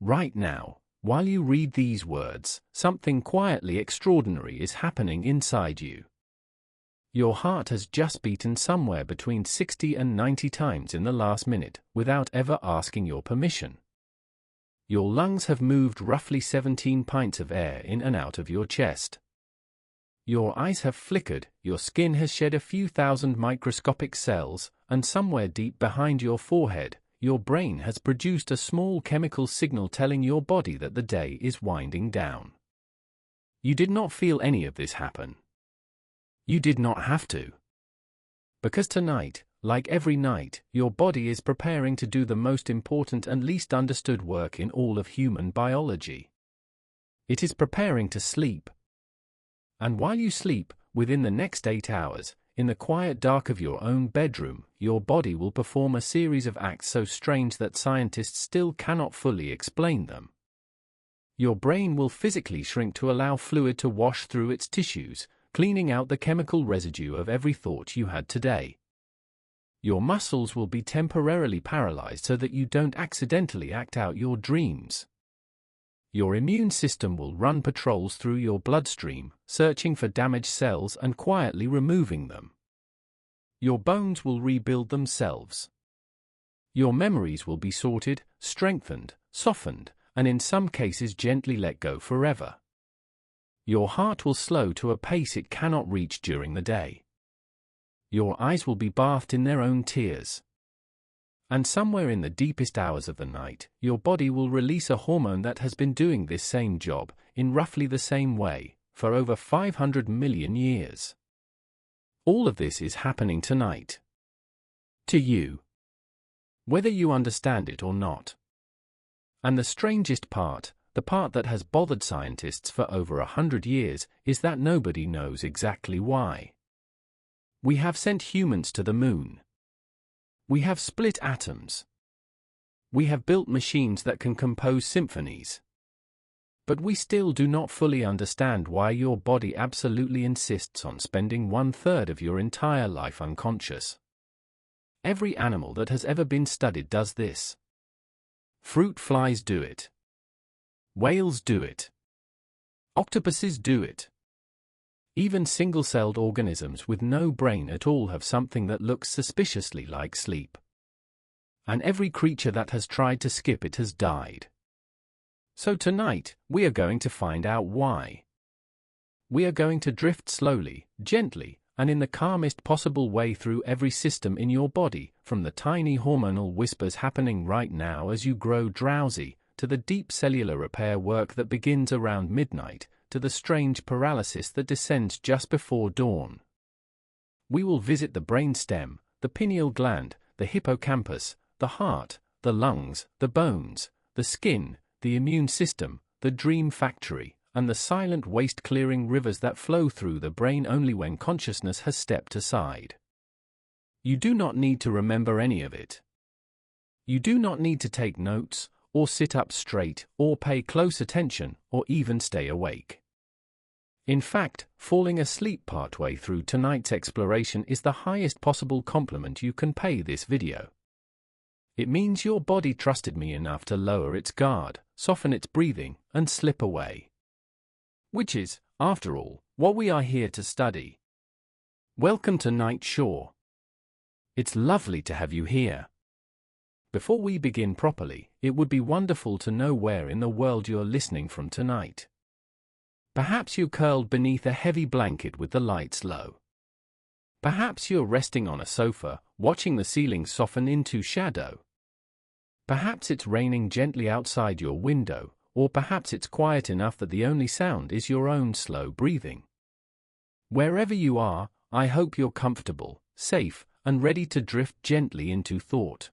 Right now, while you read these words, something quietly extraordinary is happening inside you. Your heart has just beaten somewhere between 60 and 90 times in the last minute, without ever asking your permission. Your lungs have moved roughly 17 pints of air in and out of your chest. Your eyes have flickered, your skin has shed a few thousand microscopic cells, and somewhere deep behind your forehead, your brain has produced a small chemical signal telling your body that the day is winding down. You did not feel any of this happen. You did not have to. Because tonight, like every night, your body is preparing to do the most important and least understood work in all of human biology. It is preparing to sleep. And while you sleep, within the next 8 hours, in the quiet dark of your own bedroom, your body will perform a series of acts so strange that scientists still cannot fully explain them. Your brain will physically shrink to allow fluid to wash through its tissues, cleaning out the chemical residue of every thought you had today. Your muscles will be temporarily paralyzed so that you don't accidentally act out your dreams. Your immune system will run patrols through your bloodstream, searching for damaged cells and quietly removing them. Your bones will rebuild themselves. Your memories will be sorted, strengthened, softened, and in some cases gently let go forever. Your heart will slow to a pace it cannot reach during the day. Your eyes will be bathed in their own tears. And somewhere in the deepest hours of the night, your body will release a hormone that has been doing this same job, in roughly the same way, for over 500 million years. All of this is happening tonight. To you. Whether you understand it or not. And the strangest part, the part that has bothered scientists for over 100 years, is that nobody knows exactly why. We have sent humans to the moon. We have split atoms. We have built machines that can compose symphonies. But we still do not fully understand why your body absolutely insists on spending 1/3 of your entire life unconscious. Every animal that has ever been studied does this. Fruit flies do it. Whales do it. Octopuses do it. Even single-celled organisms with no brain at all have something that looks suspiciously like sleep. And every creature that has tried to skip it has died. So tonight, we are going to find out why. We are going to drift slowly, gently, and in the calmest possible way through every system in your body, from the tiny hormonal whispers happening right now as you grow drowsy, to the deep cellular repair work that begins around midnight, to the strange paralysis that descends just before dawn. We will visit the brainstem, the pineal gland, the hippocampus, the heart, the lungs, the bones, the skin, the immune system, the dream factory, and the silent waste-clearing rivers that flow through the brain only when consciousness has stepped aside. You do not need to remember any of it. You do not need to take notes, or sit up straight, or pay close attention, or even stay awake. In fact, falling asleep partway through tonight's exploration is the highest possible compliment you can pay this video. It means your body trusted me enough to lower its guard, soften its breathing, and slip away. Which is, after all, what we are here to study. Welcome to Nightshore. It's lovely to have you here. Before we begin properly, it would be wonderful to know where in the world you're listening from tonight. Perhaps you're curled beneath a heavy blanket with the lights low. Perhaps you're resting on a sofa, watching the ceiling soften into shadow. Perhaps it's raining gently outside your window, or perhaps it's quiet enough that the only sound is your own slow breathing. Wherever you are, I hope you're comfortable, safe, and ready to drift gently into thought.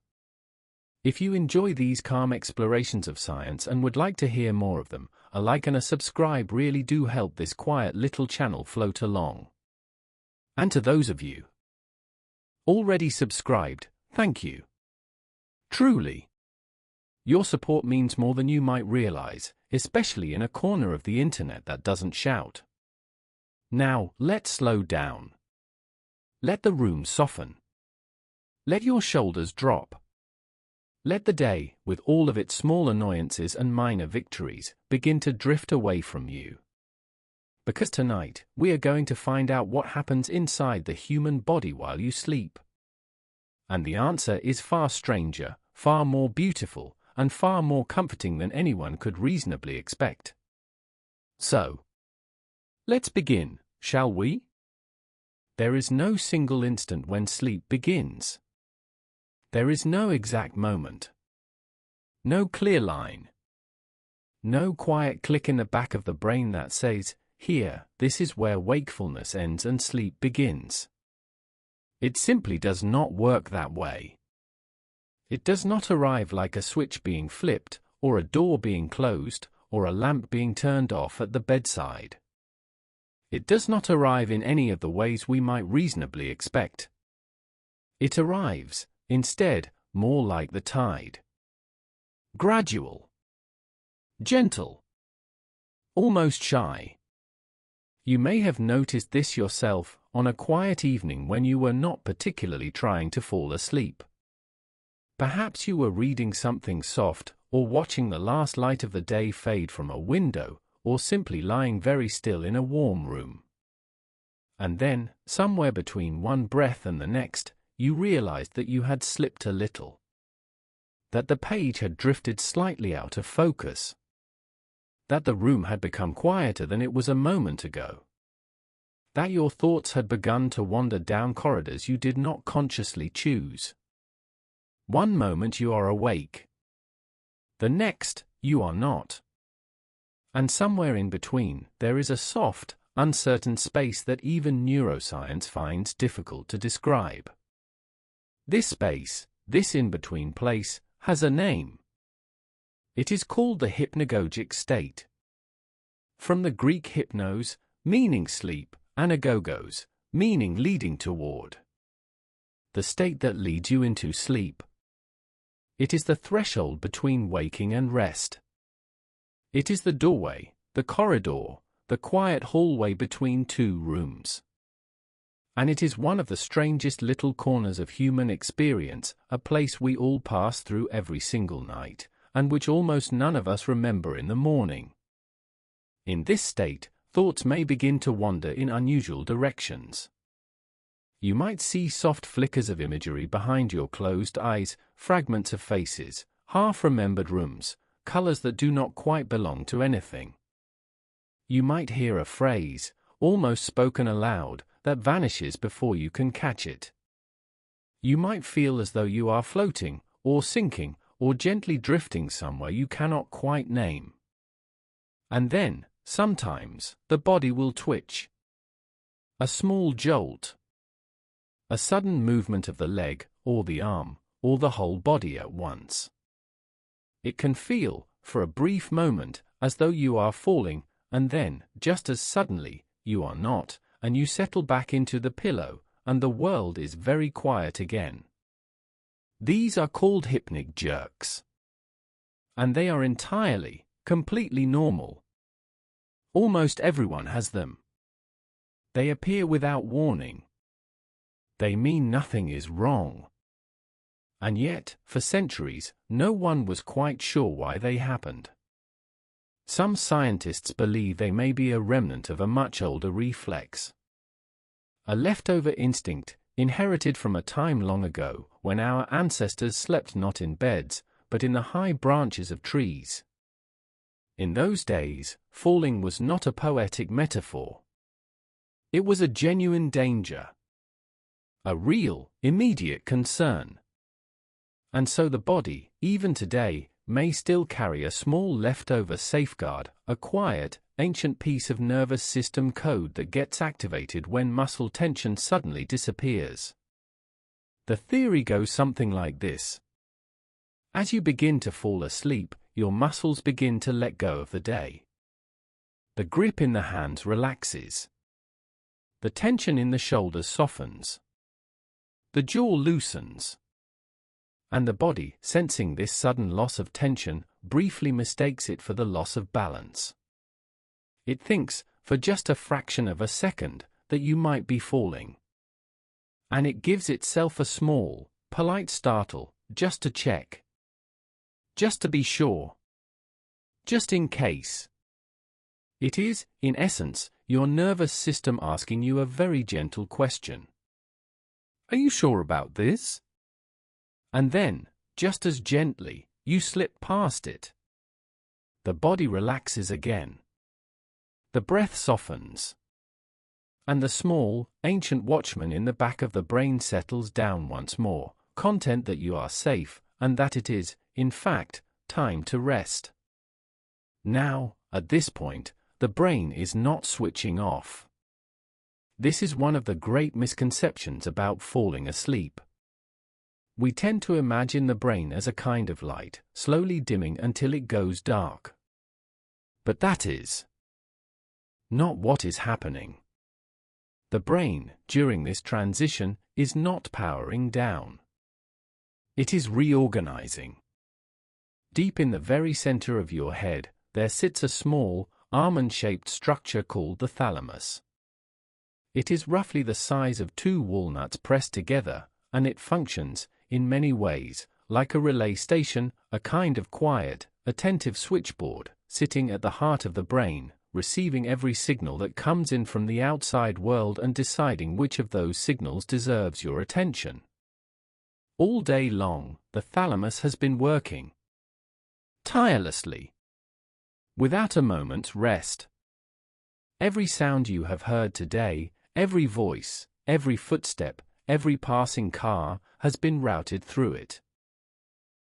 If you enjoy these calm explorations of science and would like to hear more of them, a like and a subscribe really do help this quiet little channel float along. And to those of you already subscribed, thank you. Truly. Your support means more than you might realize, especially in a corner of the internet that doesn't shout. Now, let's slow down. Let the room soften. Let your shoulders drop. Let the day, with all of its small annoyances and minor victories, begin to drift away from you. Because tonight, we are going to find out what happens inside the human body while you sleep. And the answer is far stranger, far more beautiful, and far more comforting than anyone could reasonably expect. So, let's begin, shall we? There is no single instant when sleep begins. There is no exact moment. No clear line. No quiet click in the back of the brain that says, "Here, this is where wakefulness ends and sleep begins." It simply does not work that way. It does not arrive like a switch being flipped, or a door being closed, or a lamp being turned off at the bedside. It does not arrive in any of the ways we might reasonably expect. It arrives, instead, more like the tide. Gradual. Gentle. Almost shy. You may have noticed this yourself on a quiet evening when you were not particularly trying to fall asleep. Perhaps you were reading something soft, or watching the last light of the day fade from a window, or simply lying very still in a warm room. And then, somewhere between one breath and the next, you realized that you had slipped a little. That the page had drifted slightly out of focus. That the room had become quieter than it was a moment ago. That your thoughts had begun to wander down corridors you did not consciously choose. One moment you are awake. The next, you are not. And somewhere in between, there is a soft, uncertain space that even neuroscience finds difficult to describe. This space, this in-between place, has a name. It is called the hypnagogic state. From the Greek hypnos, meaning sleep, anagogos, meaning leading toward. The state that leads you into sleep. It is the threshold between waking and rest. It is the doorway, the corridor, the quiet hallway between two rooms. And it is one of the strangest little corners of human experience, a place we all pass through every single night, and which almost none of us remember in the morning. In this state, thoughts may begin to wander in unusual directions. You might see soft flickers of imagery behind your closed eyes, fragments of faces, half-remembered rooms, colors that do not quite belong to anything. You might hear a phrase, almost spoken aloud, that vanishes before you can catch it. You might feel as though you are floating, or sinking, or gently drifting somewhere you cannot quite name. And then, sometimes, the body will twitch. A small jolt. A sudden movement of the leg, or the arm, or the whole body at once. It can feel, for a brief moment, as though you are falling, and then, just as suddenly, you are not, and you settle back into the pillow, and the world is very quiet again. These are called hypnic jerks. And they are entirely, completely normal. Almost everyone has them. They appear without warning. They mean nothing is wrong. And yet, for centuries, no one was quite sure why they happened. Some scientists believe they may be a remnant of a much older reflex. A leftover instinct, inherited from a time long ago, when our ancestors slept not in beds, but in the high branches of trees. In those days, falling was not a poetic metaphor. It was a genuine danger. A real, immediate concern. And so the body, even today, may still carry a small leftover safeguard, a quiet, ancient piece of nervous system code that gets activated when muscle tension suddenly disappears. The theory goes something like this. As you begin to fall asleep, your muscles begin to let go of the day. The grip in the hands relaxes. The tension in the shoulders softens. The jaw loosens. And the body, sensing this sudden loss of tension, briefly mistakes it for the loss of balance. It thinks, for just a fraction of a second, that you might be falling. And it gives itself a small, polite startle, just to check. Just to be sure. Just in case. It is, in essence, your nervous system asking you a very gentle question. Are you sure about this? And then, just as gently, you slip past it. The body relaxes again. The breath softens. And the small, ancient watchman in the back of the brain settles down once more, content that you are safe, and that it is, in fact, time to rest. Now, at this point, the brain is not switching off. This is one of the great misconceptions about falling asleep. We tend to imagine the brain as a kind of light, slowly dimming until it goes dark. But that is not what is happening. The brain, during this transition, is not powering down. It is reorganizing. Deep in the very center of your head, there sits a small, almond-shaped structure called the thalamus. It is roughly the size of 2 walnuts pressed together, and it functions, in many ways, like a relay station, a kind of quiet, attentive switchboard, sitting at the heart of the brain, receiving every signal that comes in from the outside world and deciding which of those signals deserves your attention. All day long, the thalamus has been working. Tirelessly. Without a moment's rest. Every sound you have heard today, every voice, every footstep, every passing car, has been routed through it.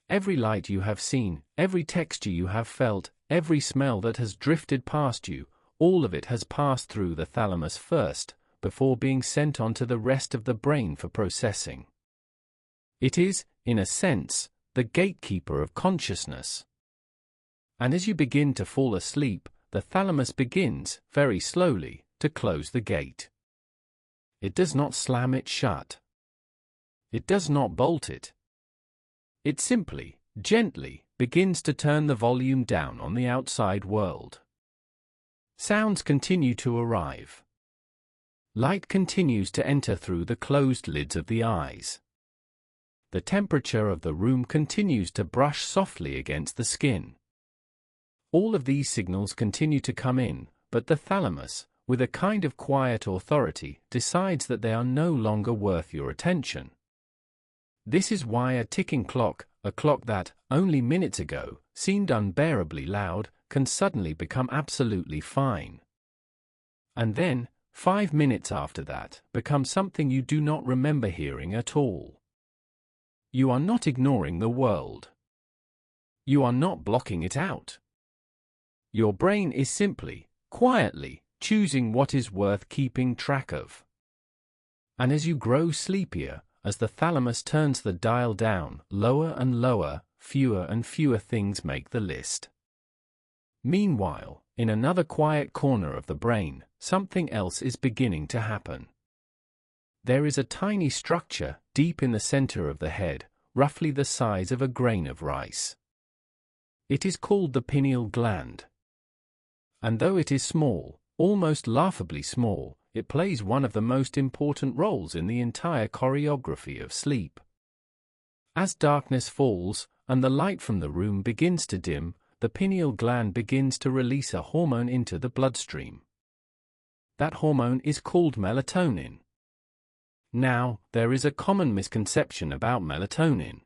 Every light you have seen, every texture you have felt, every smell that has drifted past you, all of it has passed through the thalamus first, before being sent on to the rest of the brain for processing. It is, in a sense, the gatekeeper of consciousness. And as you begin to fall asleep, the thalamus begins, very slowly, to close the gate. It does not slam it shut. It does not bolt it. It simply, gently, begins to turn the volume down on the outside world. Sounds continue to arrive. Light continues to enter through the closed lids of the eyes. The temperature of the room continues to brush softly against the skin. All of these signals continue to come in, but the thalamus, with a kind of quiet authority, decides that they are no longer worth your attention. This is why a ticking clock, a clock that, only minutes ago, seemed unbearably loud, can suddenly become absolutely fine. And then, 5 minutes after that, become something you do not remember hearing at all. You are not ignoring the world. You are not blocking it out. Your brain is simply, quietly, choosing what is worth keeping track of. And as you grow sleepier, as the thalamus turns the dial down, lower and lower, fewer and fewer things make the list. Meanwhile, in another quiet corner of the brain, something else is beginning to happen. There is a tiny structure, deep in the center of the head, roughly the size of a grain of rice. It is called the pineal gland. And though it is small, almost laughably small, it plays one of the most important roles in the entire choreography of sleep. As darkness falls, and the light from the room begins to dim, the pineal gland begins to release a hormone into the bloodstream. That hormone is called melatonin. Now, there is a common misconception about melatonin.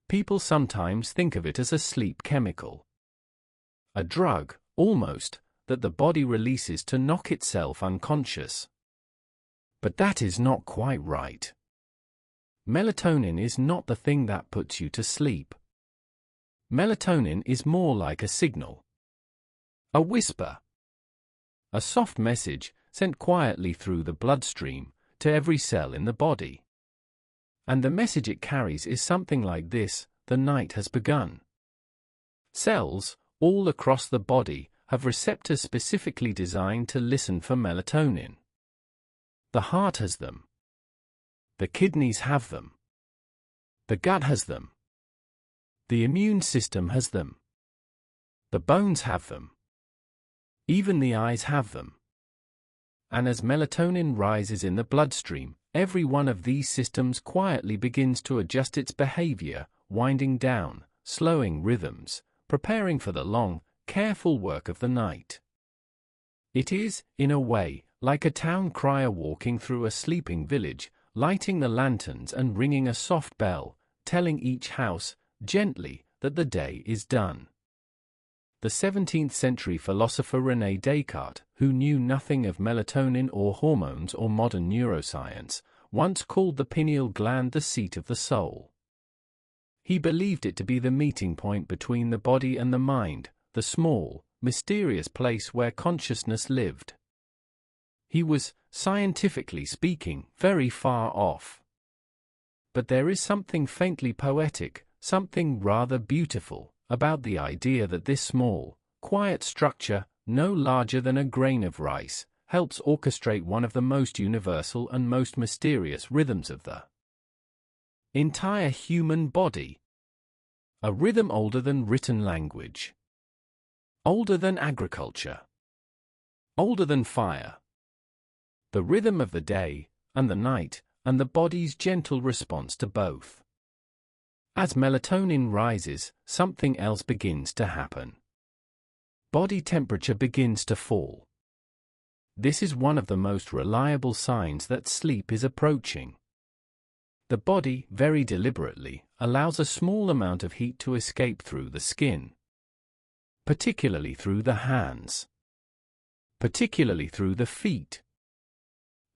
People sometimes think of it as a sleep chemical. A drug, almost, that the body releases to knock itself unconscious. But that is not quite right. Melatonin is not the thing that puts you to sleep. Melatonin is more like a signal. A whisper. A soft message sent quietly through the bloodstream to every cell in the body. And the message it carries is something like this: the night has begun. Cells, all across the body, have receptors specifically designed to listen for melatonin. The heart has them. The kidneys have them. The gut has them. The immune system has them. The bones have them. Even the eyes have them. And as melatonin rises in the bloodstream, every one of these systems quietly begins to adjust its behavior, winding down, slowing rhythms, preparing for the long, careful work of the night. It is, in a way, like a town crier walking through a sleeping village, lighting the lanterns and ringing a soft bell, telling each house, gently, that the day is done. The 17th-century philosopher René Descartes, who knew nothing of melatonin or hormones or modern neuroscience, once called the pineal gland the seat of the soul. He believed it to be the meeting point between the body and the mind, the small, mysterious place where consciousness lived. He was, scientifically speaking, very far off. But there is something faintly poetic, something rather beautiful, about the idea that this small, quiet structure, no larger than a grain of rice, helps orchestrate one of the most universal and most mysterious rhythms of the entire human body. A rhythm older than written language. Older than agriculture. Older than fire. The rhythm of the day, and the night, and the body's gentle response to both. As melatonin rises, something else begins to happen. Body temperature begins to fall. This is one of the most reliable signs that sleep is approaching. The body, very deliberately, allows a small amount of heat to escape through the skin. Particularly through the hands. Particularly through the feet.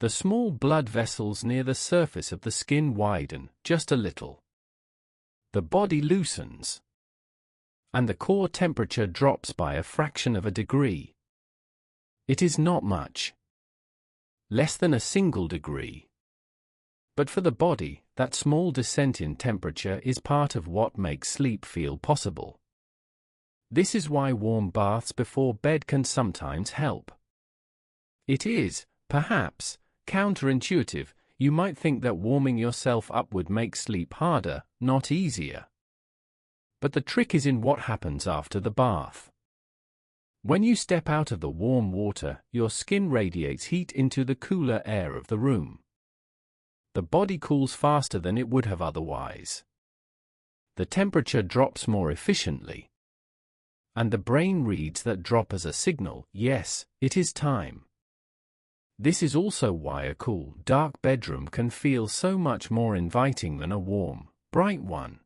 The small blood vessels near the surface of the skin widen, just a little. The body loosens. And the core temperature drops by a fraction of a degree. It is not much. Less than a single degree. But for the body, that small descent in temperature is part of what makes sleep feel possible. This is why warm baths before bed can sometimes help. It is, perhaps, counterintuitive. You might think that warming yourself up would make sleep harder, not easier. But the trick is in what happens after the bath. When you step out of the warm water, your skin radiates heat into the cooler air of the room. The body cools faster than it would have otherwise. The temperature drops more efficiently. And the brain reads that drop as a signal, yes, it is time. This is also why a cool, dark bedroom can feel so much more inviting than a warm, bright one.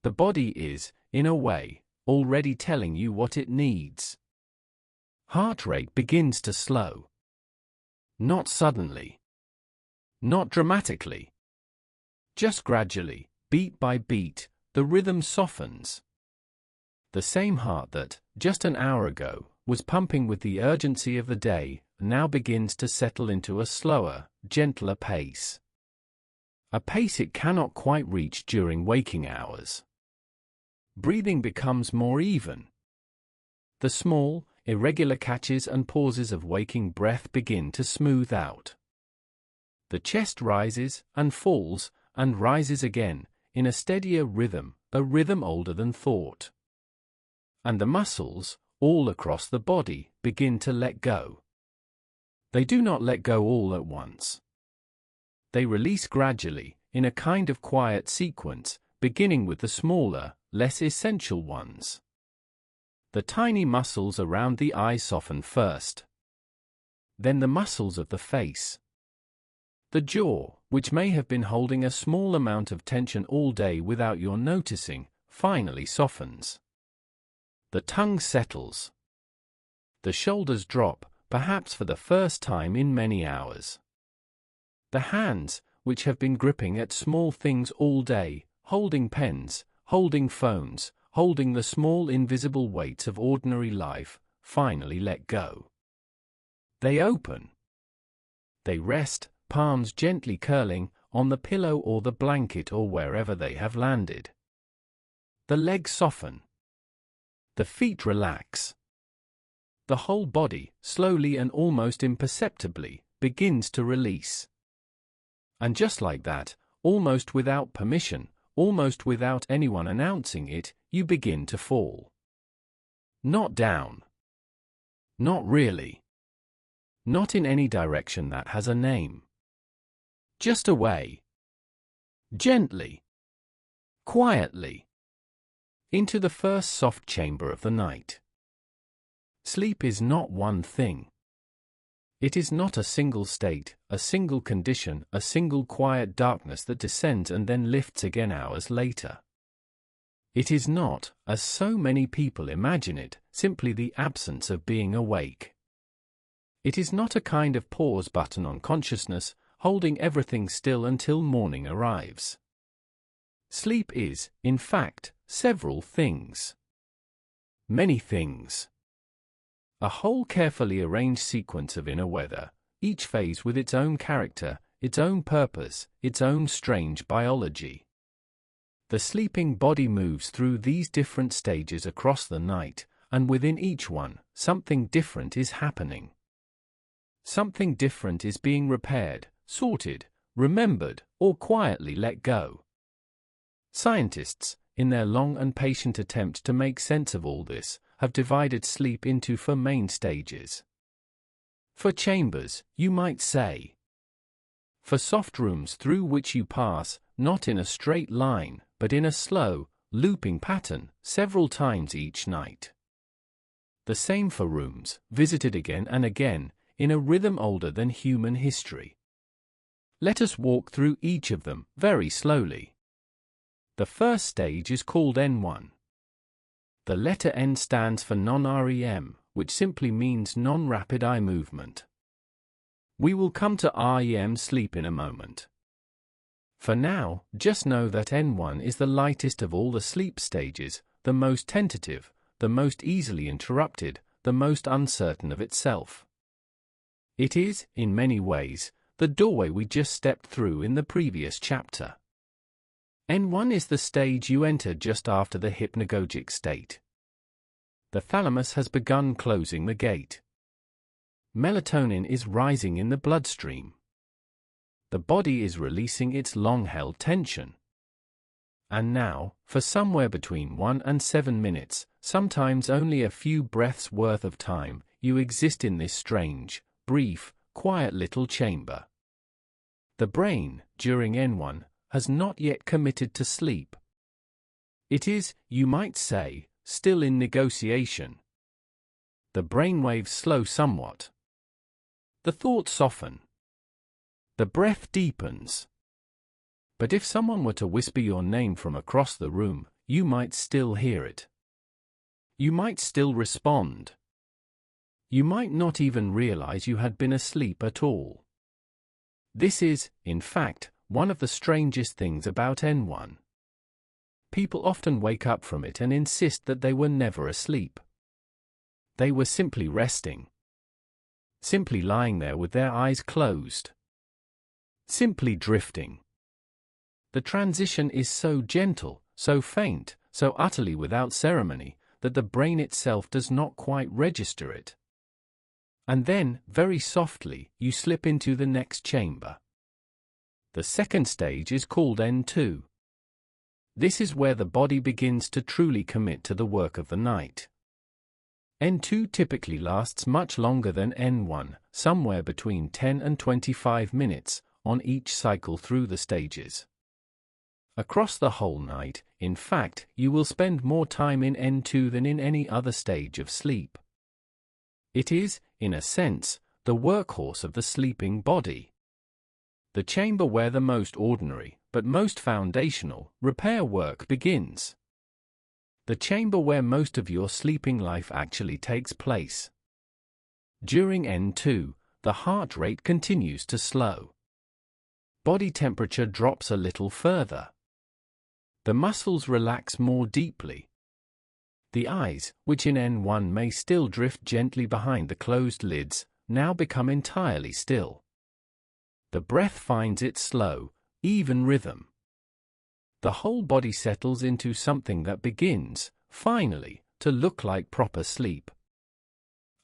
The body is, in a way, already telling you what it needs. Heart rate begins to slow. Not suddenly. Not dramatically. Just gradually, beat by beat, the rhythm softens. The same heart that, just an hour ago, was pumping with the urgency of the day, now begins to settle into a slower, gentler pace. A pace it cannot quite reach during waking hours. Breathing becomes more even. The small, irregular catches and pauses of waking breath begin to smooth out. The chest rises and falls and rises again, in a steadier rhythm, a rhythm older than thought. And the muscles, all across the body, begin to let go. They do not let go all at once. They release gradually, in a kind of quiet sequence, beginning with the smaller, less essential ones. The tiny muscles around the eyes soften first. Then the muscles of the face. The jaw, which may have been holding a small amount of tension all day without your noticing, finally softens. The tongue settles. The shoulders drop, perhaps for the first time in many hours. The hands, which have been gripping at small things all day, holding pens, holding phones, holding the small invisible weights of ordinary life, finally let go. They open. They rest, palms gently curling, on the pillow or the blanket or wherever they have landed. The legs soften. The feet relax. The whole body, slowly and almost imperceptibly, begins to release. And just like that, almost without permission, almost without anyone announcing it, you begin to fall. Not down. Not really. Not in any direction that has a name. Just away. Gently. Quietly. into the first soft chamber of the night. Sleep is not one thing. It is not a single state, a single condition, a single quiet darkness that descends and then lifts again hours later. It is not, as so many people imagine it, simply the absence of being awake. It is not a kind of pause button on consciousness, holding everything still until morning arrives. Sleep is, in fact, several things. Many things. A whole carefully arranged sequence of inner weather, each phase with its own character, its own purpose, its own strange biology. The sleeping body moves through these different stages across the night, and within each one, something different is happening. Something different is being repaired, sorted, remembered, or quietly let go. Scientists, in their long and patient attempt to make sense of all this, have divided sleep into four main stages. For chambers, you might say. For soft rooms through which you pass, not in a straight line, but in a slow, looping pattern, several times each night. The same for rooms, visited again and again, in a rhythm older than human history. Let us walk through each of them, very slowly. The first stage is called N1. The letter N stands for non-REM, which simply means non-rapid eye movement. We will come to REM sleep in a moment. For now, just know that N1 is the lightest of all the sleep stages, the most tentative, the most easily interrupted, the most uncertain of itself. It is, in many ways, the doorway we just stepped through in the previous chapter. N1 is the stage you enter just after the hypnagogic state. The thalamus has begun closing the gate. Melatonin is rising in the bloodstream. The body is releasing its long-held tension. And now, for somewhere between 1 and 7 minutes, sometimes only a few breaths worth of time, you exist in this strange, brief, quiet little chamber. The brain, during N1, has not yet committed to sleep. It is, you might say, still in negotiation. The brainwaves slow somewhat. The thoughts soften. The breath deepens. But if someone were to whisper your name from across the room, you might still hear it. You might still respond. You might not even realize you had been asleep at all. This is, in fact, one of the strangest things about N1. People often wake up from it and insist that they were never asleep. They were simply resting. Simply lying there with their eyes closed. Simply drifting. The transition is so gentle, so faint, so utterly without ceremony, that the brain itself does not quite register it. And then, very softly, you slip into the next chamber. The second stage is called N2. This is where the body begins to truly commit to the work of the night. N2 typically lasts much longer than N1, somewhere between 10 and 25 minutes, on each cycle through the stages. Across the whole night, in fact, you will spend more time in N2 than in any other stage of sleep. It is, in a sense, the workhorse of the sleeping body. The chamber where the most ordinary, but most foundational, repair work begins. The chamber where most of your sleeping life actually takes place. During N2, the heart rate continues to slow. Body temperature drops a little further. The muscles relax more deeply. The eyes, which in N1 may still drift gently behind the closed lids, now become entirely still. The breath finds its slow, even rhythm. The whole body settles into something that begins, finally, to look like proper sleep.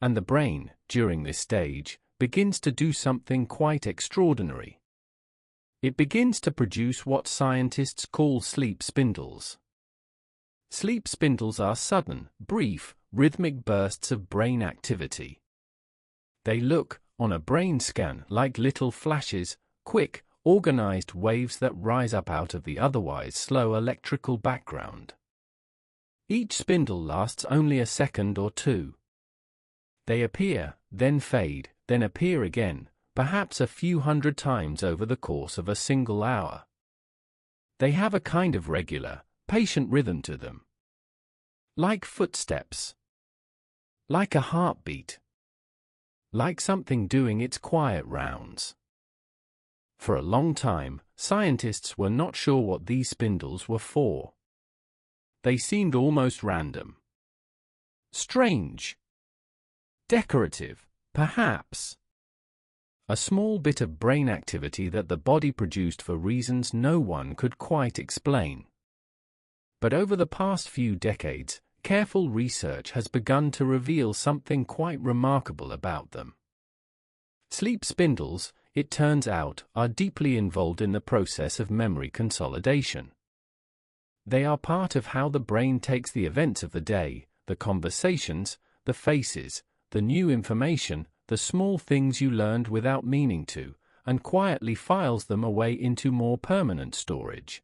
And the brain, during this stage, begins to do something quite extraordinary. It begins to produce what scientists call sleep spindles. Sleep spindles are sudden, brief, rhythmic bursts of brain activity. They look, on a brain scan, like little flashes, quick, organized waves that rise up out of the otherwise slow electrical background. Each spindle lasts only a second or two. They appear, then fade, then appear again, perhaps a few hundred times over the course of a single hour. They have a kind of regular, patient rhythm to them. Like footsteps. Like a heartbeat. Like something doing its quiet rounds. For a long time, scientists were not sure what these spindles were for. They seemed almost random. Strange. Decorative, perhaps. A small bit of brain activity that the body produced for reasons no one could quite explain. But over the past few decades, careful research has begun to reveal something quite remarkable about them. Sleep spindles, it turns out, are deeply involved in the process of memory consolidation. They are part of how the brain takes the events of the day, the conversations, the faces, the new information, the small things you learned without meaning to, and quietly files them away into more permanent storage.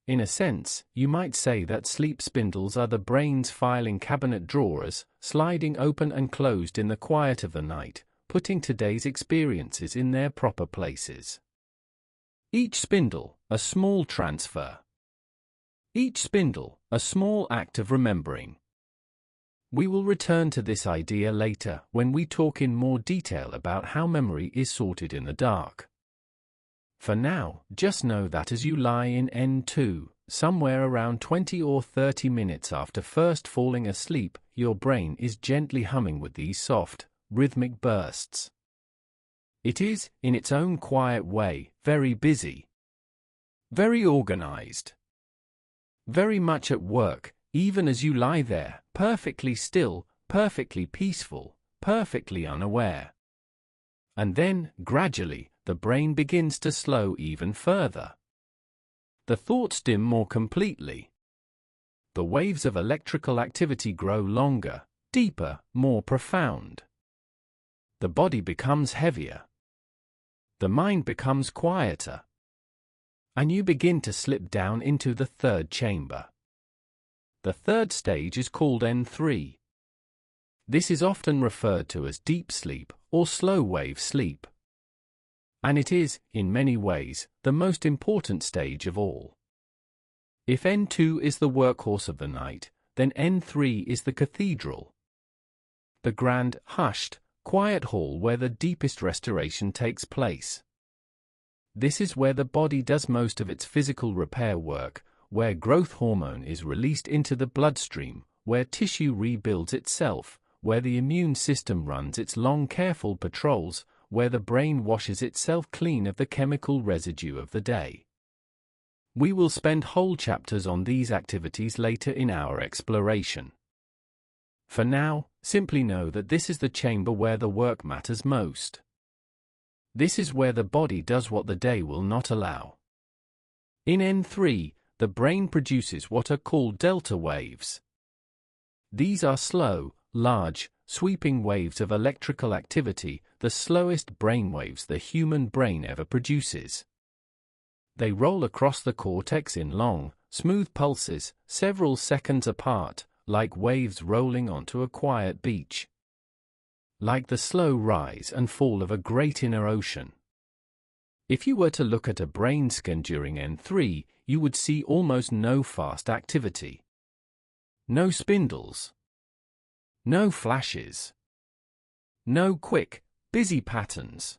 In a sense, you might say that sleep spindles are the brain's filing cabinet drawers, sliding open and closed in the quiet of the night, putting today's experiences in their proper places. Each spindle, a small transfer. Each spindle, a small act of remembering. We will return to this idea later when we talk in more detail about how memory is sorted in the dark. For now, just know that as you lie in N2, somewhere around 20 or 30 minutes after first falling asleep, your brain is gently humming with these soft, rhythmic bursts. It is, in its own quiet way, very busy. Very organized. Very much at work, even as you lie there, perfectly still, perfectly peaceful, perfectly unaware. And then, gradually, the brain begins to slow even further. The thoughts dim more completely. The waves of electrical activity grow longer, deeper, more profound. The body becomes heavier. The mind becomes quieter. And you begin to slip down into the third chamber. The third stage is called N3. This is often referred to as deep sleep or slow wave sleep. And it is, in many ways, the most important stage of all. If N2 is the workhorse of the night, then N3 is the cathedral. The grand, hushed, quiet hall where the deepest restoration takes place. This is where the body does most of its physical repair work, where growth hormone is released into the bloodstream, where tissue rebuilds itself, where the immune system runs its long careful patrols, where the brain washes itself clean of the chemical residue of the day. We will spend whole chapters on these activities later in our exploration. For now, simply know that this is the chamber where the work matters most. This is where the body does what the day will not allow. In N3, the brain produces what are called delta waves. These are slow, large, sweeping waves of electrical activity, the slowest brain waves the human brain ever produces. They roll across the cortex in long, smooth pulses, several seconds apart, like waves rolling onto a quiet beach. Like the slow rise and fall of a great inner ocean. If you were to look at a brain scan during N3, you would see almost no fast activity. No spindles. No flashes. No quick, busy patterns.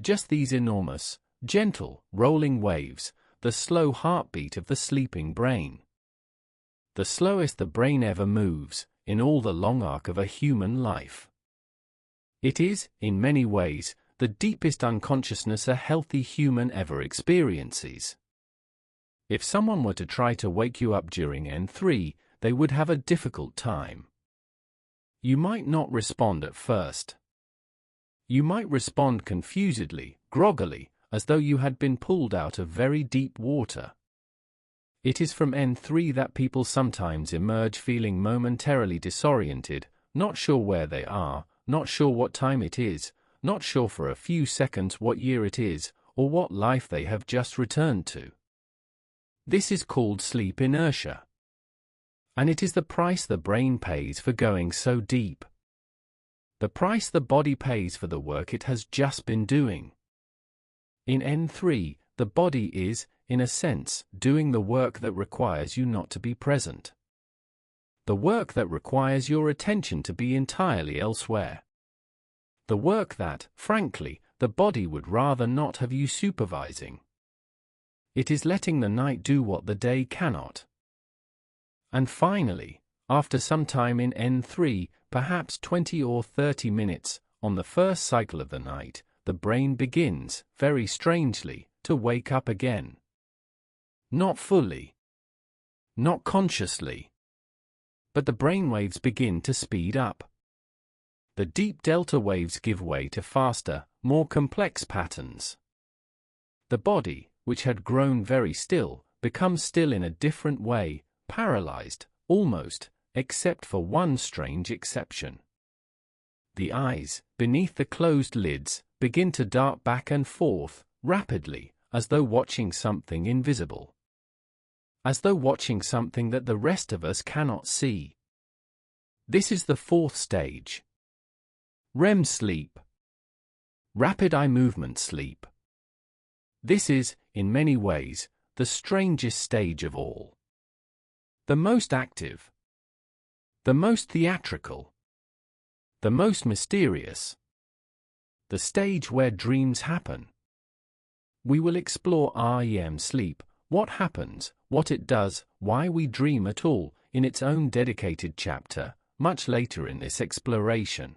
Just these enormous, gentle, rolling waves, the slow heartbeat of the sleeping brain. The slowest the brain ever moves, in all the long arc of a human life. It is, in many ways, the deepest unconsciousness a healthy human ever experiences. If someone were to try to wake you up during N3, they would have a difficult time. You might not respond at first. You might respond confusedly, groggily, as though you had been pulled out of very deep water. It is from N3 that people sometimes emerge feeling momentarily disoriented, not sure where they are, not sure what time it is, not sure for a few seconds what year it is, or what life they have just returned to. This is called sleep inertia. And it is the price the brain pays for going so deep. The price the body pays for the work it has just been doing. In N3, the body is, in a sense, doing the work that requires you not to be present. The work that requires your attention to be entirely elsewhere. The work that, frankly, the body would rather not have you supervising. It is letting the night do what the day cannot. And finally, after some time in N3, perhaps 20 or 30 minutes, on the first cycle of the night, the brain begins, very strangely, to wake up again. Not fully. Not consciously. But the brainwaves begin to speed up. The deep delta waves give way to faster, more complex patterns. The body, which had grown very still, becomes still in a different way, paralyzed, almost, except for one strange exception. The eyes, beneath the closed lids, begin to dart back and forth, rapidly, as though watching something invisible. As though watching something that the rest of us cannot see. This is the fourth stage. REM sleep. Rapid eye movement sleep. This is, in many ways, the strangest stage of all. The most active. The most theatrical. The most mysterious. The stage where dreams happen. We will explore REM sleep, what happens, what it does, why we dream at all, in its own dedicated chapter, much later in this exploration.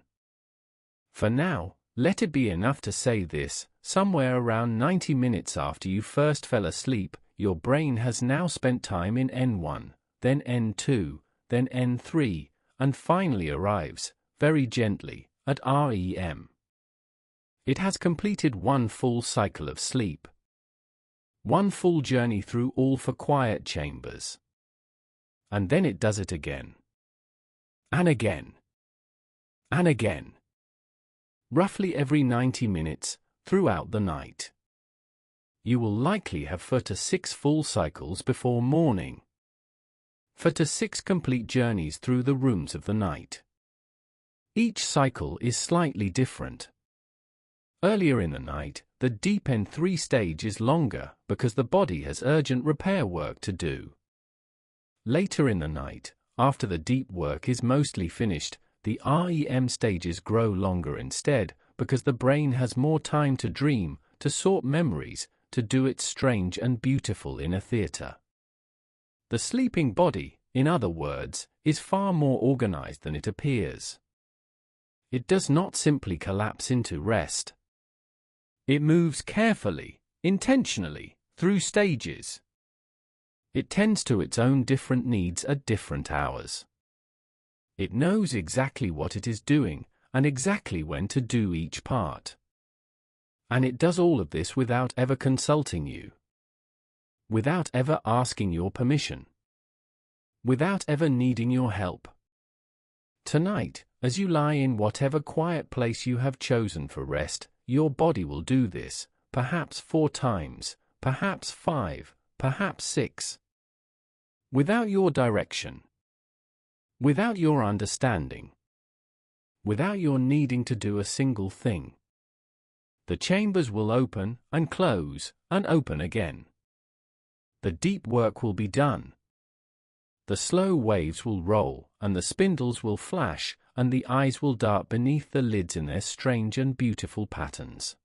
For now, let it be enough to say this: somewhere around 90 minutes after you first fell asleep, your brain has now spent time in N1, then N2, then N3, and finally arrives, very gently, at REM. It has completed one full cycle of sleep. One full journey through all four quiet chambers. And then it does it again. And again. And again. Roughly every 90 minutes, throughout the night. You will likely have 4 to 6 full cycles before morning. 4 to 6 complete journeys through the rooms of the night. Each cycle is slightly different. Earlier in the night, the deep N3 stage is longer because the body has urgent repair work to do. Later in the night, after the deep work is mostly finished, the REM stages grow longer instead because the brain has more time to dream, to sort memories, to do its strange and beautiful inner theater. The sleeping body, in other words, is far more organized than it appears. It does not simply collapse into rest. It moves carefully, intentionally, through stages. It tends to its own different needs at different hours. It knows exactly what it is doing, and exactly when to do each part. And it does all of this without ever consulting you. Without ever asking your permission. Without ever needing your help. Tonight, as you lie in whatever quiet place you have chosen for rest, your body will do this, perhaps 4 times, perhaps 5, perhaps 6. Without your direction. Without your understanding. Without your needing to do a single thing. The chambers will open and close and open again. The deep work will be done. The slow waves will roll, and the spindles will flash, and the eyes will dart beneath the lids in their strange and beautiful patterns.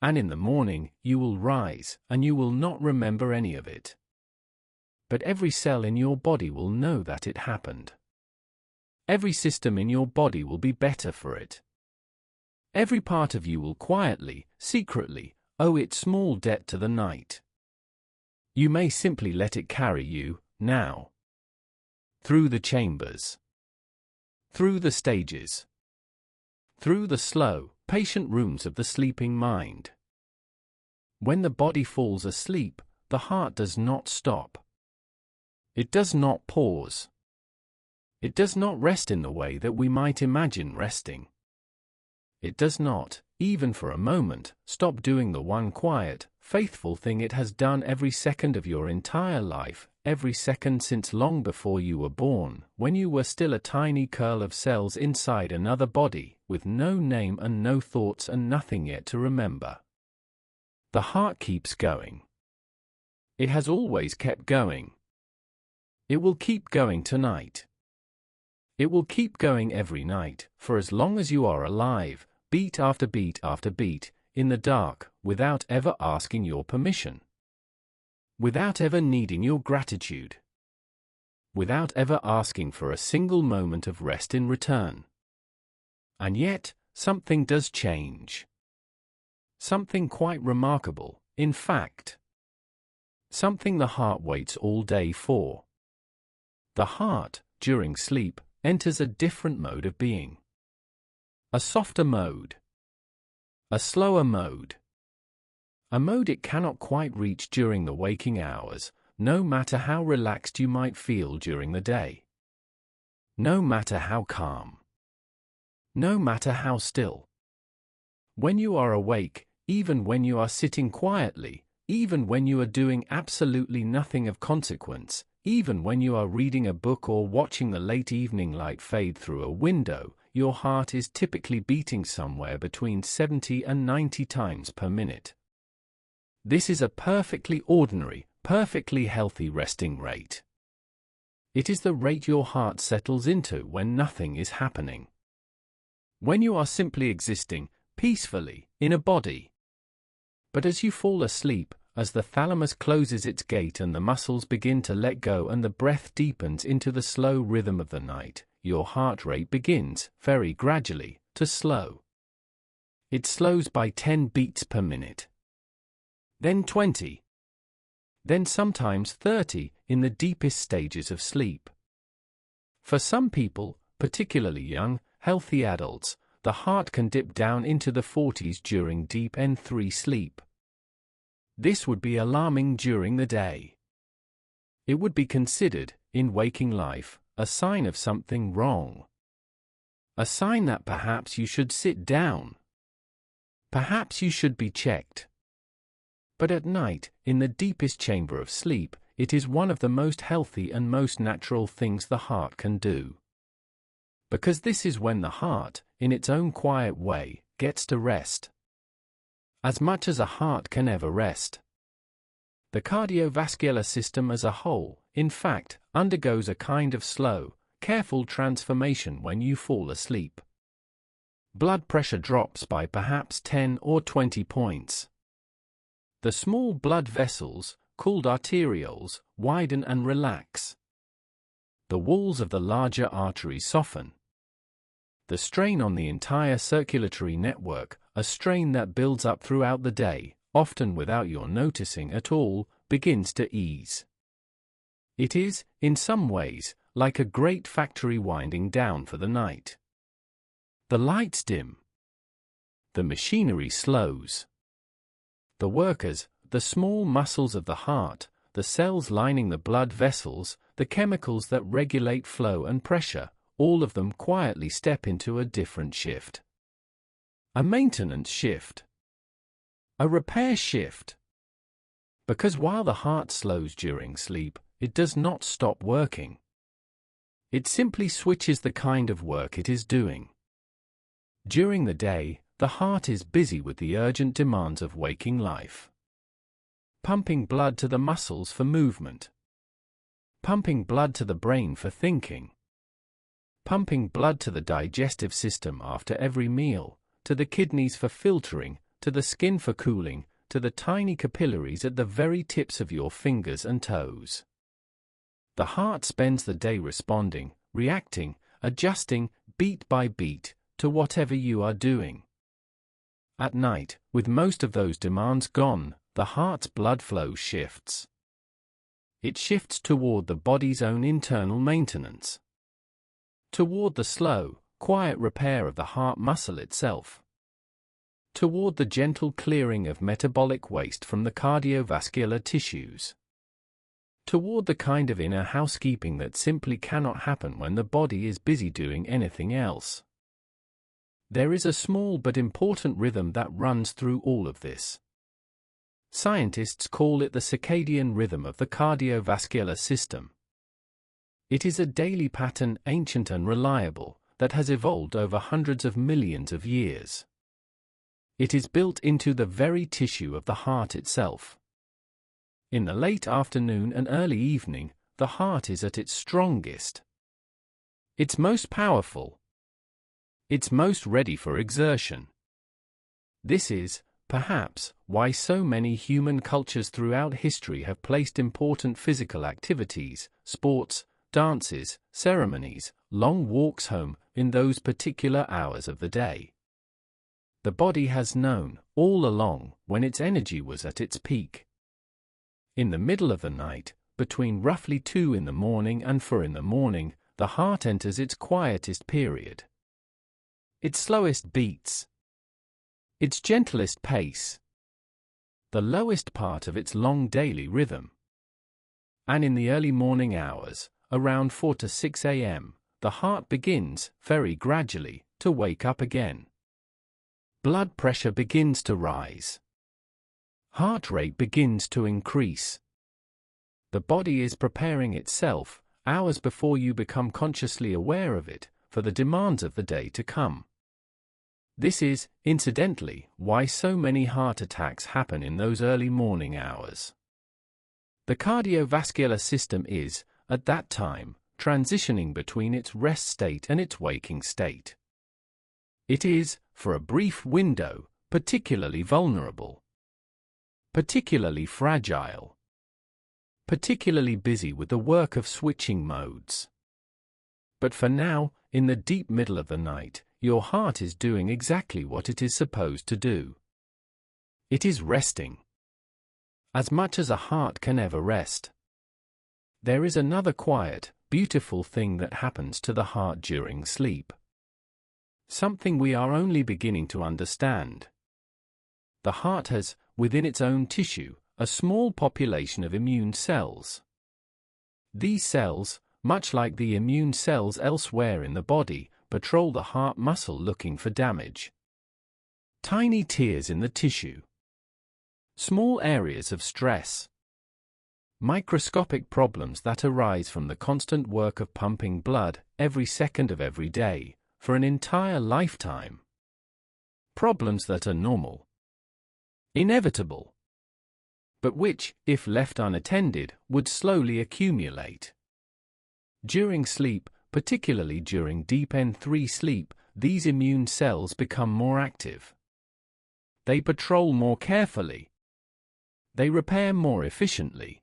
And in the morning, you will rise, and you will not remember any of it. But every cell in your body will know that it happened. Every system in your body will be better for it. Every part of you will quietly, secretly, owe its small debt to the night. You may simply let it carry you, now. Through the chambers. Through the stages. Through the slow, patient rooms of the sleeping mind. When the body falls asleep, the heart does not stop. It does not pause. It does not rest in the way that we might imagine resting. It does not, even for a moment, stop doing the one quiet, faithful thing it has done every second of your entire life, every second since long before you were born, when you were still a tiny curl of cells inside another body, with no name and no thoughts and nothing yet to remember. The heart keeps going. It has always kept going. It will keep going tonight. It will keep going every night, for as long as you are alive, beat after beat after beat, in the dark, without ever asking your permission. Without ever needing your gratitude. Without ever asking for a single moment of rest in return. And yet, something does change. Something quite remarkable, in fact. Something the heart waits all day for. The heart, during sleep, enters a different mode of being. A softer mode. A slower mode. A mode it cannot quite reach during the waking hours, no matter how relaxed you might feel during the day. No matter how calm. No matter how still. When you are awake, even when you are sitting quietly, even when you are doing absolutely nothing of consequence, even when you are reading a book or watching the late evening light fade through a window, your heart is typically beating somewhere between 70 and 90 times per minute. This is a perfectly ordinary, perfectly healthy resting rate. It is the rate your heart settles into when nothing is happening. When you are simply existing, peacefully, in a body. But as you fall asleep, as the thalamus closes its gate and the muscles begin to let go and the breath deepens into the slow rhythm of the night, your heart rate begins, very gradually, to slow. It slows by 10 beats per minute. Then 20. Then sometimes 30 in the deepest stages of sleep. For some people, particularly young, healthy adults, the heart can dip down into the 40s during deep N3 sleep. This would be alarming during the day. It would be considered, in waking life, a sign of something wrong. A sign that perhaps you should sit down. Perhaps you should be checked. But at night, in the deepest chamber of sleep, it is one of the most healthy and most natural things the heart can do. Because this is when the heart, in its own quiet way, gets to rest. As much as a heart can ever rest. The cardiovascular system as a whole, in fact, undergoes a kind of slow, careful transformation when you fall asleep. Blood pressure drops by perhaps 10 or 20 points. The small blood vessels, called arterioles, widen and relax. The walls of the larger arteries soften. The strain on the entire circulatory network, a strain that builds up throughout the day, often without your noticing at all, begins to ease. It is, in some ways, like a great factory winding down for the night. The lights dim. The machinery slows. The workers, the small muscles of the heart, the cells lining the blood vessels, the chemicals that regulate flow and pressure, all of them quietly step into a different shift. A maintenance shift. A repair shift. Because while the heart slows during sleep, it does not stop working. It simply switches the kind of work it is doing. During the day, the heart is busy with the urgent demands of waking life. Pumping blood to the muscles for movement. Pumping blood to the brain for thinking. Pumping blood to the digestive system after every meal, to the kidneys for filtering, to the skin for cooling, to the tiny capillaries at the very tips of your fingers and toes. The heart spends the day responding, reacting, adjusting, beat by beat, to whatever you are doing. At night, with most of those demands gone, the heart's blood flow shifts. It shifts toward the body's own internal maintenance. Toward the slow, quiet repair of the heart muscle itself. Toward the gentle clearing of metabolic waste from the cardiovascular tissues. Toward the kind of inner housekeeping that simply cannot happen when the body is busy doing anything else. There is a small but important rhythm that runs through all of this. Scientists call it the circadian rhythm of the cardiovascular system. It is a daily pattern, ancient and reliable, that has evolved over hundreds of millions of years. It is built into the very tissue of the heart itself. In the late afternoon and early evening, the heart is at its strongest. It's most powerful. It's most ready for exertion. This is, perhaps, why so many human cultures throughout history have placed important physical activities, sports, dances, ceremonies, long walks home, in those particular hours of the day. The body has known, all along, when its energy was at its peak. In the middle of the night, between roughly 2 in the morning and 4 in the morning, the heart enters its quietest period. Its slowest beats. Its gentlest pace. The lowest part of its long daily rhythm. And in the early morning hours, around 4 to 6 a.m., the heart begins, very gradually, to wake up again. Blood pressure begins to rise. Heart rate begins to increase. The body is preparing itself, hours before you become consciously aware of it, for the demands of the day to come. This is, incidentally, why so many heart attacks happen in those early morning hours. The cardiovascular system is, at that time, transitioning between its rest state and its waking state. It is, for a brief window, particularly vulnerable, particularly fragile, particularly busy with the work of switching modes. But for now, in the deep middle of the night, your heart is doing exactly what it is supposed to do. It is resting. As much as a heart can ever rest. There is another quiet, beautiful thing that happens to the heart during sleep. Something we are only beginning to understand. The heart has, within its own tissue, a small population of immune cells. These cells, much like the immune cells elsewhere in the body, patrol the heart muscle looking for damage. Tiny tears in the tissue. Small areas of stress. Microscopic problems that arise from the constant work of pumping blood, every second of every day, for an entire lifetime. Problems that are normal. Inevitable. But which, if left unattended, would slowly accumulate. During sleep, particularly during deep N3 sleep, these immune cells become more active. They patrol more carefully. They repair more efficiently.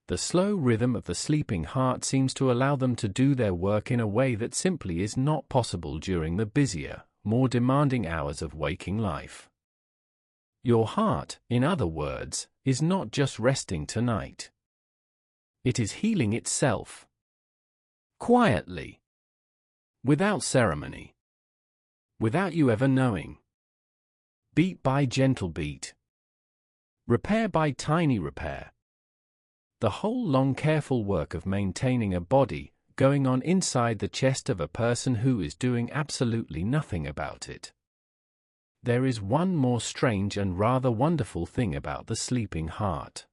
The slow rhythm of the sleeping heart seems to allow them to do their work in a way that simply is not possible during the busier, more demanding hours of waking life. Your heart, in other words, is not just resting tonight. It is healing itself. Quietly. Without ceremony. Without you ever knowing. Beat by gentle beat. Repair by tiny repair. The whole long careful work of maintaining a body, going on inside the chest of a person who is doing absolutely nothing about it. There is one more strange and rather wonderful thing about the sleeping heart.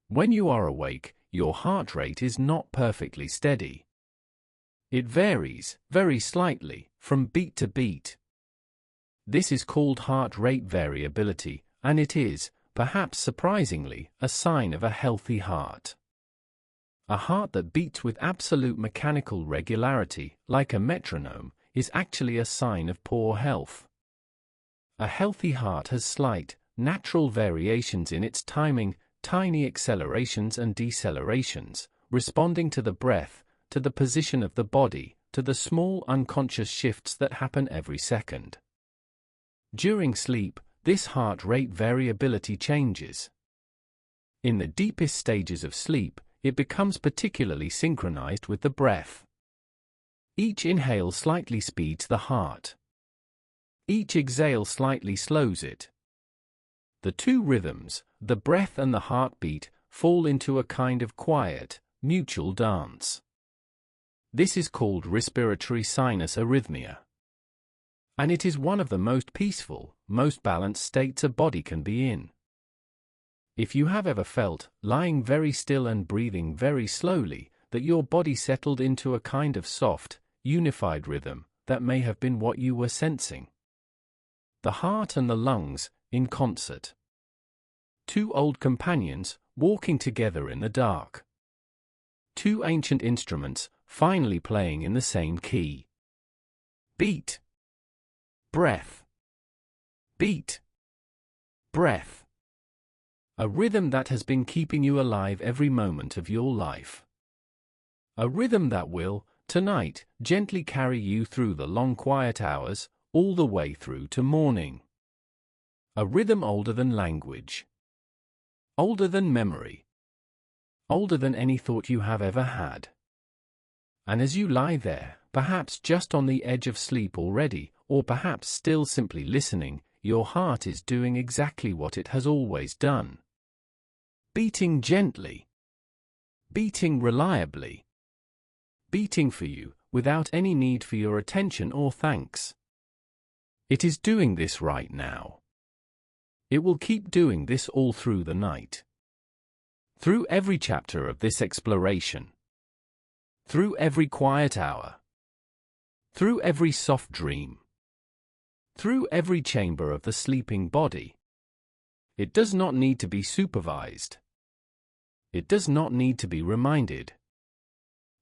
When you are awake, your heart rate is not perfectly steady. It varies, very slightly, from beat to beat. This is called heart rate variability, and it is, perhaps surprisingly, a sign of a healthy heart. A heart that beats with absolute mechanical regularity, like a metronome, is actually a sign of poor health. A healthy heart has slight, natural variations in its timing, tiny accelerations and decelerations, responding to the breath, to the position of the body, to the small unconscious shifts that happen every second. During sleep, this heart rate variability changes. In the deepest stages of sleep, it becomes particularly synchronized with the breath. Each inhale slightly speeds the heart. Each exhale slightly slows it. The two rhythms, the breath and the heartbeat, fall into a kind of quiet, mutual dance. This is called respiratory sinus arrhythmia. And it is one of the most peaceful, most balanced states a body can be in. If you have ever felt, lying very still and breathing very slowly, that your body settled into a kind of soft, unified rhythm, that may have been what you were sensing. The heart and the lungs, in concert. Two old companions, walking together in the dark. Two ancient instruments, finally playing in the same key. Beat. Breath. Beat. Breath. A rhythm that has been keeping you alive every moment of your life. A rhythm that will, tonight, gently carry you through the long quiet hours, all the way through to morning. A rhythm older than language. Older than memory. Older than any thought you have ever had. And as you lie there, perhaps just on the edge of sleep already, or perhaps still simply listening, your heart is doing exactly what it has always done. Beating gently. Beating reliably. Beating for you, without any need for your attention or thanks. It is doing this right now. It will keep doing this all through the night. Through every chapter of this exploration. Through every quiet hour. Through every soft dream. Through every chamber of the sleeping body. It does not need to be supervised. It does not need to be reminded.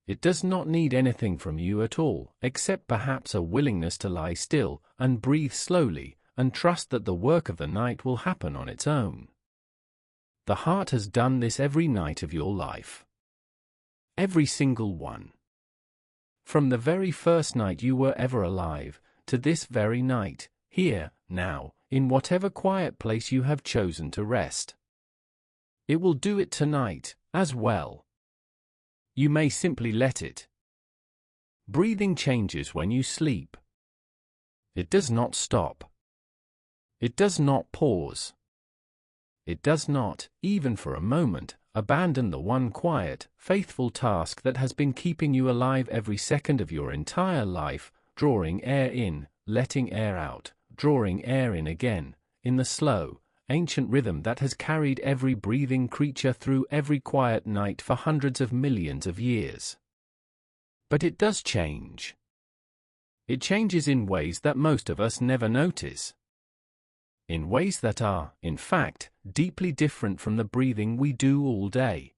It does not need anything from you at all, except perhaps a willingness to lie still, and breathe slowly, and trust that the work of the night will happen on its own. The heart has done this every night of your life. Every single one. From the very first night you were ever alive, to this very night, here, now, in whatever quiet place you have chosen to rest. It will do it tonight, as well. You may simply let it. Breathing changes when you sleep. It does not stop. It does not pause. It does not, even for a moment, abandon the one quiet, faithful task that has been keeping you alive every second of your entire life, drawing air in, letting air out, drawing air in again, in the slow, ancient rhythm that has carried every breathing creature through every quiet night for hundreds of millions of years. But it does change. It changes in ways that most of us never notice. In ways that are, in fact, deeply different from the breathing we do all day.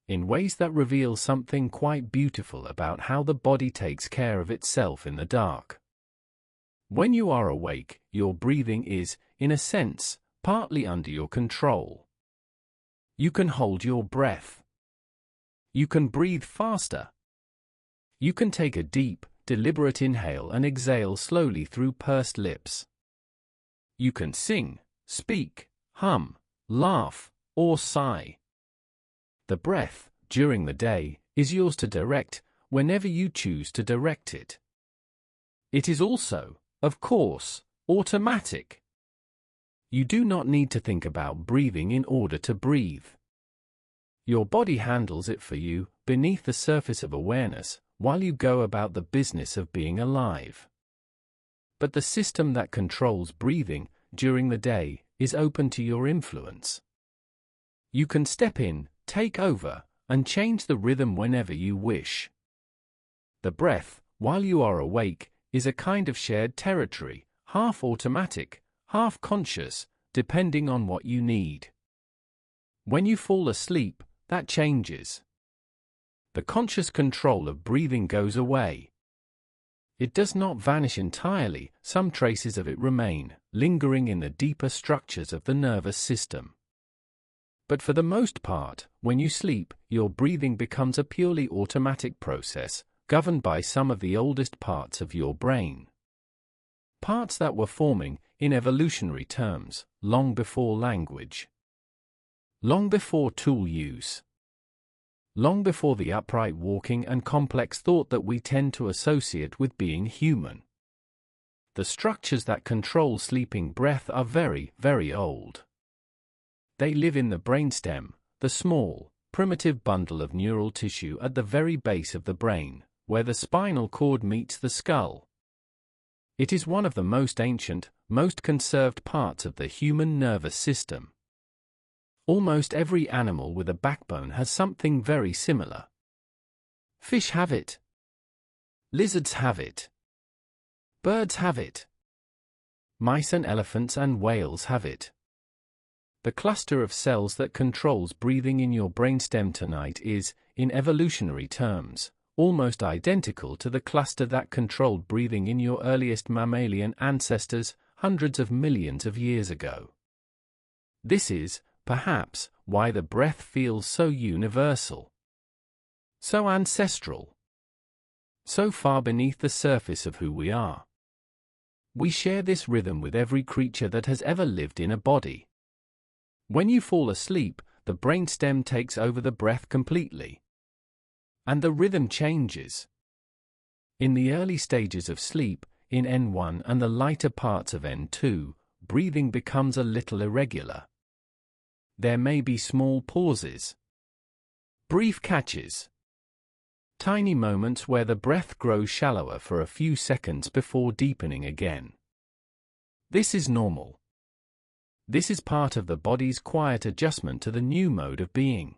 In ways that reveal something quite beautiful about how the body takes care of itself in the dark. When you are awake, your breathing is, in a sense, partly under your control. You can hold your breath. You can breathe faster. You can take a deep, deliberate inhale and exhale slowly through pursed lips. You can sing, speak, hum, laugh, or sigh. The breath, during the day, is yours to direct, whenever you choose to direct it. It is also, of course, automatic. You do not need to think about breathing in order to breathe. Your body handles it for you, beneath the surface of awareness, while you go about the business of being alive. But the system that controls breathing, during the day, is open to your influence. You can step in, take over, and change the rhythm whenever you wish. The breath, while you are awake, is a kind of shared territory, half automatic, half conscious, depending on what you need. When you fall asleep, that changes. The conscious control of breathing goes away. It does not vanish entirely, some traces of it remain, lingering in the deeper structures of the nervous system. But for the most part, when you sleep, your breathing becomes a purely automatic process, governed by some of the oldest parts of your brain. Parts that were forming, in evolutionary terms, long before language. Long before tool use. Long before the upright walking and complex thought that we tend to associate with being human. The structures that control sleeping breath are very, very old. They live in the brainstem, the small, primitive bundle of neural tissue at the very base of the brain, where the spinal cord meets the skull. It is one of the most ancient, most conserved parts of the human nervous system. Almost every animal with a backbone has something very similar. Fish have it. Lizards have it. Birds have it. Mice and elephants and whales have it. The cluster of cells that controls breathing in your brainstem tonight is, in evolutionary terms, almost identical to the cluster that controlled breathing in your earliest mammalian ancestors hundreds of millions of years ago. This is, perhaps, why the breath feels so universal, so ancestral, so far beneath the surface of who we are. We share this rhythm with every creature that has ever lived in a body. When you fall asleep, the brainstem takes over the breath completely, and the rhythm changes. In the early stages of sleep, in N1 and the lighter parts of N2, breathing becomes a little irregular. There may be small pauses, brief catches, tiny moments where the breath grows shallower for a few seconds before deepening again. This is normal. This is part of the body's quiet adjustment to the new mode of being.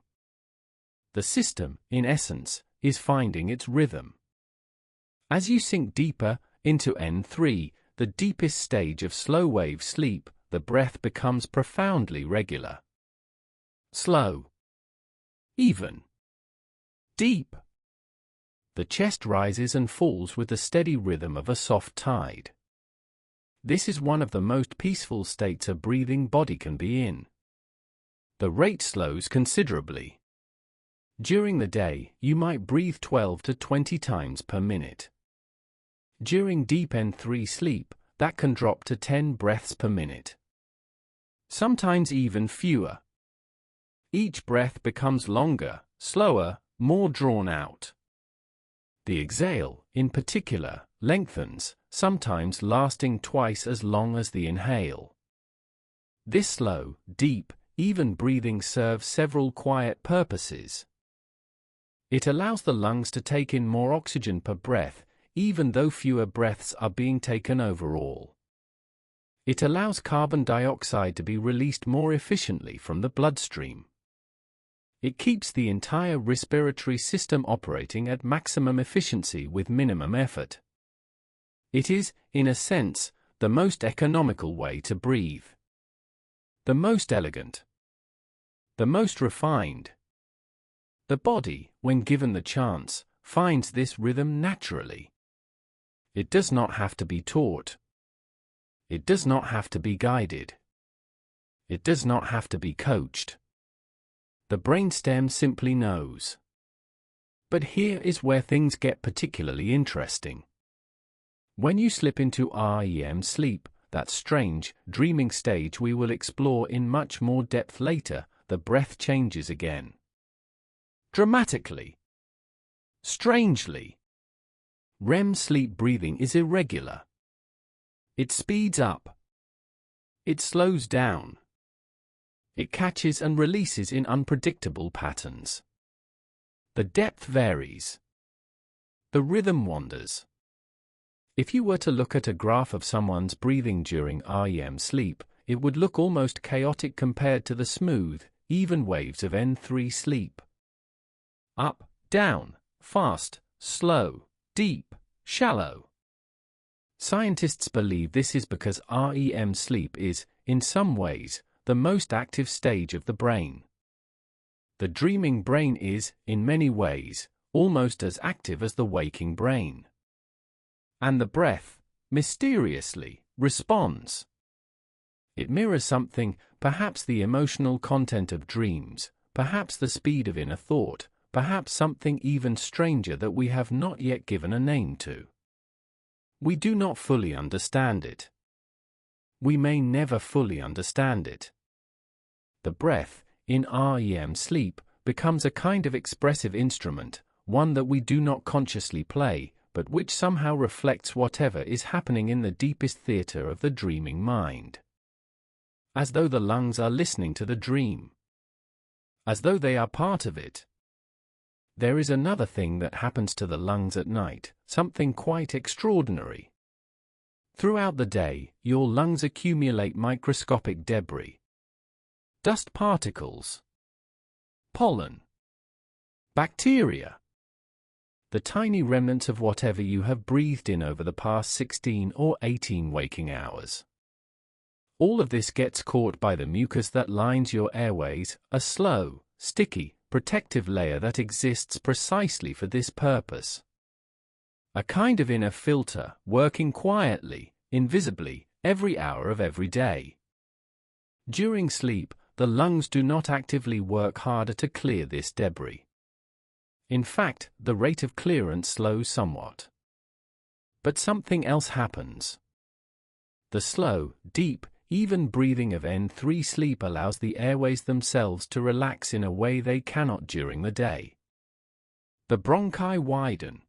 The system, in essence, is finding its rhythm. As you sink deeper into N3, the deepest stage of slow-wave sleep, the breath becomes profoundly regular. Slow. Even. Deep. The chest rises and falls with the steady rhythm of a soft tide. This is one of the most peaceful states a breathing body can be in. The rate slows considerably. During the day, you might breathe 12 to 20 times per minute. During deep N3 sleep, that can drop to 10 breaths per minute. Sometimes even fewer. Each breath becomes longer, slower, more drawn out. The exhale, in particular, lengthens, sometimes lasting twice as long as the inhale. This slow, deep, even breathing serves several quiet purposes. It allows the lungs to take in more oxygen per breath, even though fewer breaths are being taken overall. It allows carbon dioxide to be released more efficiently from the bloodstream. It keeps the entire respiratory system operating at maximum efficiency with minimum effort. It is, in a sense, the most economical way to breathe. The most elegant. The most refined. The body, when given the chance, finds this rhythm naturally. It does not have to be taught. It does not have to be guided. It does not have to be coached. The brainstem simply knows. But here is where things get particularly interesting. When you slip into REM sleep, that strange, dreaming stage we will explore in much more depth later, the breath changes again. Dramatically. Strangely. REM sleep breathing is irregular. It speeds up. It slows down. It catches and releases in unpredictable patterns. The depth varies. The rhythm wanders. If you were to look at a graph of someone's breathing during REM sleep, it would look almost chaotic compared to the smooth, even waves of N3 sleep. Up, down, fast, slow, deep, shallow. Scientists believe this is because REM sleep is, in some ways, the most active stage of the brain. The dreaming brain is, in many ways, almost as active as the waking brain. And the breath, mysteriously, responds. It mirrors something, perhaps the emotional content of dreams, perhaps the speed of inner thought, perhaps something even stranger that we have not yet given a name to. We do not fully understand it. We may never fully understand it. The breath, in REM sleep, becomes a kind of expressive instrument, one that we do not consciously play, but which somehow reflects whatever is happening in the deepest theater of the dreaming mind. As though the lungs are listening to the dream. As though they are part of it. There is another thing that happens to the lungs at night, something quite extraordinary. Throughout the day, your lungs accumulate microscopic debris. Dust particles, pollen, bacteria, the tiny remnants of whatever you have breathed in over the past 16 or 18 waking hours. All of this gets caught by the mucus that lines your airways, a slow, sticky, protective layer that exists precisely for this purpose. A kind of inner filter, working quietly, invisibly, every hour of every day. During sleep, the lungs do not actively work harder to clear this debris. In fact, the rate of clearance slows somewhat. But something else happens. The slow, deep, even breathing of N3 sleep allows the airways themselves to relax in a way they cannot during the day. The bronchi widen.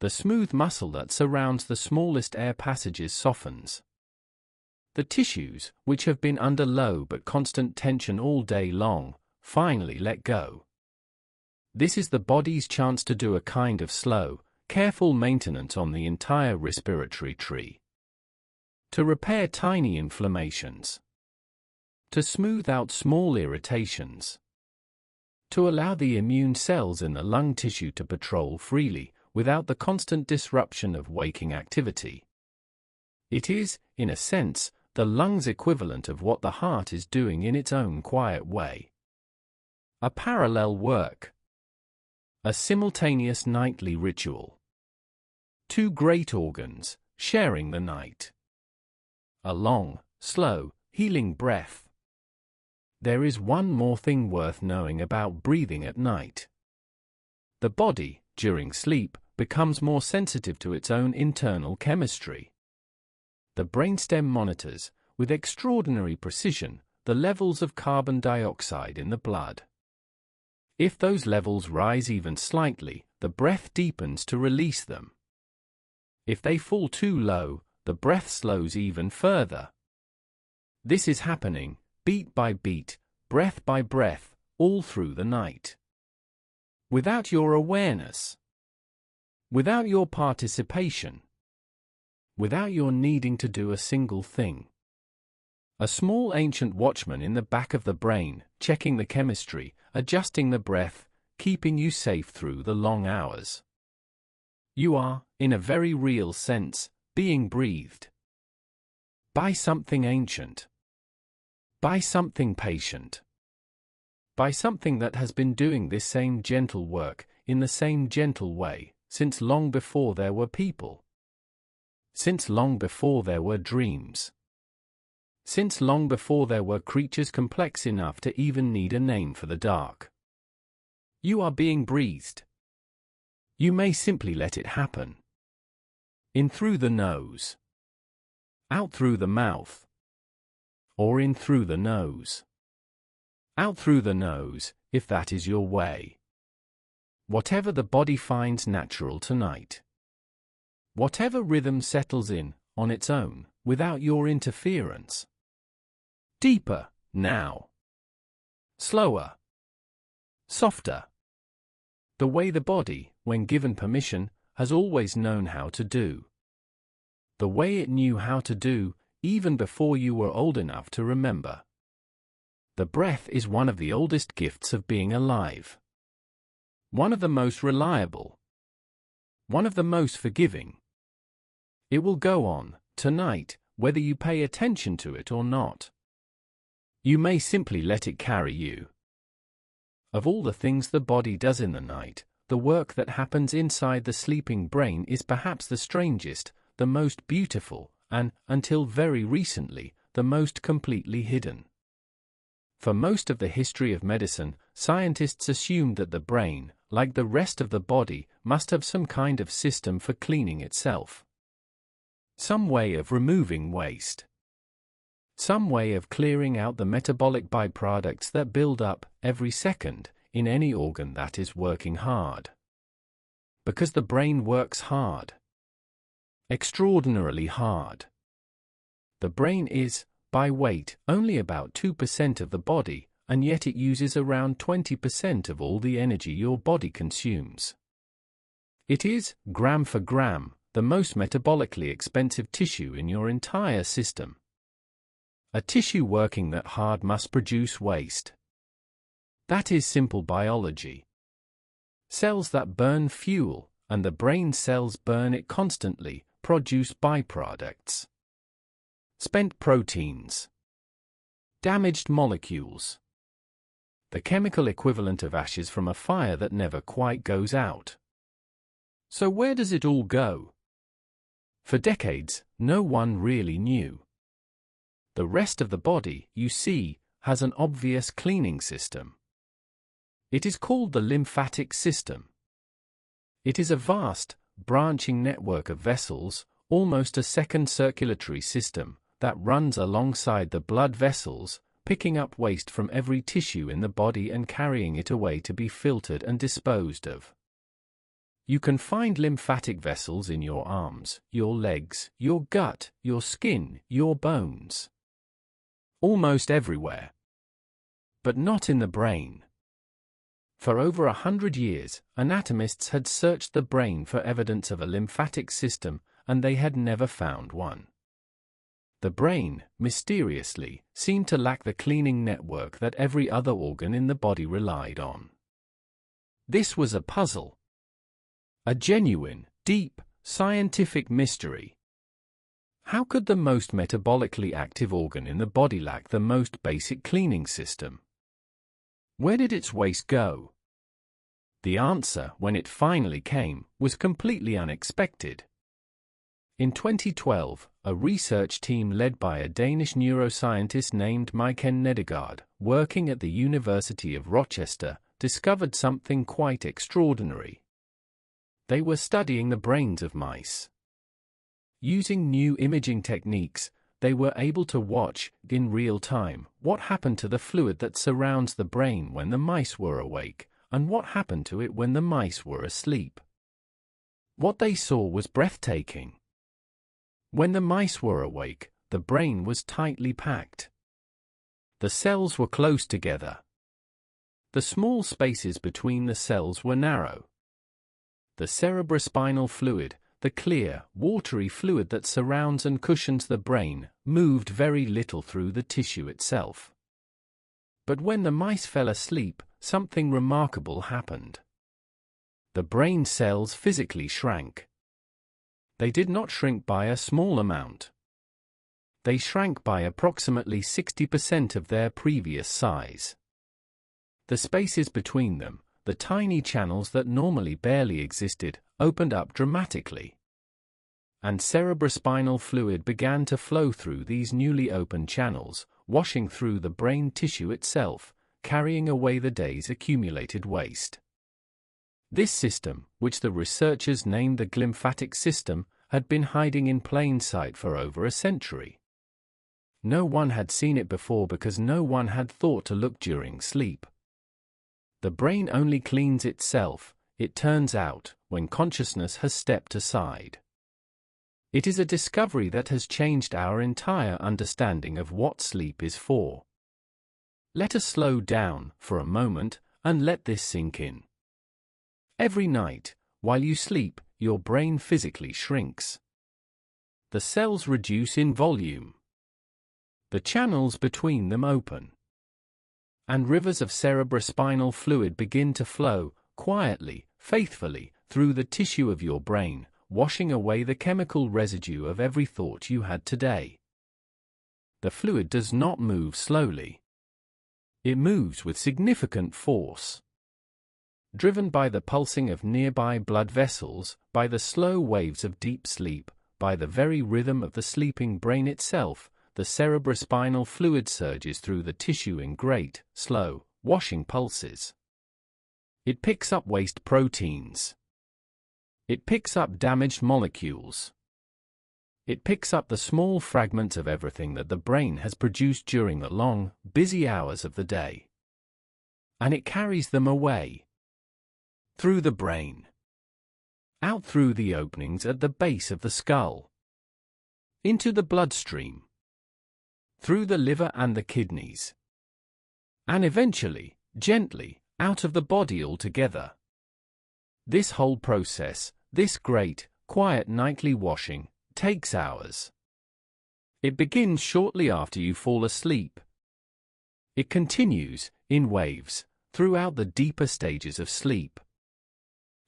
The smooth muscle that surrounds the smallest air passages softens. The tissues, which have been under low but constant tension all day long, finally let go. This is the body's chance to do a kind of slow, careful maintenance on the entire respiratory tree. To repair tiny inflammations. To smooth out small irritations. To allow the immune cells in the lung tissue to patrol freely, without the constant disruption of waking activity. It is, in a sense, the lung's equivalent of what the heart is doing in its own quiet way. A parallel work. A simultaneous nightly ritual. Two great organs, sharing the night. A long, slow, healing breath. There is one more thing worth knowing about breathing at night. The body, during sleep, becomes more sensitive to its own internal chemistry. The brainstem monitors, with extraordinary precision, the levels of carbon dioxide in the blood. If those levels rise even slightly, the breath deepens to release them. If they fall too low, the breath slows even further. This is happening, beat by beat, breath by breath, all through the night. Without your awareness. Without your participation. Without your needing to do a single thing. A small ancient watchman in the back of the brain, checking the chemistry, adjusting the breath, keeping you safe through the long hours. You are, in a very real sense, being breathed. By something ancient. By something patient. By something that has been doing this same gentle work, in the same gentle way, since long before there were people. Since long before there were dreams. Since long before there were creatures complex enough to even need a name for the dark. You are being breathed. You may simply let it happen. In through the nose. Out through the mouth. Or in through the nose. Out through the nose, if that is your way. Whatever the body finds natural tonight. Whatever rhythm settles in, on its own, without your interference. Deeper, now. Slower. Softer. The way the body, when given permission, has always known how to do. The way it knew how to do, even before you were old enough to remember. The breath is one of the oldest gifts of being alive. One of the most reliable. One of the most forgiving. It will go on, tonight, whether you pay attention to it or not. You may simply let it carry you. Of all the things the body does in the night, the work that happens inside the sleeping brain is perhaps the strangest, the most beautiful, and, until very recently, the most completely hidden. For most of the history of medicine, scientists assumed that the brain, like the rest of the body, must have some kind of system for cleaning itself. Some way of removing waste. Some way of clearing out the metabolic byproducts that build up, every second, in any organ that is working hard. Because the brain works hard. Extraordinarily hard. The brain is, by weight, only about 2% of the body, and yet it uses around 20% of all the energy your body consumes. It is, gram for gram, the most metabolically expensive tissue in your entire system. A tissue working that hard must produce waste. That is simple biology. Cells that burn fuel, and the brain cells burn it constantly, produce byproducts. Spent proteins. Damaged molecules. The chemical equivalent of ashes from a fire that never quite goes out. So where does it all go? For decades, no one really knew. The rest of the body, you see, has an obvious cleaning system. It is called the lymphatic system. It is a vast, branching network of vessels, almost a second circulatory system, that runs alongside the blood vessels, picking up waste from every tissue in the body and carrying it away to be filtered and disposed of. You can find lymphatic vessels in your arms, your legs, your gut, your skin, your bones. Almost everywhere. But not in the brain. For over 100 years, anatomists had searched the brain for evidence of a lymphatic system, and they had never found one. The brain, mysteriously, seemed to lack the cleaning network that every other organ in the body relied on. This was a puzzle. A genuine, deep, scientific mystery. How could the most metabolically active organ in the body lack the most basic cleaning system? Where did its waste go? The answer, when it finally came, was completely unexpected. In 2012, a research team led by a Danish neuroscientist named Maiken Nedergaard, working at the University of Rochester, discovered something quite extraordinary. They were studying the brains of mice. Using new imaging techniques, they were able to watch, in real time, what happened to the fluid that surrounds the brain when the mice were awake, and what happened to it when the mice were asleep. What they saw was breathtaking. When the mice were awake, the brain was tightly packed. The cells were close together. The small spaces between the cells were narrow. The cerebrospinal fluid, the clear, watery fluid that surrounds and cushions the brain, moved very little through the tissue itself. But when the mice fell asleep, something remarkable happened. The brain cells physically shrank. They did not shrink by a small amount. They shrank by approximately 60% of their previous size. The spaces between them, the tiny channels that normally barely existed, opened up dramatically. And cerebrospinal fluid began to flow through these newly opened channels, washing through the brain tissue itself, carrying away the day's accumulated waste. This system, which the researchers named the glymphatic system, had been hiding in plain sight for over a century. No one had seen it before because no one had thought to look during sleep. The brain only cleans itself, it turns out, when consciousness has stepped aside. It is a discovery that has changed our entire understanding of what sleep is for. Let us slow down, for a moment, and let this sink in. Every night, while you sleep, your brain physically shrinks. The cells reduce in volume. The channels between them open. And rivers of cerebrospinal fluid begin to flow, quietly, faithfully, through the tissue of your brain, washing away the chemical residue of every thought you had today. The fluid does not move slowly. It moves with significant force. Driven by the pulsing of nearby blood vessels, by the slow waves of deep sleep, by the very rhythm of the sleeping brain itself, the cerebrospinal fluid surges through the tissue in great, slow, washing pulses. It picks up waste proteins. It picks up damaged molecules. It picks up the small fragments of everything that the brain has produced during the long, busy hours of the day. And it carries them away. Through the brain. Out through the openings at the base of the skull. Into the bloodstream. Through the liver and the kidneys. And eventually, gently, out of the body altogether. This whole process, this great, quiet nightly washing takes hours. It begins shortly after you fall asleep. It continues, in waves, throughout the deeper stages of sleep.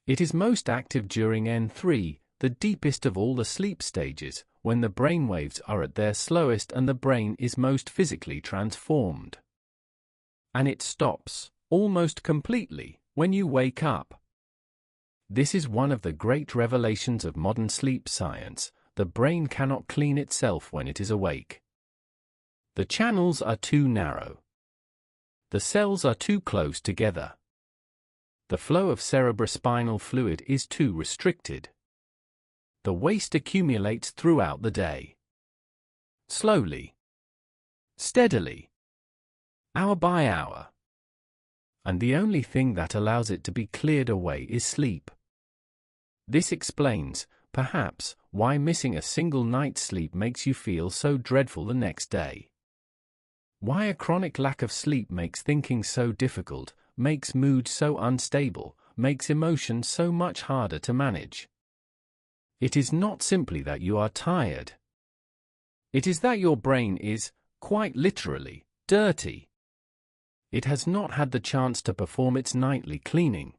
It is most active during N3, the deepest of all the sleep stages, when the brainwaves are at their slowest and the brain is most physically transformed. And it stops, almost completely, when you wake up. This is one of the great revelations of modern sleep science. The brain cannot clean itself when it is awake. The channels are too narrow. The cells are too close together. The flow of cerebrospinal fluid is too restricted. The waste accumulates throughout the day. Slowly. Steadily. Hour by hour. And the only thing that allows it to be cleared away is sleep. This explains, perhaps, why missing a single night's sleep makes you feel so dreadful the next day. Why a chronic lack of sleep makes thinking so difficult, makes mood so unstable, makes emotions so much harder to manage. It is not simply that you are tired. It is that your brain is, quite literally, dirty. It has not had the chance to perform its nightly cleaning.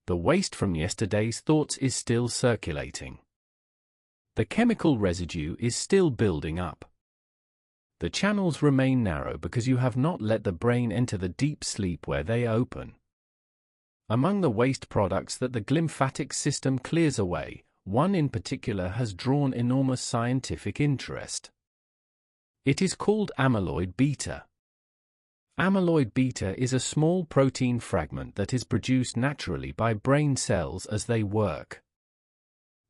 The waste from yesterday's thoughts is still circulating. The chemical residue is still building up. The channels remain narrow because you have not let the brain enter the deep sleep where they open. Among the waste products that the glymphatic system clears away, one in particular has drawn enormous scientific interest. It is called amyloid beta. Amyloid beta is a small protein fragment that is produced naturally by brain cells as they work.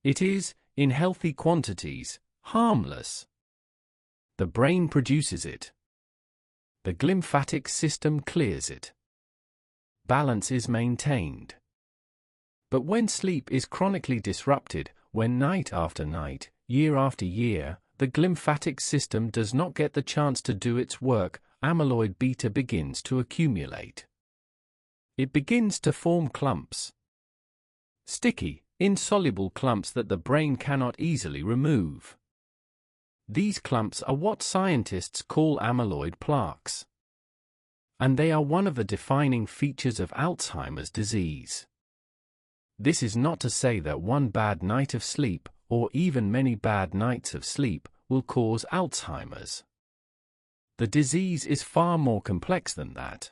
It is, in healthy quantities, harmless. The brain produces it. The glymphatic system clears it. Balance is maintained. But when sleep is chronically disrupted, when night after night, year after year, the glymphatic system does not get the chance to do its work, amyloid beta begins to accumulate. It begins to form clumps. Sticky, insoluble clumps that the brain cannot easily remove. These clumps are what scientists call amyloid plaques. And they are one of the defining features of Alzheimer's disease. This is not to say that one bad night of sleep, or even many bad nights of sleep, will cause Alzheimer's. The disease is far more complex than that.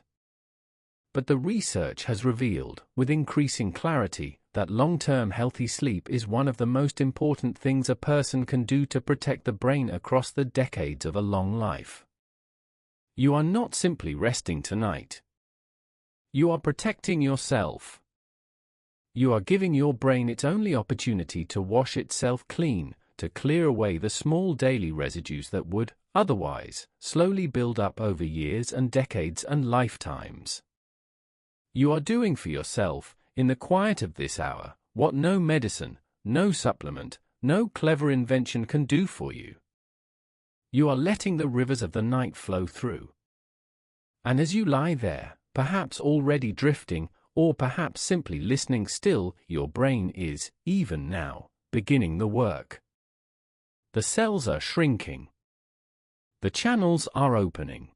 But the research has revealed, with increasing clarity, that long-term healthy sleep is one of the most important things a person can do to protect the brain across the decades of a long life. You are not simply resting tonight. You are protecting yourself. You are giving your brain its only opportunity to wash itself clean, to clear away the small daily residues that would, otherwise, slowly build up over years and decades and lifetimes. You are doing for yourself, in the quiet of this hour, what no medicine, no supplement, no clever invention can do for you. You are letting the rivers of the night flow through. And as you lie there, perhaps already drifting, or perhaps simply listening still, your brain is, even now, beginning the work. The cells are shrinking. The channels are opening.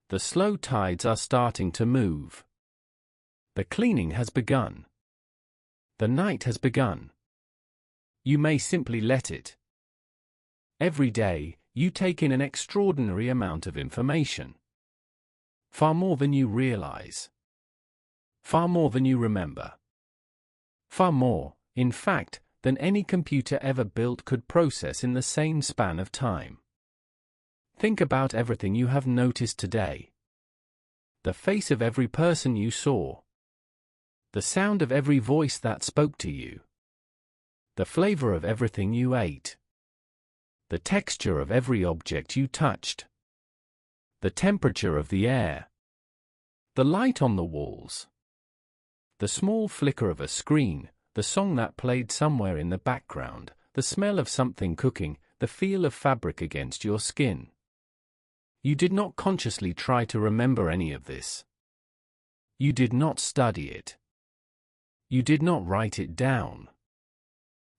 The slow tides are starting to move. The cleaning has begun. The night has begun. You may simply let it. Every day, you take in an extraordinary amount of information. Far more than you realize. Far more than you remember. Far more, in fact, than any computer ever built could process in the same span of time. Think about everything you have noticed today. The face of every person you saw. The sound of every voice that spoke to you. The flavor of everything you ate. The texture of every object you touched. The temperature of the air. The light on the walls. The small flicker of a screen, the song that played somewhere in the background, the smell of something cooking, the feel of fabric against your skin. You did not consciously try to remember any of this. You did not study it. You did not write it down.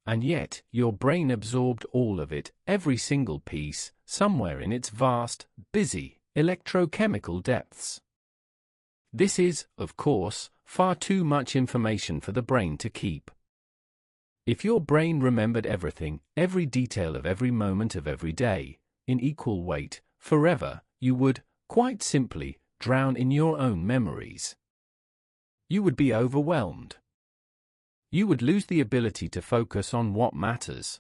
And yet, your brain absorbed all of it, every single piece, somewhere in its vast, busy, electrochemical depths. This is, of course, far too much information for the brain to keep. If your brain remembered everything, every detail of every moment of every day, in equal weight, forever, you would, quite simply, drown in your own memories. You would be overwhelmed. You would lose the ability to focus on what matters.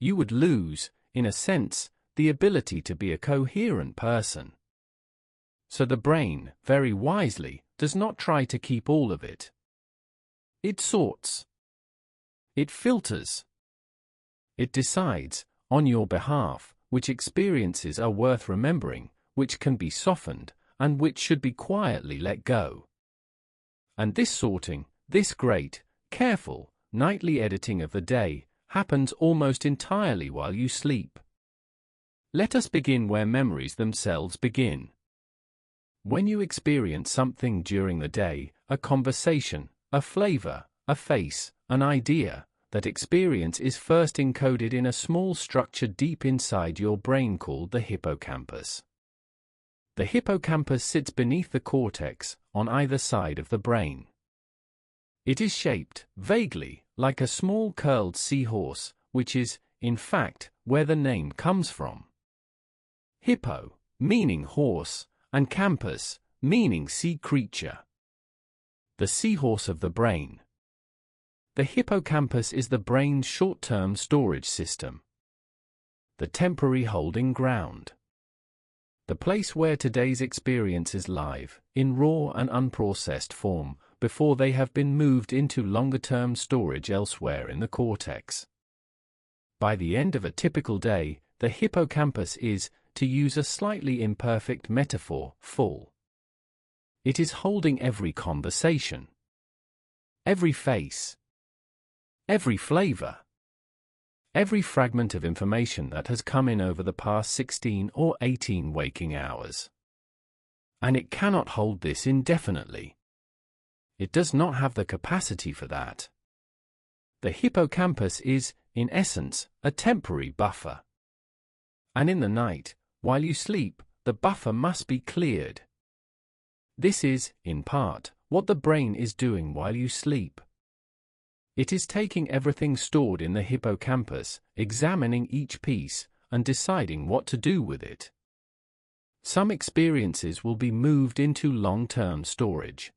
You would lose, in a sense, the ability to be a coherent person. So the brain, very wisely, does not try to keep all of it. It sorts. It filters. It decides, on your behalf, which experiences are worth remembering, which can be softened, and which should be quietly let go. And this sorting, this great, careful, nightly editing of the day, happens almost entirely while you sleep. Let us begin where memories themselves begin. When you experience something during the day, a conversation, a flavor, a face, an idea, that experience is first encoded in a small structure deep inside your brain called the hippocampus. The hippocampus sits beneath the cortex, on either side of the brain. It is shaped, vaguely, like a small curled seahorse, which is, in fact, where the name comes from. Hippo, meaning horse, and campus, meaning sea creature. The seahorse of the brain. The hippocampus is the brain's short-term storage system. The temporary holding ground. The place where today's experiences live, in raw and unprocessed form, before they have been moved into longer-term storage elsewhere in the cortex. By the end of a typical day, the hippocampus is, to use a slightly imperfect metaphor, full. It is holding every conversation, every face, every flavor, every fragment of information that has come in over the past 16 or 18 waking hours. And it cannot hold this indefinitely. It does not have the capacity for that. The hippocampus is, in essence, a temporary buffer. And in the night, while you sleep, the buffer must be cleared. This is, in part, what the brain is doing while you sleep. It is taking everything stored in the hippocampus, examining each piece, and deciding what to do with it. Some experiences will be moved into long-term storage.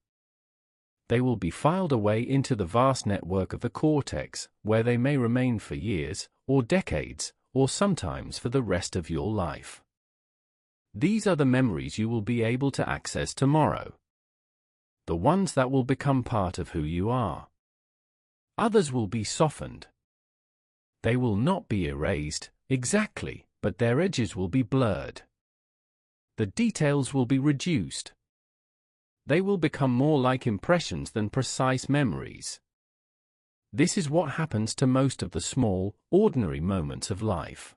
They will be filed away into the vast network of the cortex, where they may remain for years, or decades, or sometimes for the rest of your life. These are the memories you will be able to access tomorrow. The ones that will become part of who you are. Others will be softened. They will not be erased, exactly, but their edges will be blurred. The details will be reduced. They will become more like impressions than precise memories. This is what happens to most of the small, ordinary moments of life.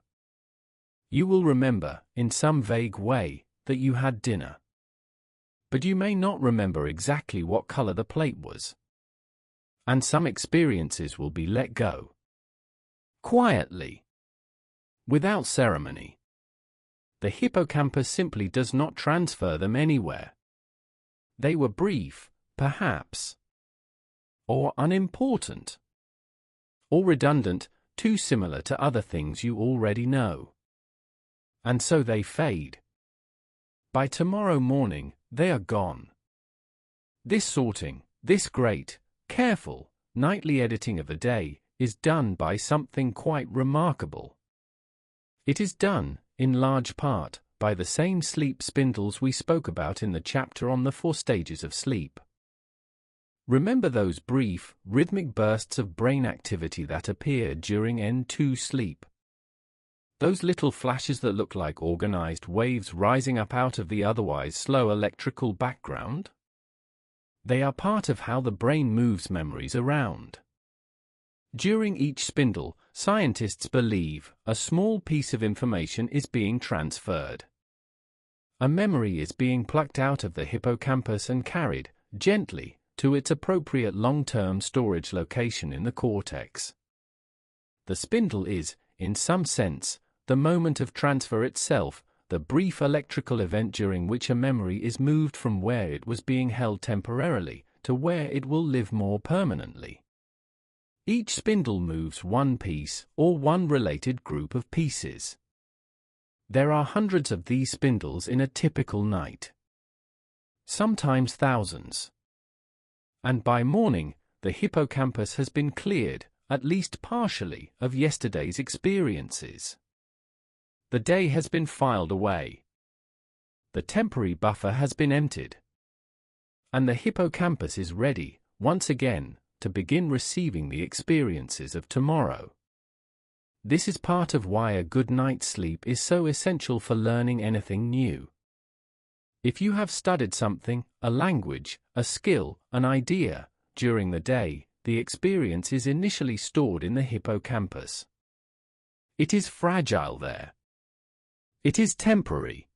You will remember, in some vague way, that you had dinner. But you may not remember exactly what color the plate was. And some experiences will be let go. Quietly. Without ceremony. The hippocampus simply does not transfer them anywhere. They were brief, perhaps. Or unimportant. Or redundant, too similar to other things you already know. And so they fade. By tomorrow morning, they are gone. This sorting, this great, careful, nightly editing of the day, is done by something quite remarkable. It is done, in large part, by the same sleep spindles we spoke about in the chapter on the 4 stages of sleep. Remember those brief, rhythmic bursts of brain activity that appear during N2 sleep? Those little flashes that look like organized waves rising up out of the otherwise slow electrical background? They are part of how the brain moves memories around. During each spindle, scientists believe, a small piece of information is being transferred. A memory is being plucked out of the hippocampus and carried, gently, to its appropriate long-term storage location in the cortex. The spindle is, in some sense, the moment of transfer itself, the brief electrical event during which a memory is moved from where it was being held temporarily to where it will live more permanently. Each spindle moves one piece or one related group of pieces. There are hundreds of these spindles in a typical night. Sometimes thousands. And by morning, the hippocampus has been cleared, at least partially, of yesterday's experiences. The day has been filed away. The temporary buffer has been emptied. And the hippocampus is ready, once again, to begin receiving the experiences of tomorrow. This is part of why a good night's sleep is so essential for learning anything new. If you have studied something, a language, a skill, an idea, during the day, the experience is initially stored in the hippocampus. It is fragile there. It is temporary.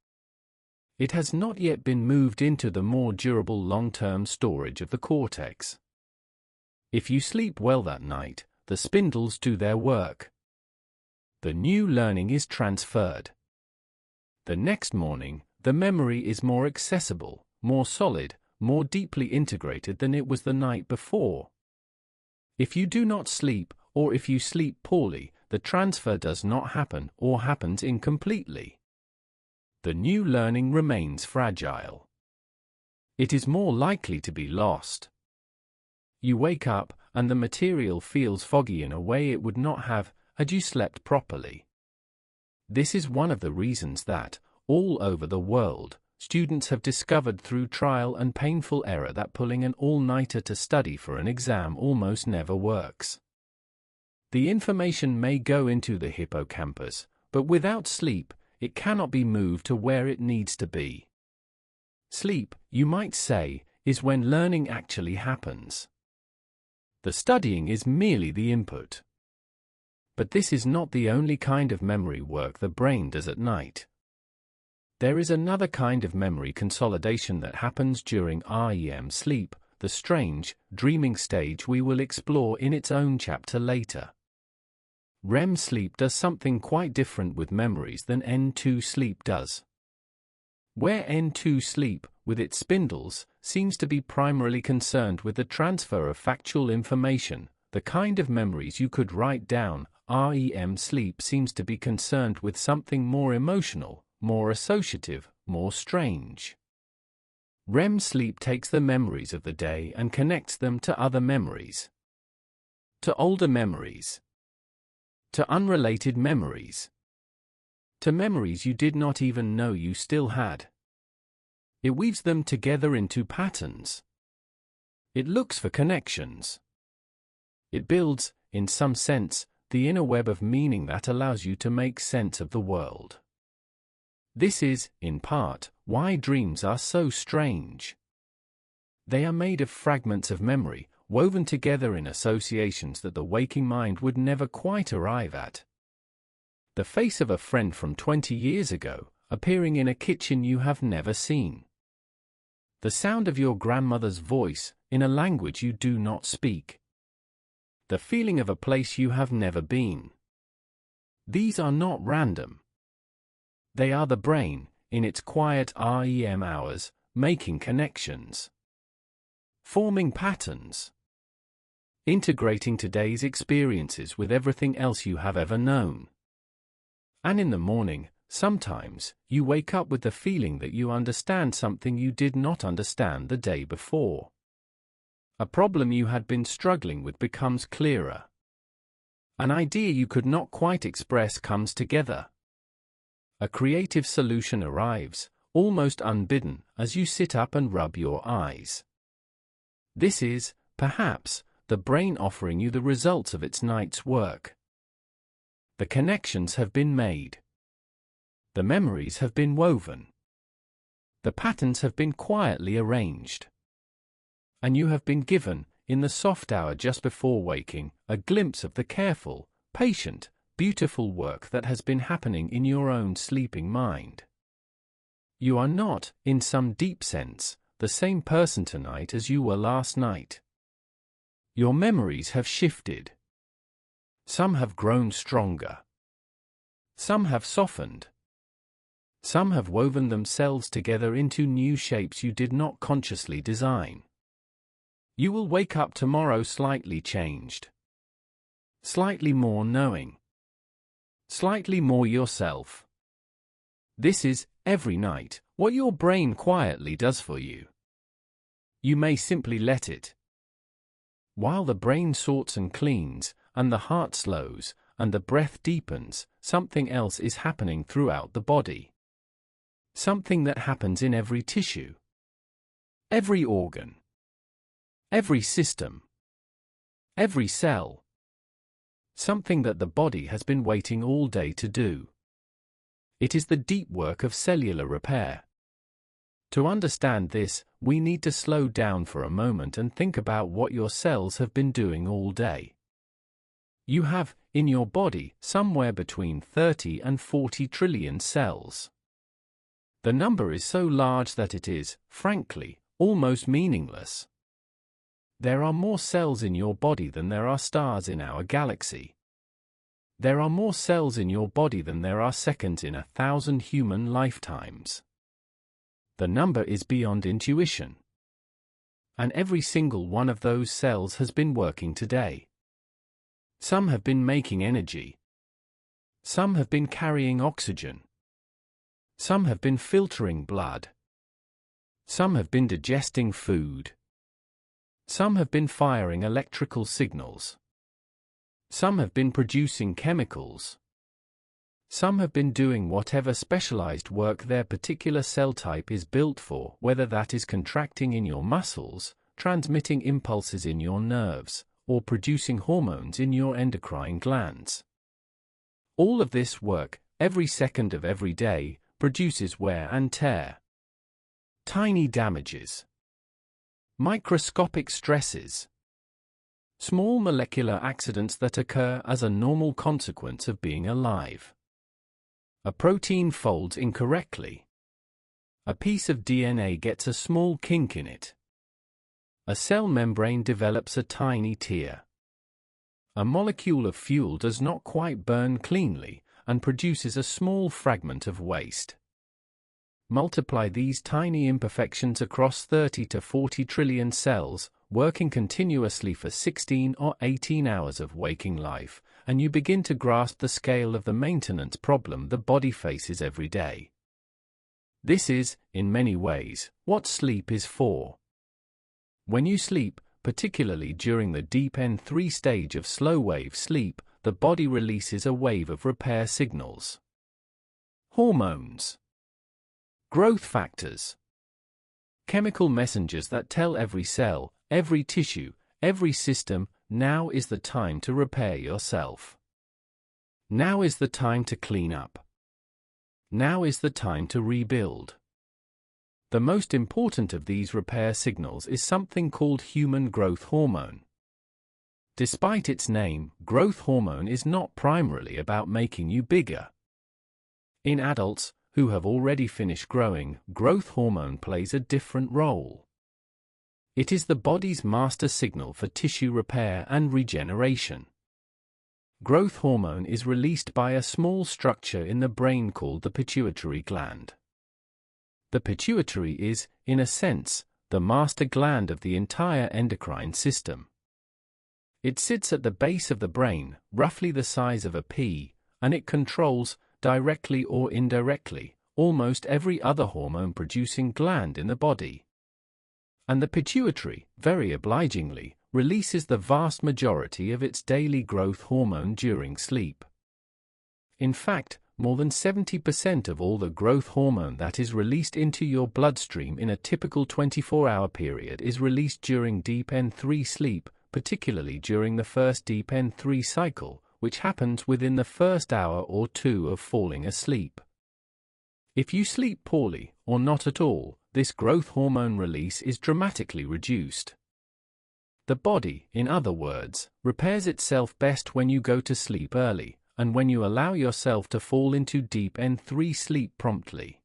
It has not yet been moved into the more durable long-term storage of the cortex. If you sleep well that night, the spindles do their work. The new learning is transferred. The next morning, the memory is more accessible, more solid, more deeply integrated than it was the night before. If you do not sleep, or if you sleep poorly, the transfer does not happen or happens incompletely. The new learning remains fragile. It is more likely to be lost. You wake up, and the material feels foggy in a way it would not have had you slept properly. This is one of the reasons that, all over the world, students have discovered through trial and painful error that pulling an all-nighter to study for an exam almost never works. The information may go into the hippocampus, but without sleep, it cannot be moved to where it needs to be. Sleep, you might say, is when learning actually happens. The studying is merely the input. But this is not the only kind of memory work the brain does at night. There is another kind of memory consolidation that happens during REM sleep, the strange, dreaming stage we will explore in its own chapter later. REM sleep does something quite different with memories than N2 sleep does. Where N2 sleep, with its spindles, seems to be primarily concerned with the transfer of factual information, the kind of memories you could write down, REM sleep seems to be concerned with something more emotional, more associative, more strange. REM sleep takes the memories of the day and connects them to other memories. To older memories. To unrelated memories. To memories you did not even know you still had. It weaves them together into patterns. It looks for connections. It builds, in some sense, the inner web of meaning that allows you to make sense of the world. This is, in part, why dreams are so strange. They are made of fragments of memory, woven together in associations that the waking mind would never quite arrive at. The face of a friend from 20 years ago, appearing in a kitchen you have never seen. The sound of your grandmother's voice, in a language you do not speak. The feeling of a place you have never been. These are not random. They are the brain, in its quiet REM hours, making connections. Forming patterns. Integrating today's experiences with everything else you have ever known. And in the morning, sometimes, you wake up with the feeling that you understand something you did not understand the day before. A problem you had been struggling with becomes clearer. An idea you could not quite express comes together. A creative solution arrives, almost unbidden, as you sit up and rub your eyes. This is, perhaps, the brain offering you the results of its night's work. The connections have been made. The memories have been woven. The patterns have been quietly arranged. And you have been given, in the soft hour just before waking, a glimpse of the careful, patient, beautiful work that has been happening in your own sleeping mind. You are not, in some deep sense, the same person tonight as you were last night. Your memories have shifted. Some have grown stronger. Some have softened. Some have woven themselves together into new shapes you did not consciously design. You will wake up tomorrow slightly changed. Slightly more knowing. Slightly more yourself. This is, every night, what your brain quietly does for you. You may simply let it. While the brain sorts and cleans, and the heart slows, and the breath deepens, something else is happening throughout the body. Something that happens in every tissue. Every organ. Every system. Every cell. Something that the body has been waiting all day to do. It is the deep work of cellular repair. To understand this, we need to slow down for a moment and think about what your cells have been doing all day. You have, in your body, somewhere between 30 and 40 trillion cells. The number is so large that it is, frankly, almost meaningless. There are more cells in your body than there are stars in our galaxy. There are more cells in your body than there are seconds in 1,000 human lifetimes. The number is beyond intuition. And every single one of those cells has been working today. Some have been making energy. Some have been carrying oxygen. Some have been filtering blood. Some have been digesting food. Some have been firing electrical signals. Some have been producing chemicals. Some have been doing whatever specialized work their particular cell type is built for, whether that is contracting in your muscles, transmitting impulses in your nerves, or producing hormones in your endocrine glands. All of this work, every second of every day, produces wear and tear. Tiny damages. Microscopic stresses. Small molecular accidents that occur as a normal consequence of being alive. A protein folds incorrectly. A piece of DNA gets a small kink in it. A cell membrane develops a tiny tear. A molecule of fuel does not quite burn cleanly and produces a small fragment of waste. Multiply these tiny imperfections across 30 to 40 trillion cells, working continuously for 16 or 18 hours of waking life, and you begin to grasp the scale of the maintenance problem the body faces every day. This is, in many ways, what sleep is for. When you sleep, particularly during the deep N3 stage of slow-wave sleep, the body releases a wave of repair signals. Hormones. Growth factors. Chemical messengers that tell every cell, every tissue, every system, now is the time to repair yourself. Now is the time to clean up. Now is the time to rebuild. The most important of these repair signals is something called human growth hormone. Despite its name, growth hormone is not primarily about making you bigger. In adults, who have already finished growing, growth hormone plays a different role. It is the body's master signal for tissue repair and regeneration. Growth hormone is released by a small structure in the brain called the pituitary gland. The pituitary is, in a sense, the master gland of the entire endocrine system. It sits at the base of the brain, roughly the size of a pea, and it controls, directly or indirectly, almost every other hormone-producing gland in the body. And the pituitary, very obligingly, releases the vast majority of its daily growth hormone during sleep. In fact, more than 70% of all the growth hormone that is released into your bloodstream in a typical 24-hour period is released during deep N3 sleep, particularly during the first deep N3 cycle, which happens within the first hour or two of falling asleep. If you sleep poorly, or not at all, this growth hormone release is dramatically reduced. The body, in other words, repairs itself best when you go to sleep early, and when you allow yourself to fall into deep N3 sleep promptly.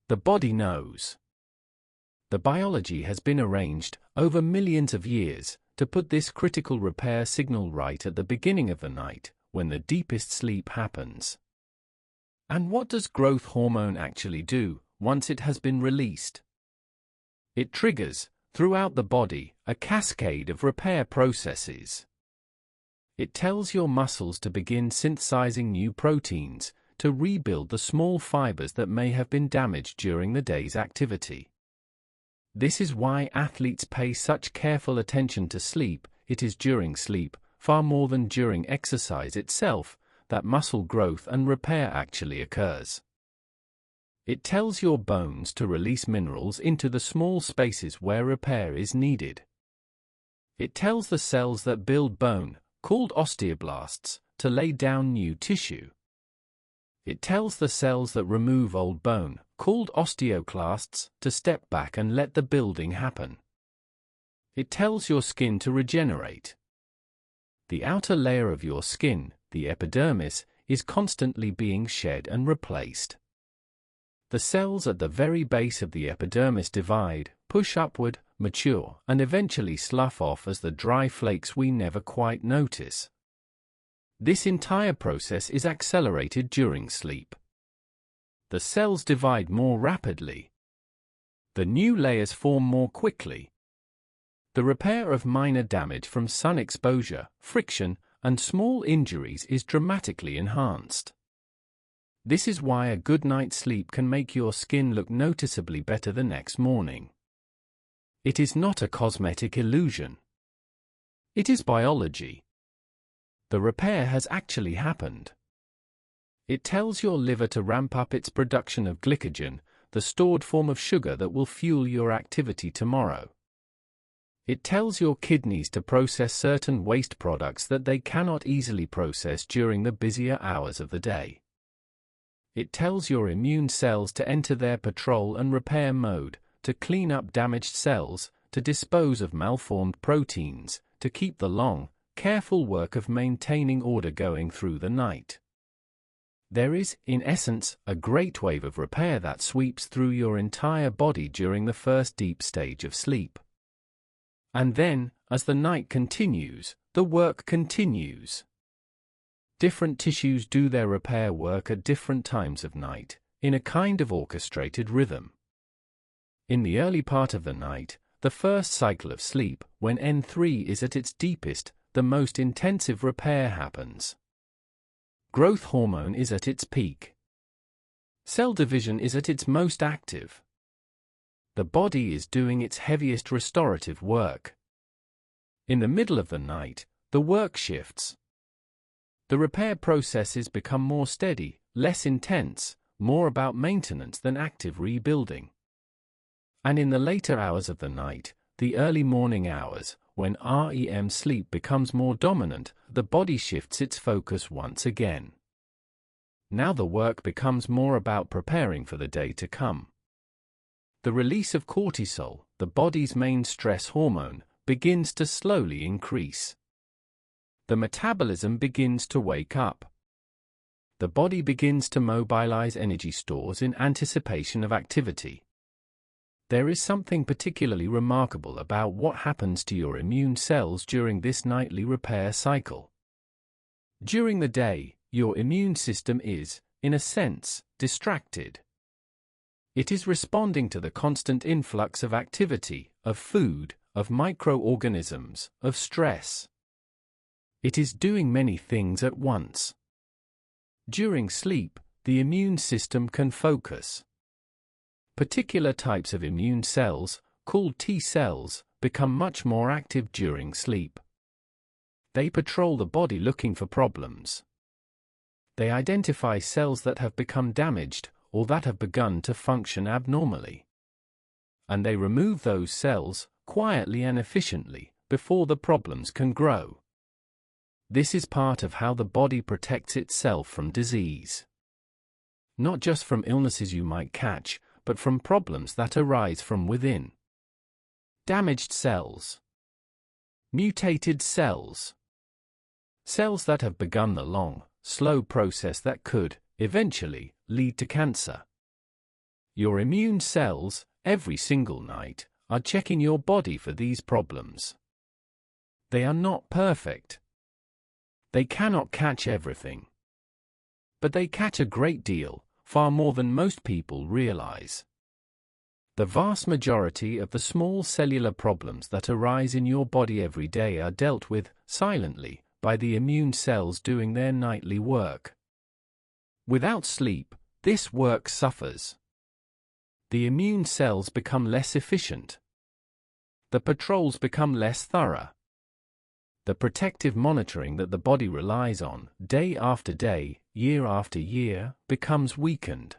The body knows. The biology has been arranged, over millions of years, to put this critical repair signal right at the beginning of the night, when the deepest sleep happens. And what does growth hormone actually do once it has been released? It triggers, throughout the body, a cascade of repair processes. It tells your muscles to begin synthesizing new proteins, to rebuild the small fibers that may have been damaged during the day's activity. This is why athletes pay such careful attention to sleep. It is during sleep, far more than during exercise itself, that muscle growth and repair actually occurs. It tells your bones to release minerals into the small spaces where repair is needed. It tells the cells that build bone, called osteoblasts, to lay down new tissue. It tells the cells that remove old bone, called osteoclasts, to step back and let the building happen. It tells your skin to regenerate. The outer layer of your skin, the epidermis, is constantly being shed and replaced. The cells at the very base of the epidermis divide, push upward, mature, and eventually slough off as the dry flakes we never quite notice. This entire process is accelerated during sleep. The cells divide more rapidly. The new layers form more quickly. The repair of minor damage from sun exposure, friction, and small injuries is dramatically enhanced. This is why a good night's sleep can make your skin look noticeably better the next morning. It is not a cosmetic illusion. It is biology. The repair has actually happened. It tells your liver to ramp up its production of glycogen, the stored form of sugar that will fuel your activity tomorrow. It tells your kidneys to process certain waste products that they cannot easily process during the busier hours of the day. It tells your immune cells to enter their patrol and repair mode, to clean up damaged cells, to dispose of malformed proteins, to keep the long, careful work of maintaining order going through the night. There is, in essence, a great wave of repair that sweeps through your entire body during the first deep stage of sleep. And then, as the night continues, the work continues. Different tissues do their repair work at different times of night, in a kind of orchestrated rhythm. In the early part of the night, the first cycle of sleep, when N3 is at its deepest, the most intensive repair happens. Growth hormone is at its peak. Cell division is at its most active. The body is doing its heaviest restorative work. In the middle of the night, the work shifts. The repair processes become more steady, less intense, more about maintenance than active rebuilding. And in the later hours of the night, the early morning hours, when REM sleep becomes more dominant, the body shifts its focus once again. Now the work becomes more about preparing for the day to come. The release of cortisol, the body's main stress hormone, begins to slowly increase. The metabolism begins to wake up. The body begins to mobilize energy stores in anticipation of activity. There is something particularly remarkable about what happens to your immune cells during this nightly repair cycle. During the day, your immune system is, in a sense, distracted. It is responding to the constant influx of activity, of food, of microorganisms, of stress. It is doing many things at once. During sleep, the immune system can focus. Particular types of immune cells, called T cells, become much more active during sleep. They patrol the body looking for problems. They identify cells that have become damaged, or that have begun to function abnormally. And they remove those cells, quietly and efficiently, before the problems can grow. This is part of how the body protects itself from disease. Not just from illnesses you might catch, but from problems that arise from within. Damaged cells. Mutated cells. Cells that have begun the long, slow process that could, eventually, lead to cancer. Your immune cells, every single night, are checking your body for these problems. They are not perfect. They cannot catch everything. But they catch a great deal, far more than most people realize. The vast majority of the small cellular problems that arise in your body every day are dealt with, silently, by the immune cells doing their nightly work. Without sleep, this work suffers. The immune cells become less efficient. The patrols become less thorough. The protective monitoring that the body relies on, day after day, year after year, becomes weakened.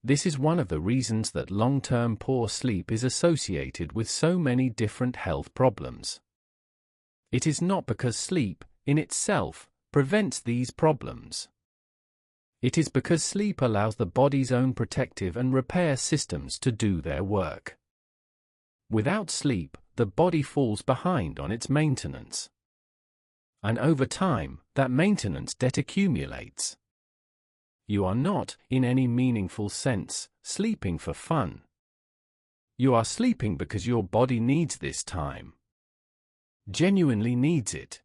This is one of the reasons that long-term poor sleep is associated with so many different health problems. It is not because sleep, in itself, prevents these problems. It is because sleep allows the body's own protective and repair systems to do their work. Without sleep, the body falls behind on its maintenance. And over time, that maintenance debt accumulates. You are not, in any meaningful sense, sleeping for fun. You are sleeping because your body needs this time. Genuinely needs it.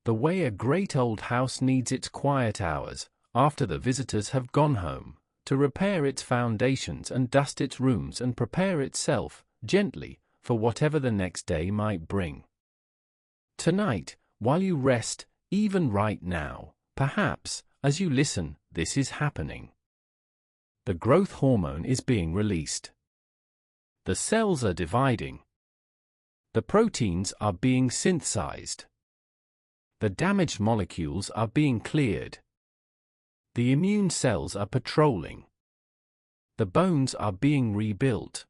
The way a great old house needs its quiet hours, after the visitors have gone home, to repair its foundations and dust its rooms and prepare itself, gently, for whatever the next day might bring. Tonight, while you rest, even right now, perhaps, as you listen, this is happening. The growth hormone is being released. The cells are dividing. The proteins are being synthesized. The damaged molecules are being cleared. The immune cells are patrolling. The bones are being rebuilt.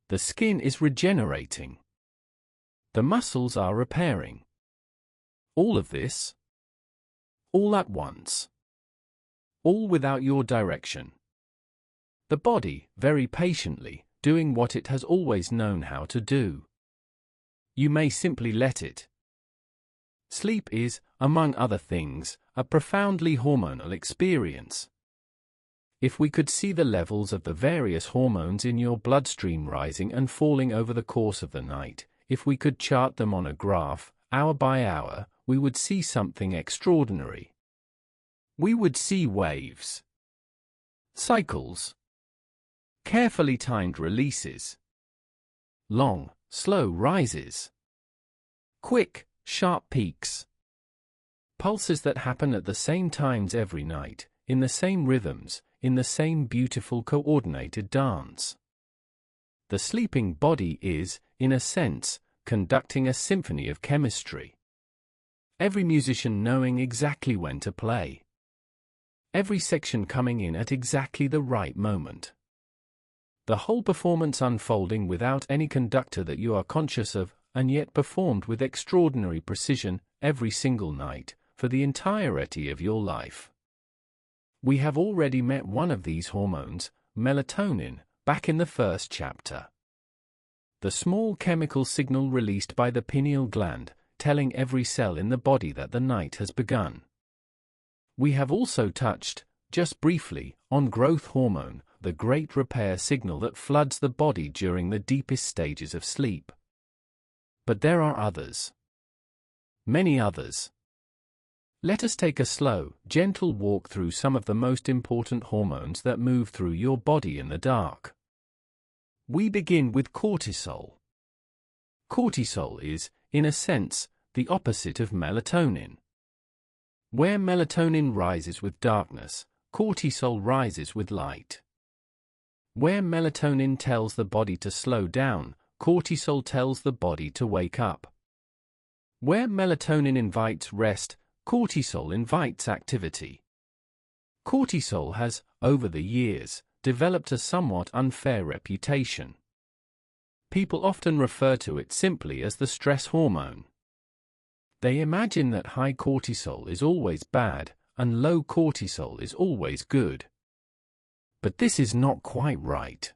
The skin is regenerating. The muscles are repairing. All of this, all at once. All without your direction. The body, very patiently, doing what it has always known how to do. You may simply let it. Sleep is, among other things, a profoundly hormonal experience. If we could see the levels of the various hormones in your bloodstream rising and falling over the course of the night, if we could chart them on a graph, hour by hour, we would see something extraordinary. We would see waves, cycles, carefully timed releases, long, slow rises, quick, sharp peaks, pulses that happen at the same times every night, in the same rhythms, in the same beautiful coordinated dance. The sleeping body is, in a sense, conducting a symphony of chemistry. Every musician knowing exactly when to play. Every section coming in at exactly the right moment. The whole performance unfolding without any conductor that you are conscious of, and yet performed with extraordinary precision, every single night, for the entirety of your life. We have already met one of these hormones, melatonin, back in the first chapter. The small chemical signal released by the pineal gland, telling every cell in the body that the night has begun. We have also touched, just briefly, on growth hormone, the great repair signal that floods the body during the deepest stages of sleep. But there are others. Many others. Let us take a slow, gentle walk through some of the most important hormones that move through your body in the dark. We begin with cortisol. Cortisol is, in a sense, the opposite of melatonin. Where melatonin rises with darkness, cortisol rises with light. Where melatonin tells the body to slow down, cortisol tells the body to wake up. Where melatonin invites rest, cortisol invites activity. Cortisol has, over the years, developed a somewhat unfair reputation. People often refer to it simply as the stress hormone. They imagine that high cortisol is always bad, and low cortisol is always good. But this is not quite right.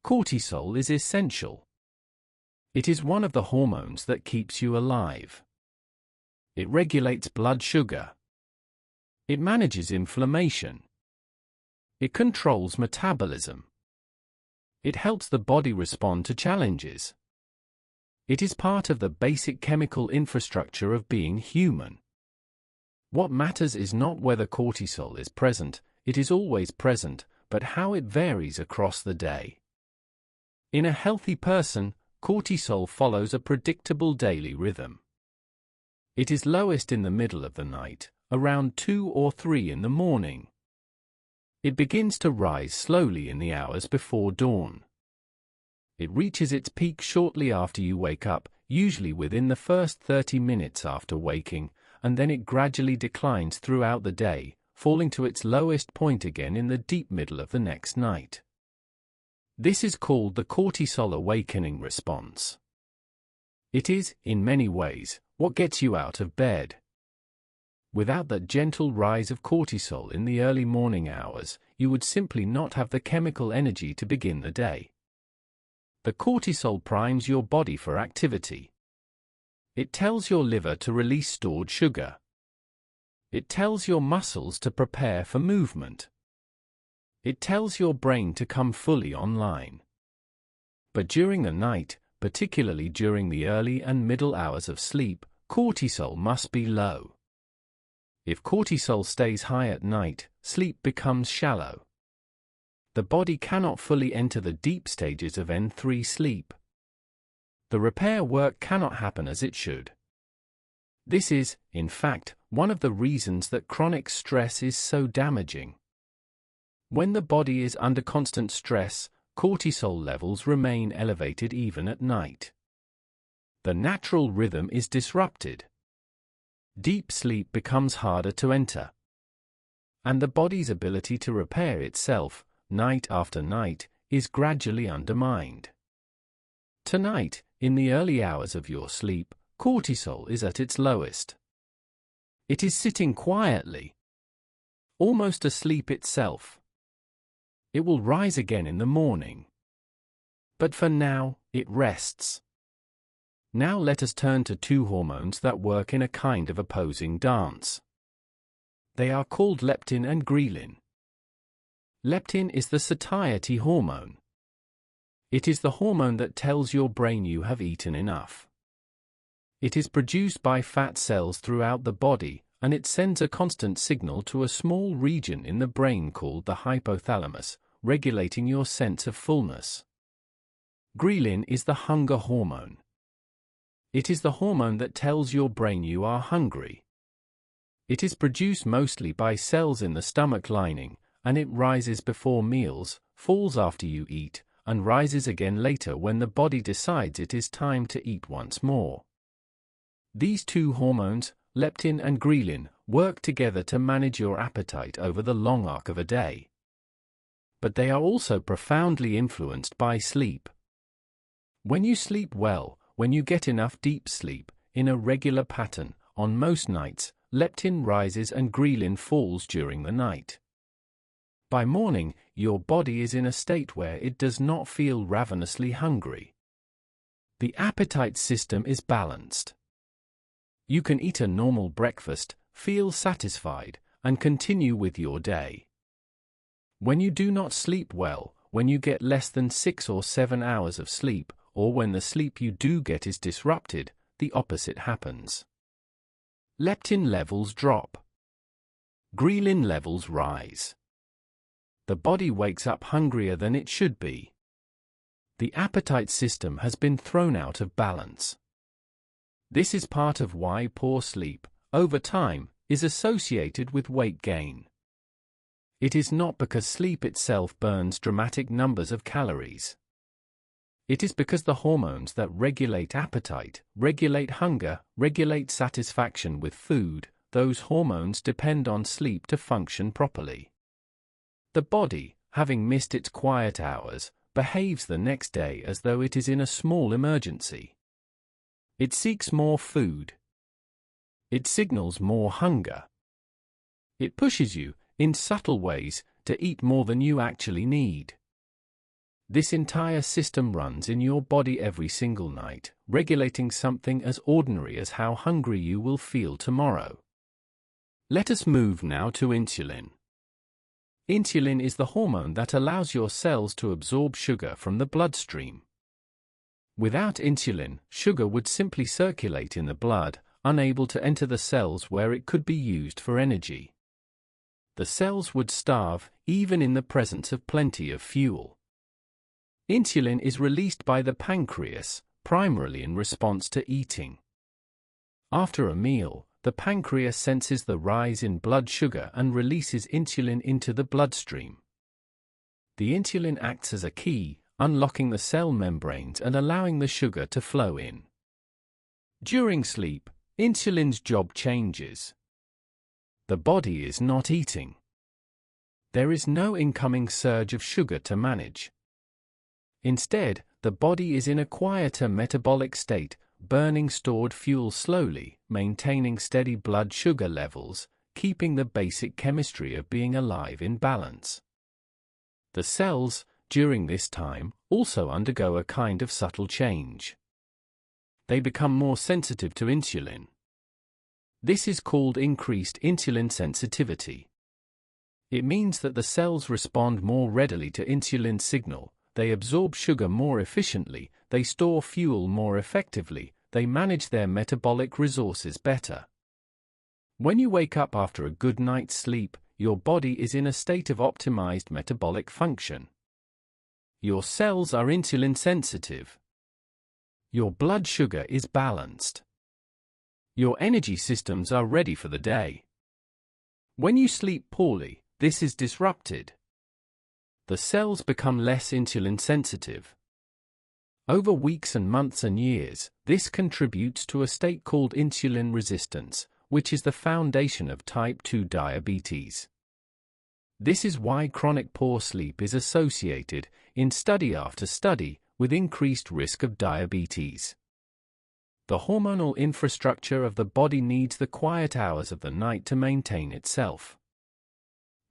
Cortisol is essential. It is one of the hormones that keeps you alive. It regulates blood sugar. It manages inflammation. It controls metabolism. It helps the body respond to challenges. It is part of the basic chemical infrastructure of being human. What matters is not whether cortisol is present, it is always present, but how it varies across the day. In a healthy person, cortisol follows a predictable daily rhythm. It is lowest in the middle of the night, around 2 or 3 in the morning. It begins to rise slowly in the hours before dawn. It reaches its peak shortly after you wake up, usually within the first 30 minutes after waking, and then it gradually declines throughout the day, falling to its lowest point again in the deep middle of the next night. This is called the cortisol awakening response. It is, in many ways, what gets you out of bed. Without that gentle rise of cortisol in the early morning hours, you would simply not have the chemical energy to begin the day. The cortisol primes your body for activity. It tells your liver to release stored sugar. It tells your muscles to prepare for movement. It tells your brain to come fully online. But during the night, particularly during the early and middle hours of sleep, cortisol must be low. If cortisol stays high at night, sleep becomes shallow. The body cannot fully enter the deep stages of N3 sleep. The repair work cannot happen as it should. This is, in fact, one of the reasons that chronic stress is so damaging. When the body is under constant stress, cortisol levels remain elevated even at night. The natural rhythm is disrupted. Deep sleep becomes harder to enter. And the body's ability to repair itself, night after night, is gradually undermined. Tonight, in the early hours of your sleep, cortisol is at its lowest. It is sitting quietly, almost asleep itself. It will rise again in the morning. But for now, it rests. Now let us turn to 2 hormones that work in a kind of opposing dance. They are called leptin and ghrelin. Leptin is the satiety hormone. It is the hormone that tells your brain you have eaten enough. It is produced by fat cells throughout the body, and it sends a constant signal to a small region in the brain called the hypothalamus, regulating your sense of fullness. Ghrelin is the hunger hormone. It is the hormone that tells your brain you are hungry. It is produced mostly by cells in the stomach lining, and it rises before meals, falls after you eat, and rises again later when the body decides it is time to eat once more. These 2 hormones, leptin and ghrelin, work together to manage your appetite over the long arc of a day. But they are also profoundly influenced by sleep. When you sleep well, when you get enough deep sleep, in a regular pattern, on most nights, leptin rises and ghrelin falls during the night. By morning, your body is in a state where it does not feel ravenously hungry. The appetite system is balanced. You can eat a normal breakfast, feel satisfied, and continue with your day. When you do not sleep well, when you get less than 6 or 7 hours of sleep, or when the sleep you do get is disrupted, the opposite happens. Leptin levels drop. Ghrelin levels rise. The body wakes up hungrier than it should be. The appetite system has been thrown out of balance. This is part of why poor sleep, over time, is associated with weight gain. It is not because sleep itself burns dramatic numbers of calories. It is because the hormones that regulate appetite, regulate hunger, regulate satisfaction with food, those hormones depend on sleep to function properly. The body, having missed its quiet hours, behaves the next day as though it is in a small emergency. It seeks more food. It signals more hunger. It pushes you, in subtle ways, to eat more than you actually need. This entire system runs in your body every single night, regulating something as ordinary as how hungry you will feel tomorrow. Let us move now to insulin. Insulin is the hormone that allows your cells to absorb sugar from the bloodstream. Without insulin, sugar would simply circulate in the blood, unable to enter the cells where it could be used for energy. The cells would starve, even in the presence of plenty of fuel. Insulin is released by the pancreas, primarily in response to eating. After a meal, the pancreas senses the rise in blood sugar and releases insulin into the bloodstream. The insulin acts as a key, unlocking the cell membranes and allowing the sugar to flow in. During sleep, insulin's job changes. The body is not eating. There is no incoming surge of sugar to manage. Instead, the body is in a quieter metabolic state, burning stored fuel slowly, maintaining steady blood sugar levels, keeping the basic chemistry of being alive in balance. The cells, during this time, also undergo a kind of subtle change. They become more sensitive to insulin. This is called increased insulin sensitivity. It means that the cells respond more readily to insulin signal, they absorb sugar more efficiently, they store fuel more effectively, they manage their metabolic resources better. When you wake up after a good night's sleep, your body is in a state of optimized metabolic function. Your cells are insulin sensitive. Your blood sugar is balanced. Your energy systems are ready for the day. When you sleep poorly, this is disrupted. The cells become less insulin sensitive. Over weeks and months and years, this contributes to a state called insulin resistance, which is the foundation of type 2 diabetes. This is why chronic poor sleep is associated, in study after study, with increased risk of diabetes. The hormonal infrastructure of the body needs the quiet hours of the night to maintain itself.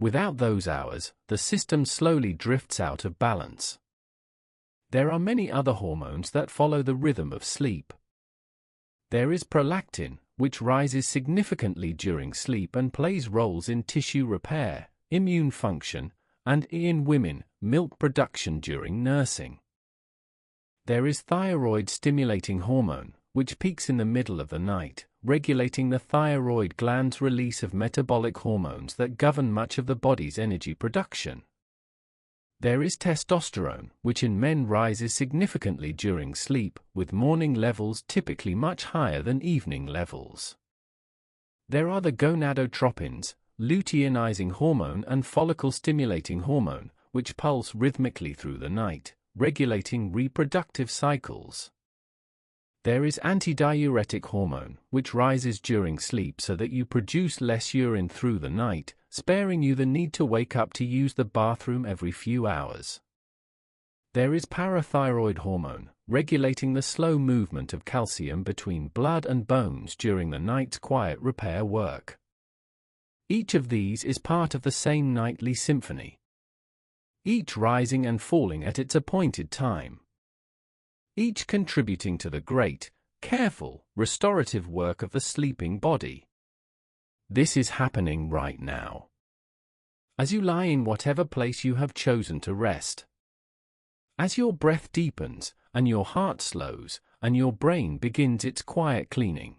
Without those hours, the system slowly drifts out of balance. There are many other hormones that follow the rhythm of sleep. There is prolactin, which rises significantly during sleep and plays roles in tissue repair, immune function, and in women, milk production during nursing. There is thyroid-stimulating hormone, which peaks in the middle of the night, regulating the thyroid gland's release of metabolic hormones that govern much of the body's energy production. There is testosterone, which in men rises significantly during sleep, with morning levels typically much higher than evening levels. There are the gonadotropins, luteinizing hormone and follicle-stimulating hormone, which pulse rhythmically through the night, regulating reproductive cycles. There is antidiuretic hormone, which rises during sleep so that you produce less urine through the night, sparing you the need to wake up to use the bathroom every few hours. There is parathyroid hormone, regulating the slow movement of calcium between blood and bones during the night's quiet repair work. Each of these is part of the same nightly symphony, each rising and falling at its appointed time, each contributing to the great, careful, restorative work of the sleeping body. This is happening right now, as you lie in whatever place you have chosen to rest. As your breath deepens, and your heart slows, and your brain begins its quiet cleaning.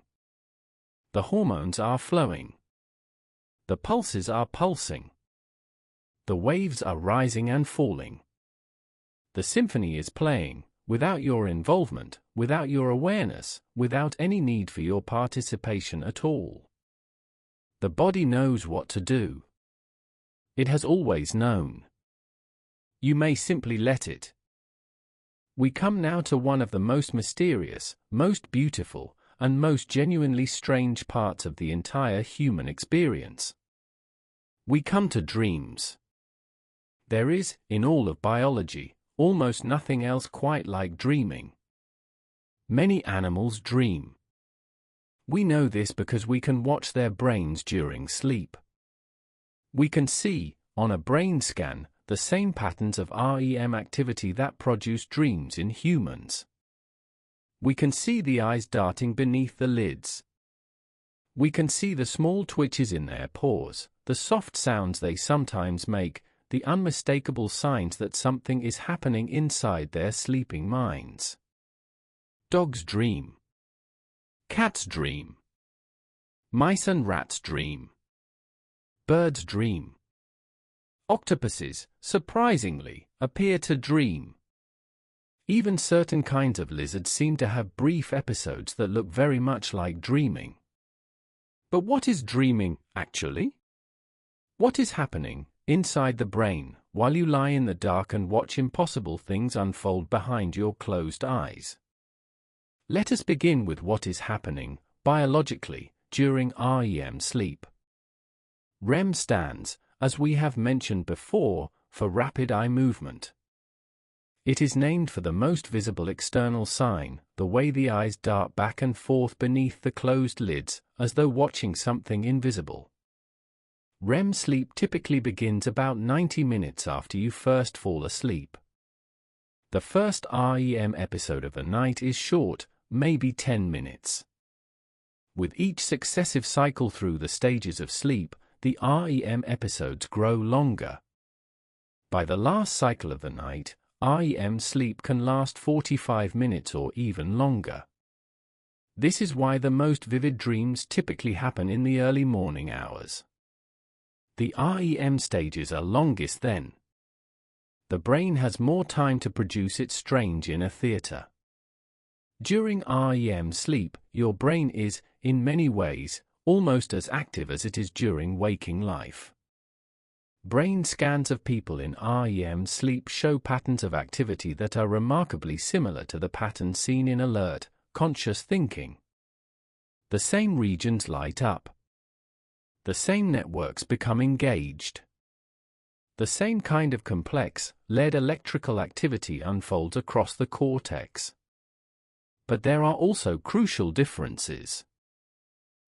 The hormones are flowing. The pulses are pulsing. The waves are rising and falling. The symphony is playing, without your involvement, without your awareness, without any need for your participation at all. The body knows what to do. It has always known. You may simply let it. We come now to one of the most mysterious, most beautiful, and most genuinely strange parts of the entire human experience. We come to dreams. There is, in all of biology, almost nothing else quite like dreaming. Many animals dream. We know this because we can watch their brains during sleep. We can see, on a brain scan, the same patterns of REM activity that produce dreams in humans. We can see the eyes darting beneath the lids. We can see the small twitches in their paws, the soft sounds they sometimes make, the unmistakable signs that something is happening inside their sleeping minds. Dogs dream. Cats dream. Mice and rats dream. Birds dream. Octopuses, surprisingly, appear to dream. Even certain kinds of lizards seem to have brief episodes that look very much like dreaming. But what is dreaming, actually? What is happening inside the brain while you lie in the dark and watch impossible things unfold behind your closed eyes? Let us begin with what is happening biologically during REM sleep. REM stands, as we have mentioned before, for rapid eye movement. It is named for the most visible external sign, the way the eyes dart back and forth beneath the closed lids, as though watching something invisible. REM sleep typically begins about 90 minutes after you first fall asleep. The first REM episode of the night is short, maybe 10 minutes. With each successive cycle through the stages of sleep, the REM episodes grow longer. By the last cycle of the night, REM sleep can last 45 minutes or even longer. This is why the most vivid dreams typically happen in the early morning hours. The REM stages are longest then. The brain has more time to produce its strange inner theater. During REM sleep, your brain is, in many ways, almost as active as it is during waking life. Brain scans of people in REM sleep show patterns of activity that are remarkably similar to the patterns seen in alert, conscious thinking. The same regions light up. The same networks become engaged. The same kind of complex, lead electrical activity unfolds across the cortex. But there are also crucial differences.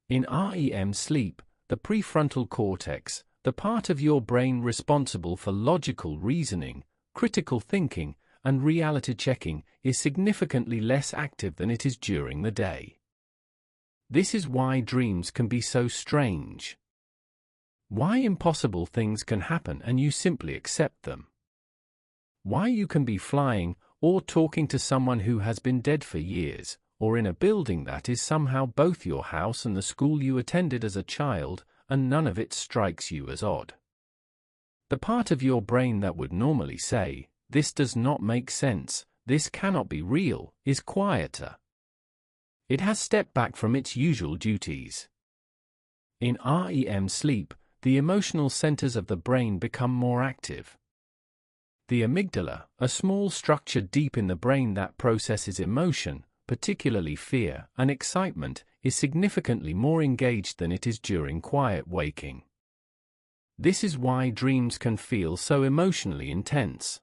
In REM sleep, the prefrontal cortex, the part of your brain responsible for logical reasoning, critical thinking, and reality checking, is significantly less active than it is during the day. This is why dreams can be so strange. Why impossible things can happen and you simply accept them. Why you can be flying, or talking to someone who has been dead for years, or in a building that is somehow both your house and the school you attended as a child, and none of it strikes you as odd. The part of your brain that would normally say, "This does not make sense, this cannot be real," is quieter. It has stepped back from its usual duties. In REM sleep, the emotional centers of the brain become more active. The amygdala, a small structure deep in the brain that processes emotion, particularly fear and excitement, is significantly more engaged than it is during quiet waking. This is why dreams can feel so emotionally intense.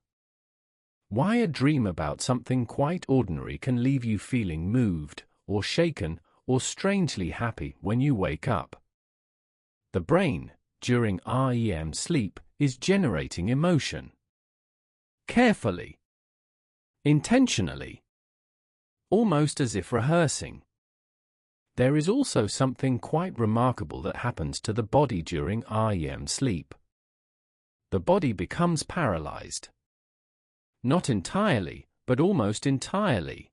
Why a dream about something quite ordinary can leave you feeling moved, or shaken, or strangely happy when you wake up. The brain, during REM sleep, is generating emotion. Carefully. Intentionally. Almost as if rehearsing. There is also something quite remarkable that happens to the body during REM sleep. The body becomes paralyzed. Not entirely, but almost entirely.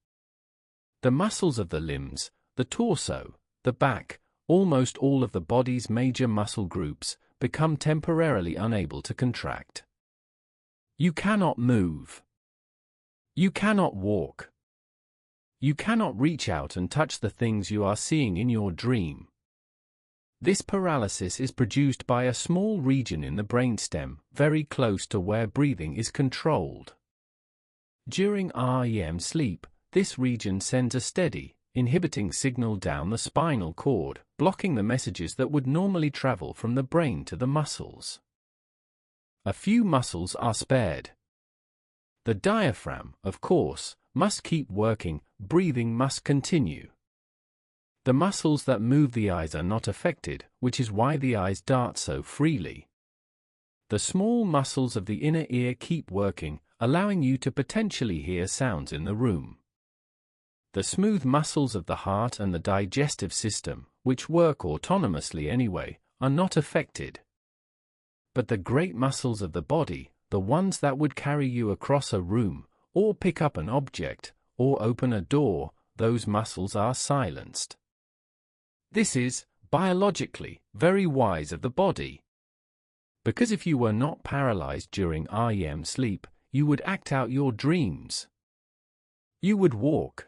The muscles of the limbs, the torso, the back, almost all of the body's major muscle groups, become temporarily unable to contract. You cannot move. You cannot walk. You cannot reach out and touch the things you are seeing in your dream. This paralysis is produced by a small region in the brainstem, very close to where breathing is controlled. During REM sleep, this region sends a steady, inhibiting signal down the spinal cord, blocking the messages that would normally travel from the brain to the muscles. A few muscles are spared. The diaphragm, of course, must keep working, breathing must continue. The muscles that move the eyes are not affected, which is why the eyes dart so freely. The small muscles of the inner ear keep working, allowing you to potentially hear sounds in the room. The smooth muscles of the heart and the digestive system, which work autonomously anyway, are not affected. But the great muscles of the body, the ones that would carry you across a room, or pick up an object, or open a door, those muscles are silenced. This is, biologically, very wise of the body. Because if you were not paralyzed during REM sleep, you would act out your dreams. You would walk.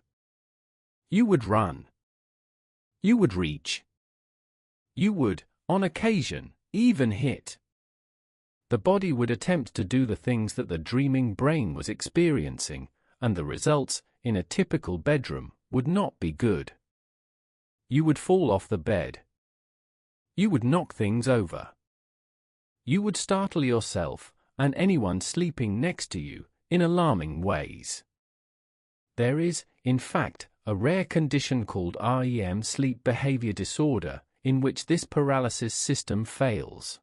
You would run. You would reach. You would, on occasion, even hit. The body would attempt to do the things that the dreaming brain was experiencing, and the results, in a typical bedroom, would not be good. You would fall off the bed. You would knock things over. You would startle yourself, and anyone sleeping next to you, in alarming ways. There is, in fact, a rare condition called REM sleep behavior disorder, in which this paralysis system fails.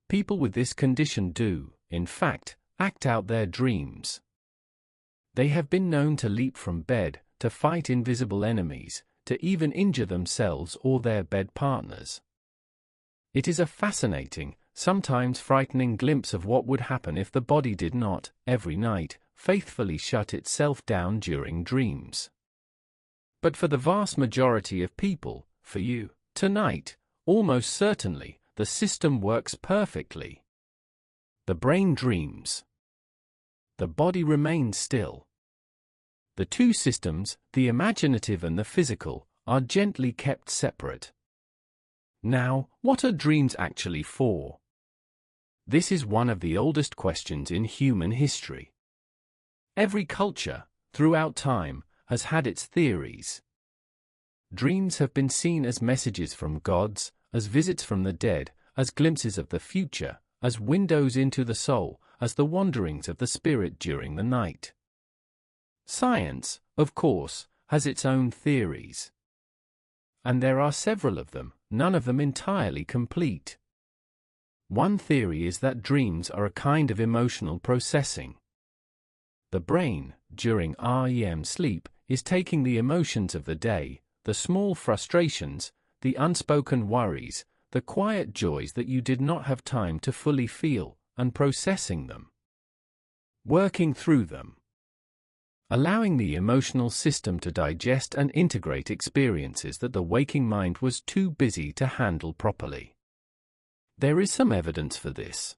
People with this condition do, in fact, act out their dreams. They have been known to leap from bed, to fight invisible enemies, to even injure themselves or their bed partners. It is a fascinating, sometimes frightening glimpse of what would happen if the body did not, every night, faithfully shut itself down during dreams. But for the vast majority of people, for you, tonight, almost certainly, the system works perfectly. The brain dreams. The body remains still. The two systems, the imaginative and the physical, are gently kept separate. Now, what are dreams actually for? This is one of the oldest questions in human history. Every culture, throughout time, has had its theories. Dreams have been seen as messages from gods, as visits from the dead, as glimpses of the future, as windows into the soul, as the wanderings of the spirit during the night. Science, of course, has its own theories. And there are several of them, none of them entirely complete. One theory is that dreams are a kind of emotional processing. The brain, during REM sleep, is taking the emotions of the day, the small frustrations, the unspoken worries, the quiet joys that you did not have time to fully feel, and processing them. Working through them. Allowing the emotional system to digest and integrate experiences that the waking mind was too busy to handle properly. There is some evidence for this.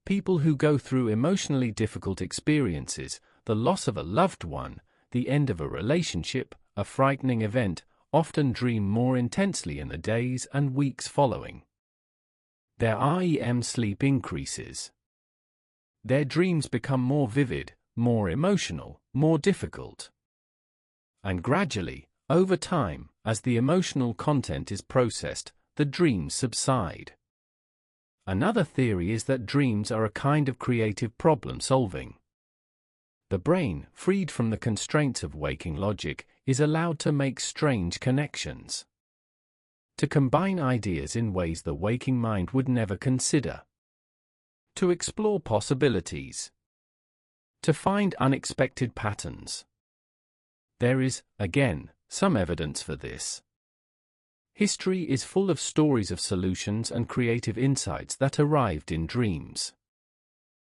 People who go through emotionally difficult experiences, the loss of a loved one, the end of a relationship, a frightening event, often dream more intensely in the days and weeks following. Their REM sleep increases. Their dreams become more vivid, more emotional, more difficult. And gradually, over time, as the emotional content is processed, the dreams subside. Another theory is that dreams are a kind of creative problem-solving. The brain, freed from the constraints of waking logic, is allowed to make strange connections. To combine ideas in ways the waking mind would never consider. To explore possibilities. To find unexpected patterns. There is, again, some evidence for this. History is full of stories of solutions and creative insights that arrived in dreams.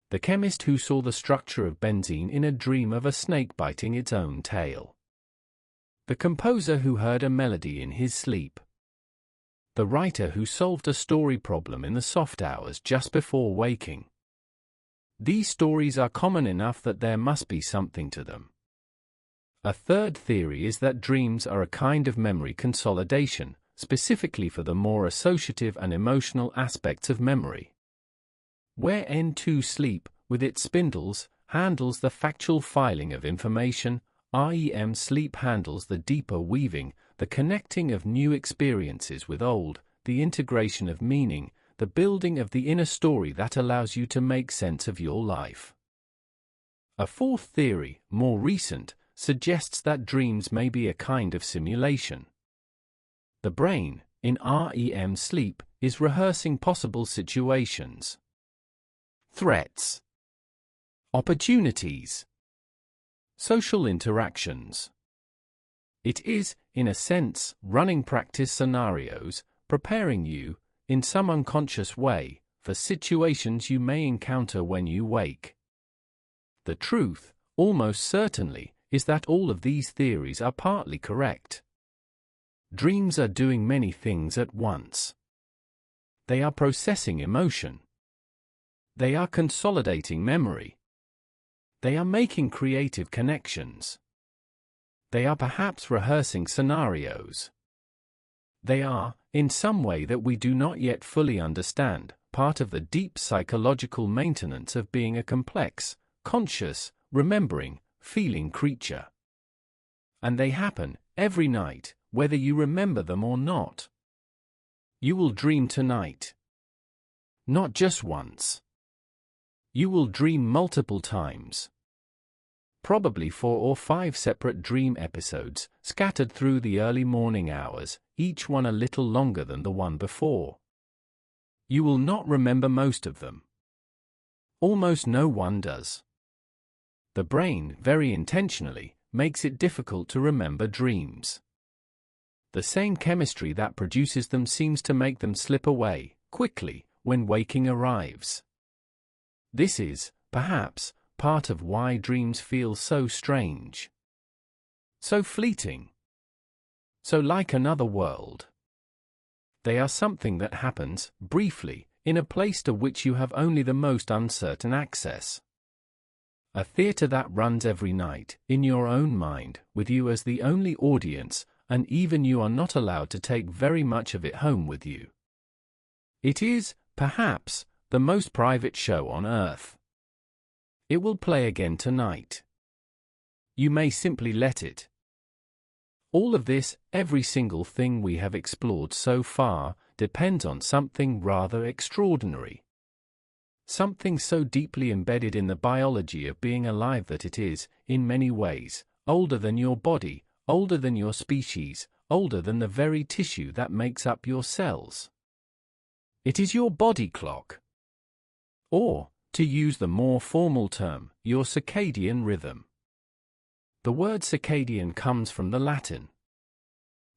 The chemist who saw the structure of benzene in a dream of a snake biting its own tail. The composer who heard a melody in his sleep. The writer who solved a story problem in the soft hours just before waking. These stories are common enough that there must be something to them. A third theory is that dreams are a kind of memory consolidation, specifically for the more associative and emotional aspects of memory. Where N2 sleep, with its spindles, handles the factual filing of information, REM sleep handles the deeper weaving, the connecting of new experiences with old, the integration of meaning, the building of the inner story that allows you to make sense of your life. A fourth theory, more recent, suggests that dreams may be a kind of simulation. The brain, in REM sleep, is rehearsing possible situations. Threats. Opportunities. Social interactions. It is, in a sense, running practice scenarios, preparing you, in some unconscious way, for situations you may encounter when you wake. The truth, almost certainly, is that all of these theories are partly correct. Dreams are doing many things at once. They are processing emotion. They are consolidating memory. They are making creative connections. They are perhaps rehearsing scenarios. They are, in some way that we do not yet fully understand, part of the deep psychological maintenance of being a complex, conscious, remembering, feeling creature. And they happen, every night, whether you remember them or not. You will dream tonight. Not just once. You will dream multiple times. Probably 4 or 5 separate dream episodes, scattered through the early morning hours, each one a little longer than the one before. You will not remember most of them. Almost no one does. The brain, very intentionally, makes it difficult to remember dreams. The same chemistry that produces them seems to make them slip away, quickly, when waking arrives. This is, perhaps, part of why dreams feel so strange. So fleeting. So like another world. They are something that happens, briefly, in a place to which you have only the most uncertain access. A theater that runs every night, in your own mind, with you as the only audience, and even you are not allowed to take very much of it home with you. It is, perhaps, the most private show on earth. It will play again tonight. You may simply let it. All of this, every single thing we have explored so far, depends on something rather extraordinary. Something so deeply embedded in the biology of being alive that it is, in many ways, older than your body, older than your species, older than the very tissue that makes up your cells. It is your body clock. Or, to use the more formal term, your circadian rhythm. The word circadian comes from the Latin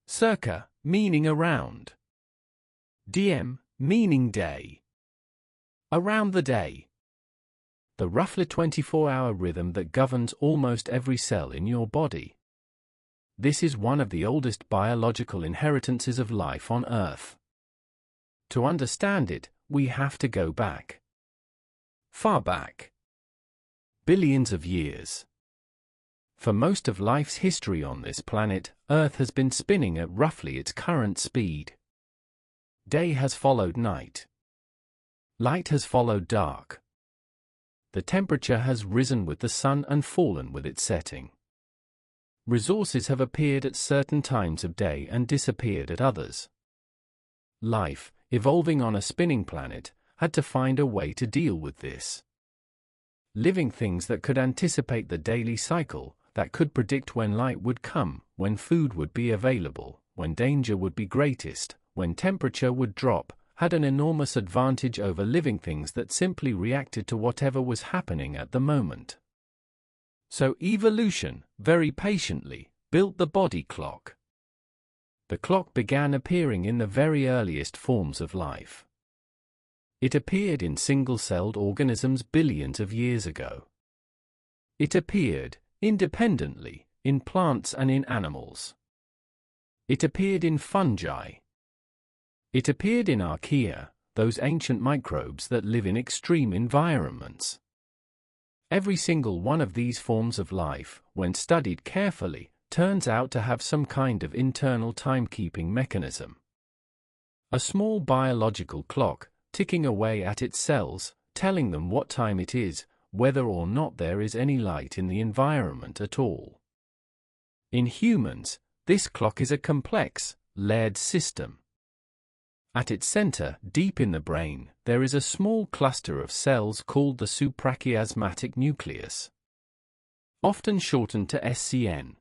circa, meaning around. Diem, meaning day. Around the day. The roughly 24-hour rhythm that governs almost every cell in your body. This is one of the oldest biological inheritances of life on Earth. To understand it, we have to go back. Far back. Billions of years. For most of life's history on this planet, Earth has been spinning at roughly its current speed. Day has followed night. Light has followed dark. The temperature has risen with the sun and fallen with its setting. Resources have appeared at certain times of day and disappeared at others. Life, evolving on a spinning planet, had to find a way to deal with this. Living things that could anticipate the daily cycle, that could predict when light would come, when food would be available, when danger would be greatest, when temperature would drop, had an enormous advantage over living things that simply reacted to whatever was happening at the moment. So evolution, very patiently, built the body clock. The clock began appearing in the very earliest forms of life. It appeared in single-celled organisms billions of years ago. It appeared, independently, in plants and in animals. It appeared in fungi. It appeared in archaea, those ancient microbes that live in extreme environments. Every single one of these forms of life, when studied carefully, turns out to have some kind of internal timekeeping mechanism. A small biological clock, ticking away at its cells, telling them what time it is, whether or not there is any light in the environment at all. In humans, this clock is a complex, layered system. At its center, deep in the brain, there is a small cluster of cells called the suprachiasmatic nucleus, often shortened to SCN.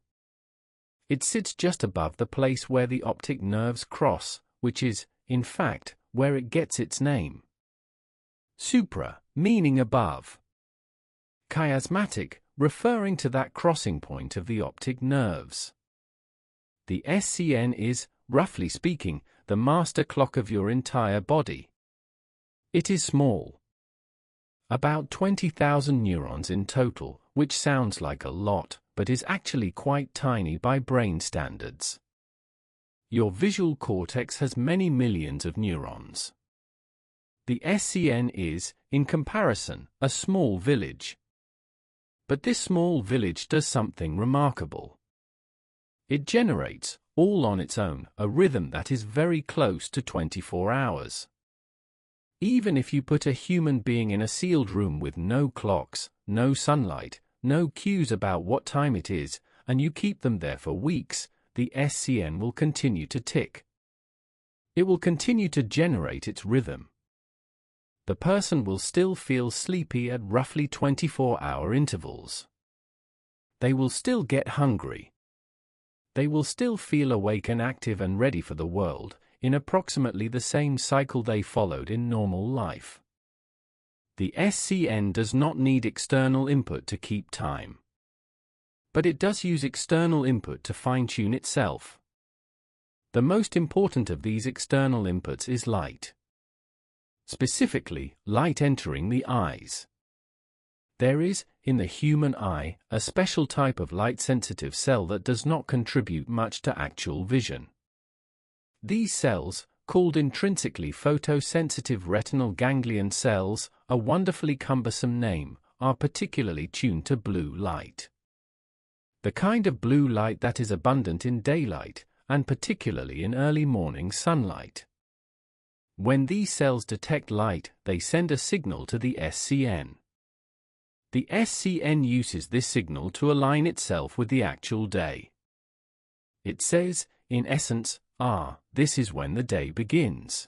It sits just above the place where the optic nerves cross, which is, in fact, where it gets its name. Supra, meaning above. Chiasmatic, referring to that crossing point of the optic nerves. The SCN is, roughly speaking, the master clock of your entire body. It is small. About 20,000 neurons in total, which sounds like a lot, but is actually quite tiny by brain standards. Your visual cortex has many millions of neurons. The SCN is, in comparison, a small village. But this small village does something remarkable. It generates, all on its own, a rhythm that is very close to 24 hours. Even if you put a human being in a sealed room with no clocks, no sunlight, no cues about what time it is, and you keep them there for weeks, the SCN will continue to tick. It will continue to generate its rhythm. The person will still feel sleepy at roughly 24-hour intervals. They will still get hungry. They will still feel awake and active and ready for the world, in approximately the same cycle they followed in normal life. The SCN does not need external input to keep time. But it does use external input to fine-tune itself. The most important of these external inputs is light. Specifically, light entering the eyes. There is, in the human eye, a special type of light-sensitive cell that does not contribute much to actual vision. These cells, called intrinsically photosensitive retinal ganglion cells, a wonderfully cumbersome name, are particularly tuned to blue light. The kind of blue light that is abundant in daylight, and particularly in early morning sunlight. When these cells detect light, they send a signal to the SCN. The SCN uses this signal to align itself with the actual day. It says, in essence, this is when the day begins.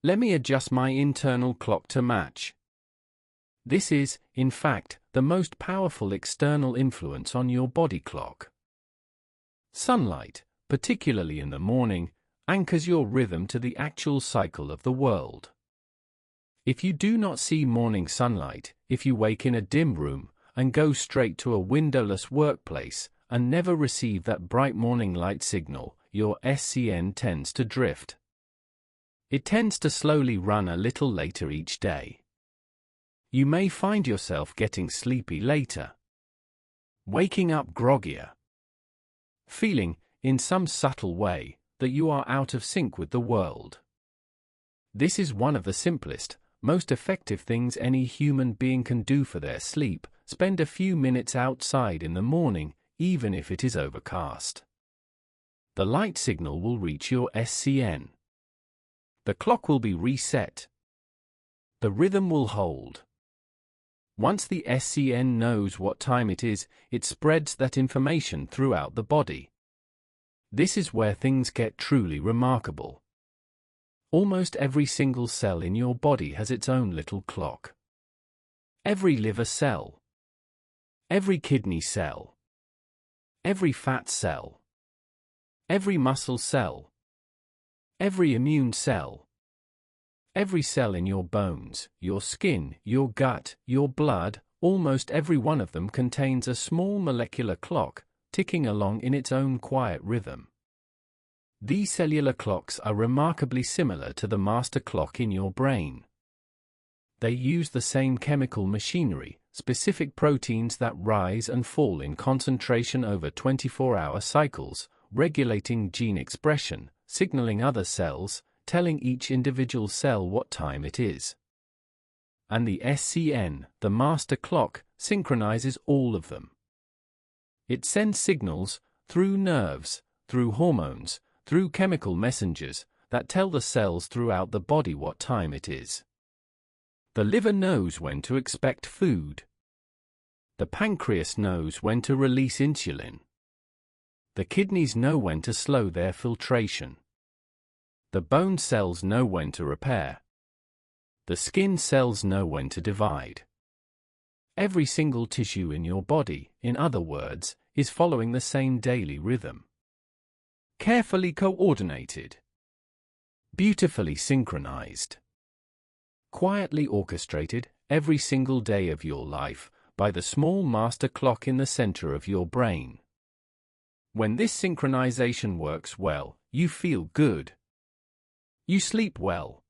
Let me adjust my internal clock to match. This is, in fact, the most powerful external influence on your body clock. Sunlight, particularly in the morning, anchors your rhythm to the actual cycle of the world. If you do not see morning sunlight, if you wake in a dim room, and go straight to a windowless workplace, and never receive that bright morning light signal, your SCN tends to drift. It tends to slowly run a little later each day. You may find yourself getting sleepy later. Waking up groggier. Feeling, in some subtle way, that you are out of sync with the world. This is one of the simplest, most effective things any human being can do for their sleep. Spend a few minutes outside in the morning, even if it is overcast. The light signal will reach your SCN. The clock will be reset. The rhythm will hold. Once the SCN knows what time it is, it spreads that information throughout the body. This is where things get truly remarkable. Almost every single cell in your body has its own little clock. Every liver cell. Every kidney cell. Every fat cell. Every muscle cell. Every immune cell. Every cell in your bones, your skin, your gut, your blood, almost every one of them contains a small molecular clock, ticking along in its own quiet rhythm. These cellular clocks are remarkably similar to the master clock in your brain. They use the same chemical machinery, specific proteins that rise and fall in concentration over 24-hour cycles, regulating gene expression, signaling other cells, telling each individual cell what time it is. And the SCN, the master clock, synchronizes all of them. It sends signals, through nerves, through hormones, through chemical messengers, that tell the cells throughout the body what time it is. The liver knows when to expect food. The pancreas knows when to release insulin. The kidneys know when to slow their filtration. The bone cells know when to repair. The skin cells know when to divide. Every single tissue in your body, in other words, is following the same daily rhythm. Carefully coordinated. Beautifully synchronized. Quietly orchestrated, every single day of your life, by the small master clock in the center of your brain. When this synchronization works well, you feel good. You sleep well.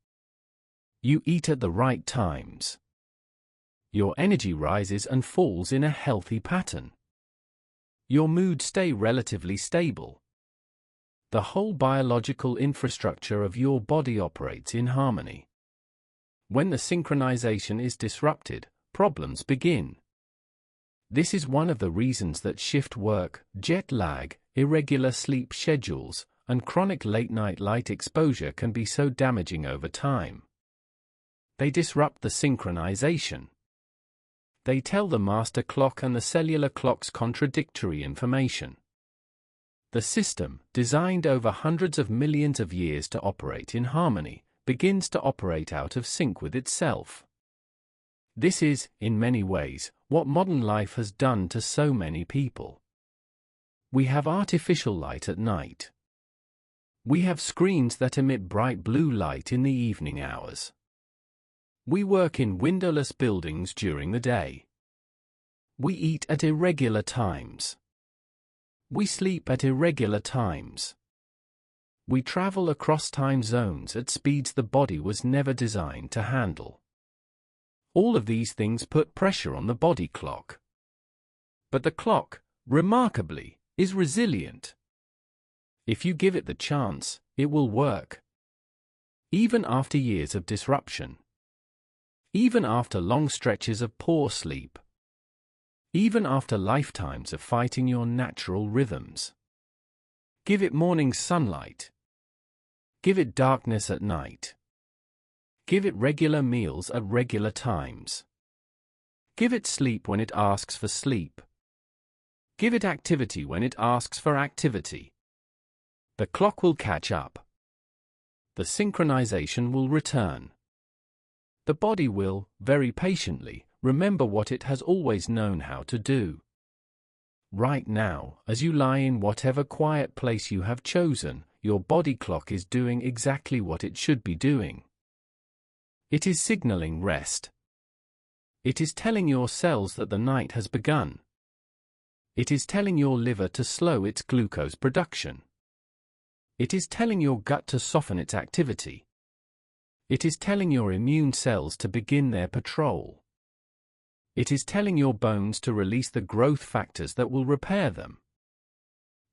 You eat at the right times. Your energy rises and falls in a healthy pattern. your mood stay relatively stable. The whole biological infrastructure of your body operates in harmony. When the synchronization is disrupted, problems begin. This is one of the reasons that shift work, jet lag, irregular sleep schedules, and chronic late-night light exposure can be so damaging over time. They disrupt the synchronization. They tell the master clock and the cellular clocks contradictory information. The system, designed over hundreds of millions of years to operate in harmony, begins to operate out of sync with itself. This is, in many ways, what modern life has done to so many people. We have artificial light at night. We have screens that emit bright blue light in the evening hours. We work in windowless buildings during the day. We eat at irregular times. We sleep at irregular times. We travel across time zones at speeds the body was never designed to handle. All of these things put pressure on the body clock. But the clock, remarkably, is resilient. If you give it the chance, it will work. Even after years of disruption. Even after long stretches of poor sleep. Even after lifetimes of fighting your natural rhythms. Give it morning sunlight. Give it darkness at night. Give it regular meals at regular times. Give it sleep when it asks for sleep. Give it activity when it asks for activity. The clock will catch up. The synchronization will return. The body will, very patiently, remember what it has always known how to do. Right now, as you lie in whatever quiet place you have chosen, your body clock is doing exactly what it should be doing. It is signaling rest. It is telling your cells that the night has begun. It is telling your liver to slow its glucose production. It is telling your gut to soften its activity. It is telling your immune cells to begin their patrol. It is telling your bones to release the growth factors that will repair them.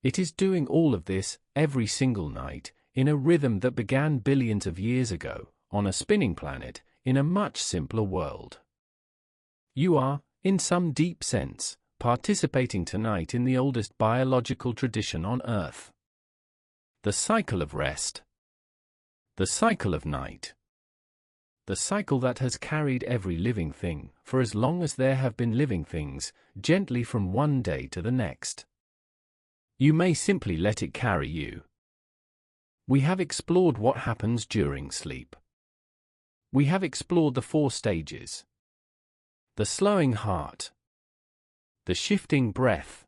It is doing all of this, every single night, in a rhythm that began billions of years ago, on a spinning planet, in a much simpler world. You are, in some deep sense, participating tonight in the oldest biological tradition on Earth. The cycle of rest. The cycle of night. The cycle that has carried every living thing, for as long as there have been living things, gently from one day to the next. You may simply let it carry you. We have explored what happens during sleep. We have explored the 4 stages. The slowing heart. The shifting breath.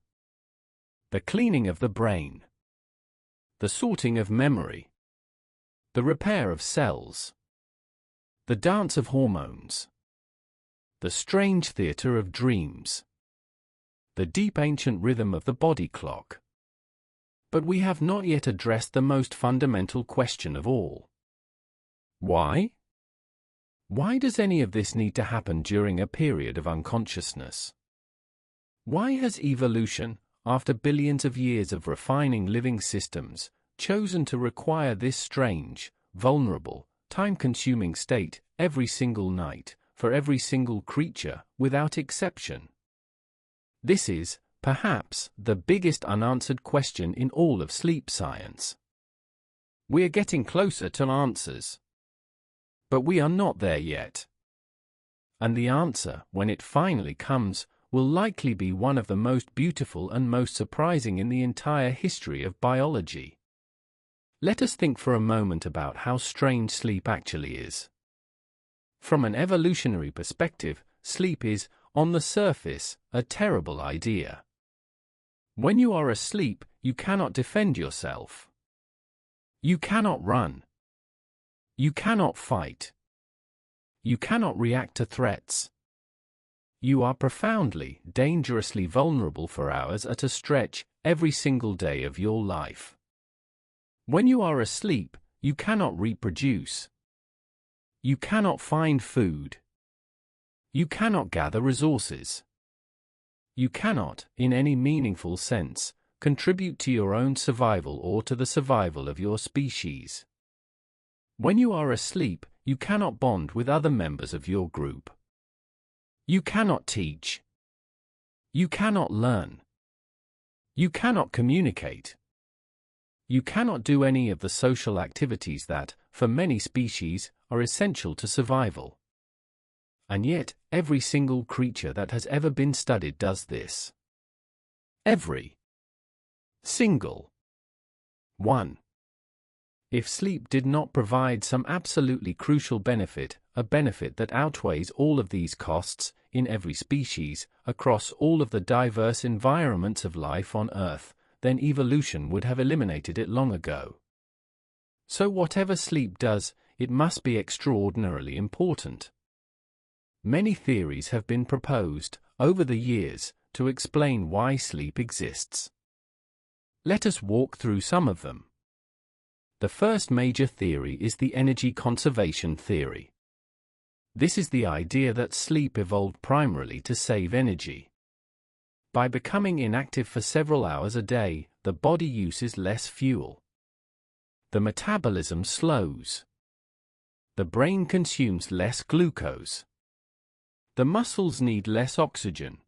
The cleaning of the brain. The sorting of memory. The repair of cells. The dance of hormones. The strange theater of dreams. The deep ancient rhythm of the body clock. But we have not yet addressed the most fundamental question of all. Why? Why does any of this need to happen during a period of unconsciousness? Why has evolution, after billions of years of refining living systems, chosen to require this strange, vulnerable, time-consuming state every single night, for every single creature, without exception? This is, perhaps, the biggest unanswered question in all of sleep science. We are getting closer to answers. But we are not there yet. And the answer, when it finally comes, will likely be one of the most beautiful and most surprising in the entire history of biology. Let us think for a moment about how strange sleep actually is. From an evolutionary perspective, sleep is, on the surface, a terrible idea. When you are asleep, you cannot defend yourself. You cannot run. You cannot fight. You cannot react to threats. You are profoundly, dangerously vulnerable for hours at a stretch, every single day of your life. When you are asleep, you cannot reproduce. You cannot find food. You cannot gather resources. You cannot, in any meaningful sense, contribute to your own survival or to the survival of your species. When you are asleep, you cannot bond with other members of your group. You cannot teach. You cannot learn. You cannot communicate. You cannot do any of the social activities that, for many species, are essential to survival. And yet, every single creature that has ever been studied does this. Every single one. If sleep did not provide some absolutely crucial benefit, a benefit that outweighs all of these costs, in every species, across all of the diverse environments of life on Earth, then evolution would have eliminated it long ago. So whatever sleep does, it must be extraordinarily important. Many theories have been proposed, over the years, to explain why sleep exists. Let us walk through some of them. The first major theory is the energy conservation theory. This is the idea that sleep evolved primarily to save energy. By becoming inactive for several hours a day, the body uses less fuel. The metabolism slows. The brain consumes less glucose. The muscles need less oxygen.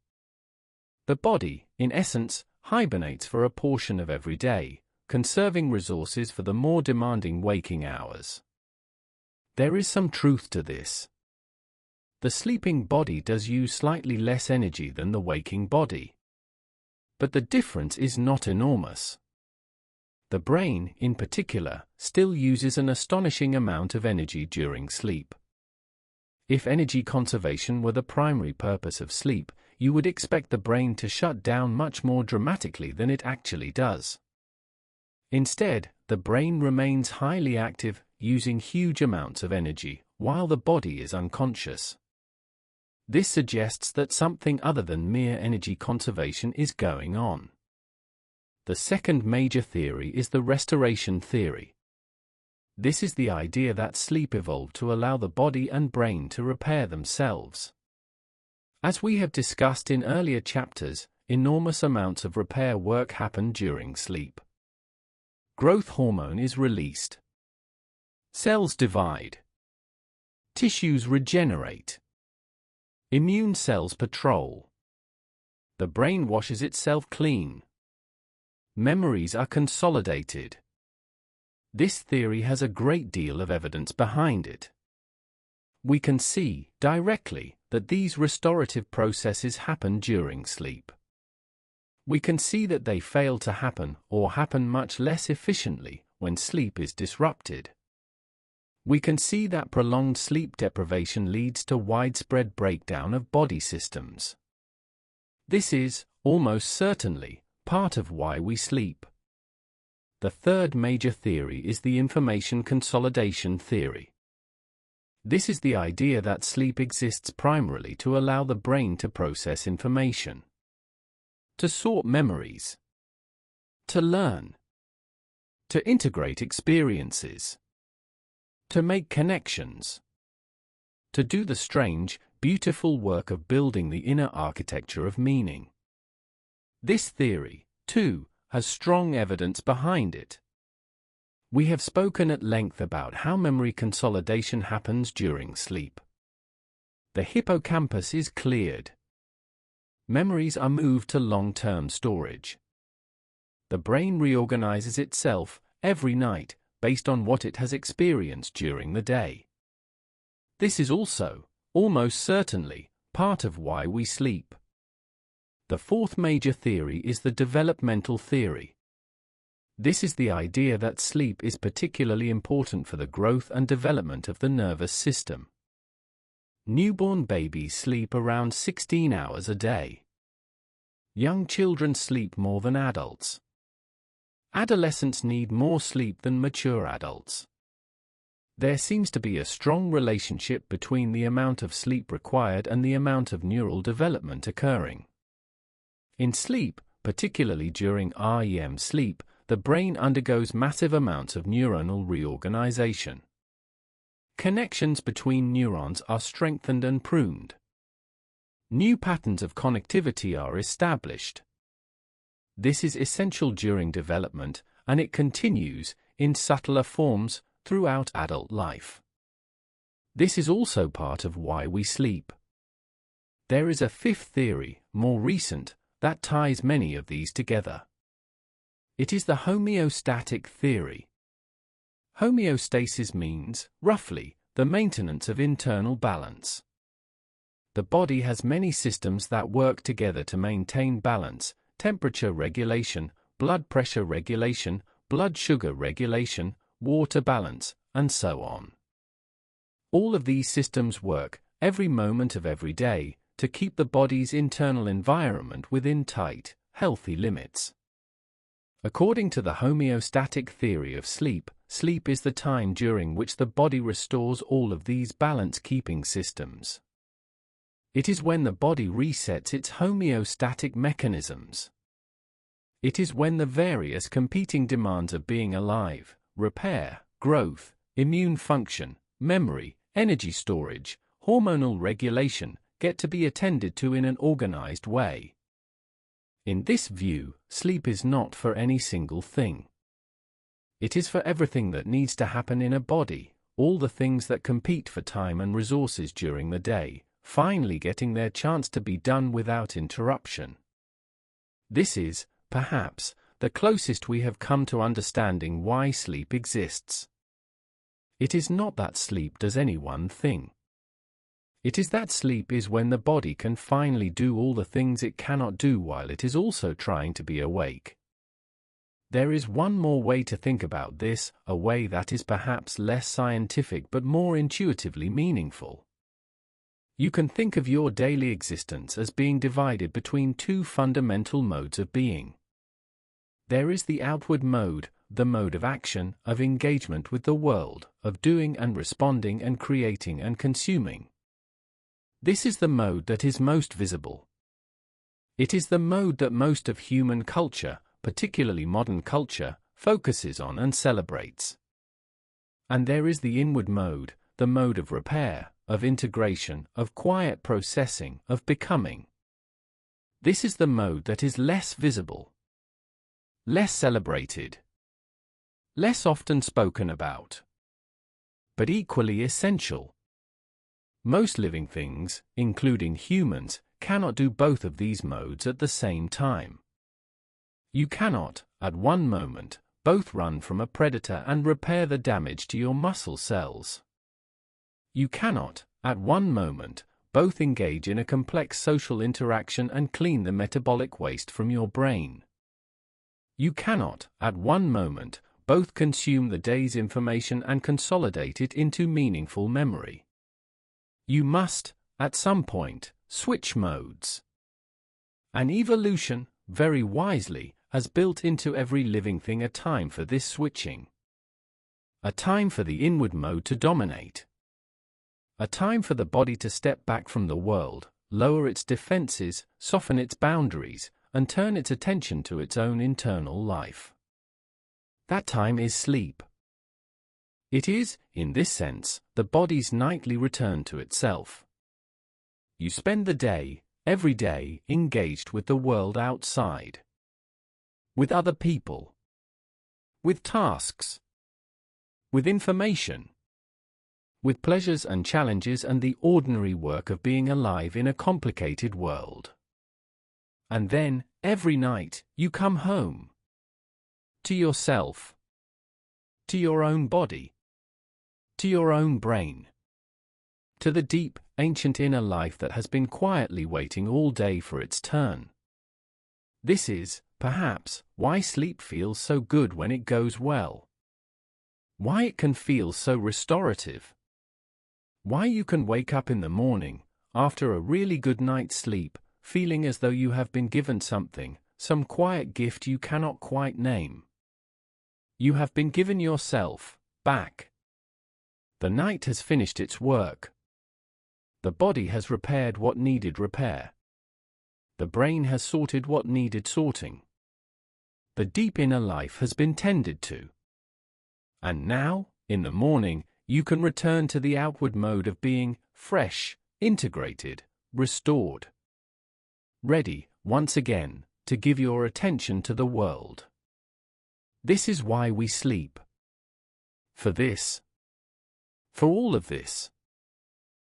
The body, in essence, hibernates for a portion of every day, conserving resources for the more demanding waking hours. There is some truth to this. The sleeping body does use slightly less energy than the waking body. But the difference is not enormous. The brain, in particular, still uses an astonishing amount of energy during sleep. If energy conservation were the primary purpose of sleep, you would expect the brain to shut down much more dramatically than it actually does. Instead, the brain remains highly active, using huge amounts of energy, while the body is unconscious. This suggests that something other than mere energy conservation is going on. The second major theory is the restoration theory. This is the idea that sleep evolved to allow the body and brain to repair themselves. As we have discussed in earlier chapters, enormous amounts of repair work happen during sleep. Growth hormone is released. Cells divide. Tissues regenerate. Immune cells patrol. The brain washes itself clean. Memories are consolidated. This theory has a great deal of evidence behind it. We can see, directly, that these restorative processes happen during sleep. We can see that they fail to happen, or happen much less efficiently, when sleep is disrupted. We can see that prolonged sleep deprivation leads to widespread breakdown of body systems. This is, almost certainly, part of why we sleep. The third major theory is the information consolidation theory. This is the idea that sleep exists primarily to allow the brain to process information, to sort memories, to learn, to integrate experiences, to make connections, to do the strange, beautiful work of building the inner architecture of meaning. This theory, too, has strong evidence behind it. We have spoken at length about how memory consolidation happens during sleep. The hippocampus is cleared. Memories are moved to long-term storage. The brain reorganizes itself, every night, based on what it has experienced during the day. This is also, almost certainly, part of why we sleep. The fourth major theory is the developmental theory. This is the idea that sleep is particularly important for the growth and development of the nervous system. Newborn babies sleep around 16 hours a day. Young children sleep more than adults. Adolescents need more sleep than mature adults. There seems to be a strong relationship between the amount of sleep required and the amount of neural development occurring. In sleep, particularly during REM sleep, the brain undergoes massive amounts of neuronal reorganization. Connections between neurons are strengthened and pruned. New patterns of connectivity are established. This is essential during development, and it continues, in subtler forms, throughout adult life. This is also part of why we sleep. There is a fifth theory, more recent, that ties many of these together. It is the homeostatic theory. Homeostasis means, roughly, the maintenance of internal balance. The body has many systems that work together to maintain balance: temperature regulation, blood pressure regulation, blood sugar regulation, water balance, and so on. All of these systems work, every moment of every day, to keep the body's internal environment within tight, healthy limits. According to the homeostatic theory of sleep, sleep is the time during which the body restores all of these balance-keeping systems. It is when the body resets its homeostatic mechanisms. It is when the various competing demands of being alive, repair, growth, immune function, memory, energy storage, hormonal regulation, get to be attended to in an organized way. In this view, sleep is not for any single thing. It is for everything that needs to happen in a body, all the things that compete for time and resources during the day, finally getting their chance to be done without interruption. This is, perhaps, the closest we have come to understanding why sleep exists. It is not that sleep does any one thing. It is that sleep is when the body can finally do all the things it cannot do while it is also trying to be awake. There is one more way to think about this, a way that is perhaps less scientific but more intuitively meaningful. You can think of your daily existence as being divided between two fundamental modes of being. There is the outward mode, the mode of action, of engagement with the world, of doing and responding and creating and consuming. This is the mode that is most visible. It is the mode that most of human culture, particularly modern culture, focuses on and celebrates. And there is the inward mode, the mode of repair, of integration, of quiet processing, of becoming. This is the mode that is less visible, less celebrated, less often spoken about, but equally essential. Most living things, including humans, cannot do both of these modes at the same time. You cannot, at one moment, both run from a predator and repair the damage to your muscle cells. You cannot, at one moment, both engage in a complex social interaction and clean the metabolic waste from your brain. You cannot, at one moment, both consume the day's information and consolidate it into meaningful memory. You must, at some point, switch modes. And evolution, very wisely, has built into every living thing a time for this switching. A time for the inward mode to dominate. A time for the body to step back from the world, lower its defenses, soften its boundaries, and turn its attention to its own internal life. That time is sleep. It is, in this sense, the body's nightly return to itself. You spend the day, every day, engaged with the world outside. With other people. With tasks. With information. With pleasures and challenges and the ordinary work of being alive in a complicated world. And then, every night, you come home. To yourself. To your own body. To your own brain. To the deep, ancient inner life that has been quietly waiting all day for its turn. This is, perhaps, why sleep feels so good when it goes well. Why it can feel so restorative. Why you can wake up in the morning, after a really good night's sleep, feeling as though you have been given something, some quiet gift you cannot quite name. You have been given yourself back. The night has finished its work. The body has repaired what needed repair. The brain has sorted what needed sorting. The deep inner life has been tended to. And now, in the morning, you can return to the outward mode of being fresh, integrated, restored. ready, once again, to give your attention to the world. This is why we sleep. For this. For all of this.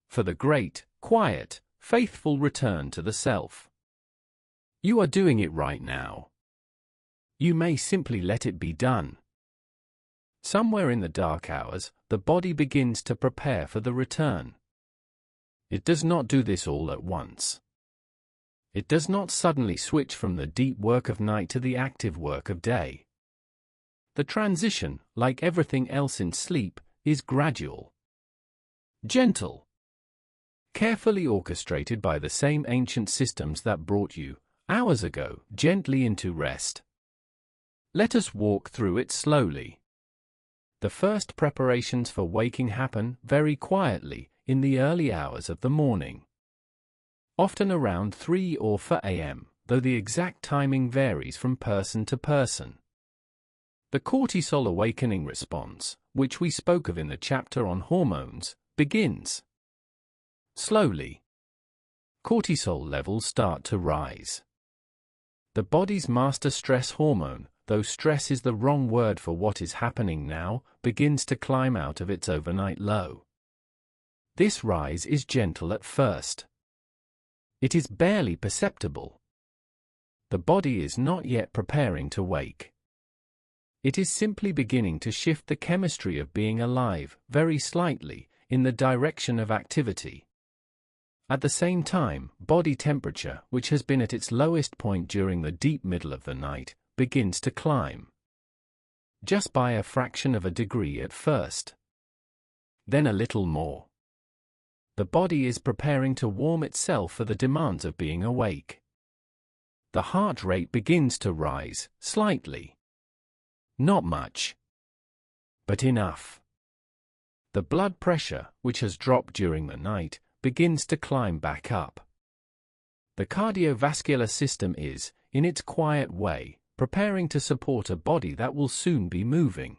For the great, quiet, faithful return to the self. You are doing it right now. You may simply let it be done. Somewhere in the dark hours, the body begins to prepare for the return. It does not do this all at once. It does not suddenly switch from the deep work of night to the active work of day. The transition, like everything else in sleep, is gradual. Gentle. Carefully orchestrated by the same ancient systems that brought you, hours ago, gently into rest. Let us walk through it slowly. The first preparations for waking happen very quietly, in the early hours of the morning. Often around 3 or 4 a.m., though the exact timing varies from person to person. The cortisol awakening response, which we spoke of in the chapter on hormones, begins. Slowly. Cortisol levels start to rise. The body's master stress hormone, though stress is the wrong word for what is happening now, begins to climb out of its overnight low. This rise is gentle at first. It is barely perceptible. The body is not yet preparing to wake. It is simply beginning to shift the chemistry of being alive, very slightly, in the direction of activity. At the same time, body temperature, which has been at its lowest point during the deep middle of the night, begins to climb. Just by a fraction of a degree at first. Then a little more. The body is preparing to warm itself for the demands of being awake. The heart rate begins to rise, slightly. Not much. But enough. The blood pressure, which has dropped during the night, begins to climb back up. The cardiovascular system is, in its quiet way, preparing to support a body that will soon be moving.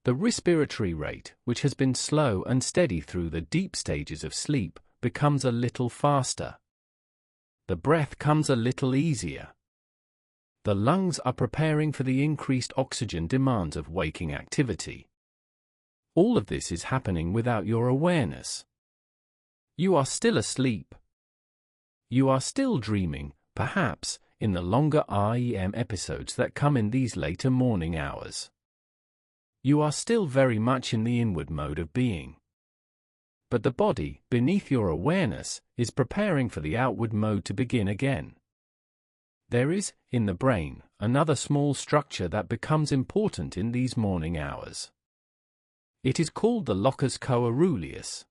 The respiratory rate, which has been slow and steady through the deep stages of sleep, becomes a little faster. The breath comes a little easier. The lungs are preparing for the increased oxygen demands of waking activity. All of this is happening without your awareness. You are still asleep. You are still dreaming, perhaps, in the longer REM episodes that come in these later morning hours. You are still very much in the inward mode of being. But the body, beneath your awareness, is preparing for the outward mode to begin again. There is, in the brain, another small structure that becomes important in these morning hours. It is called the locus coeruleus.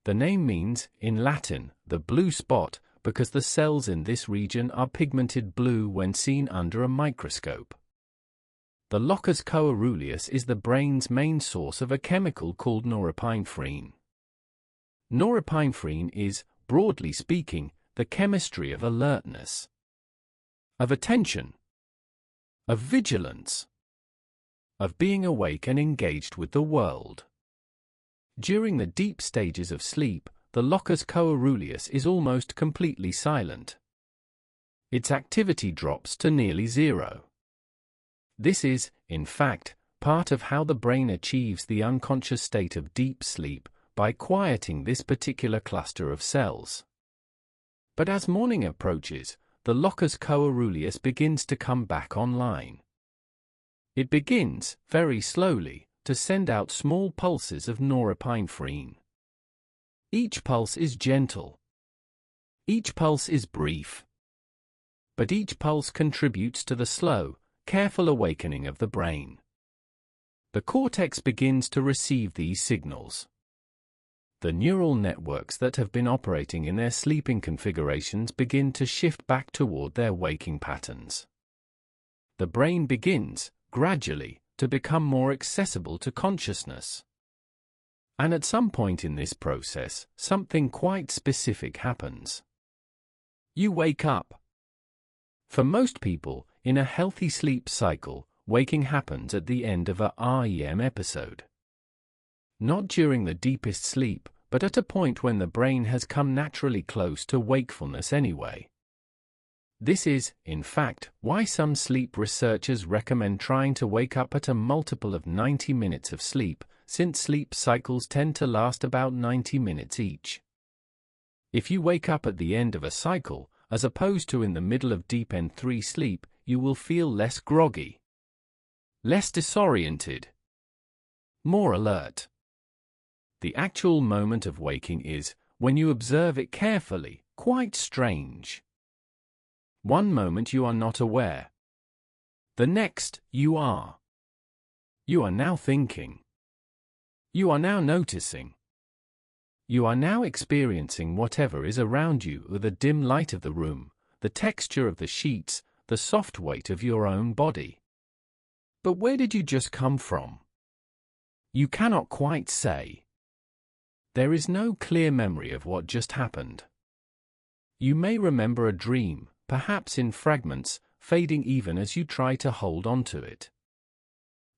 The name means, in Latin, the blue spot, because the cells in this region are pigmented blue when seen under a microscope. The locus coeruleus is the brain's main source of a chemical called norepinephrine. Norepinephrine is, broadly speaking, the chemistry of alertness, of attention, of vigilance, of being awake and engaged with the world. During the deep stages of sleep, the locus coeruleus is almost completely silent. Its activity drops to nearly zero. This is, in fact, part of how the brain achieves the unconscious state of deep sleep, by quieting this particular cluster of cells. But as morning approaches, the locus coeruleus begins to come back online. It begins, very slowly, to send out small pulses of norepinephrine. Each pulse is gentle. Each pulse is brief. But each pulse contributes to the slow, careful awakening of the brain. The cortex begins to receive these signals. The neural networks that have been operating in their sleeping configurations begin to shift back toward their waking patterns. The brain begins, gradually, to become more accessible to consciousness. And at some point in this process, something quite specific happens. You wake up. For most people, in a healthy sleep cycle, waking happens at the end of a REM episode. Not during the deepest sleep, but at a point when the brain has come naturally close to wakefulness anyway. This is, in fact, why some sleep researchers recommend trying to wake up at a multiple of 90 minutes of sleep, since sleep cycles tend to last about 90 minutes each. If you wake up at the end of a cycle, as opposed to in the middle of deep N3 sleep, you will feel less groggy, less disoriented, more alert. The actual moment of waking is, when you observe it carefully, quite strange. One moment you are not aware. The next, you are. You are now thinking. You are now noticing. You are now experiencing whatever is around you, with the dim light of the room, the texture of the sheets, the soft weight of your own body. But where did you just come from? You cannot quite say. There is no clear memory of what just happened. You may remember a dream, perhaps in fragments, fading even as you try to hold on to it.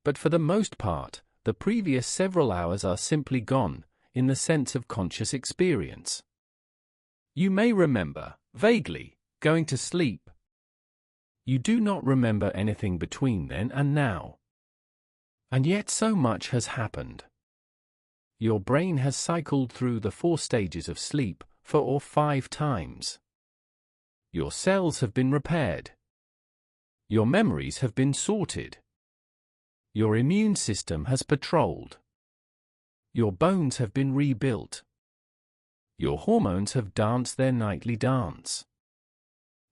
But for the most part, the previous several hours are simply gone, in the sense of conscious experience. You may remember, vaguely, going to sleep. You do not remember anything between then and now. And yet so much has happened. Your brain has cycled through the 4 stages of sleep 4 or 5 times. Your cells have been repaired. Your memories have been sorted. Your immune system has patrolled. Your bones have been rebuilt. Your hormones have danced their nightly dance.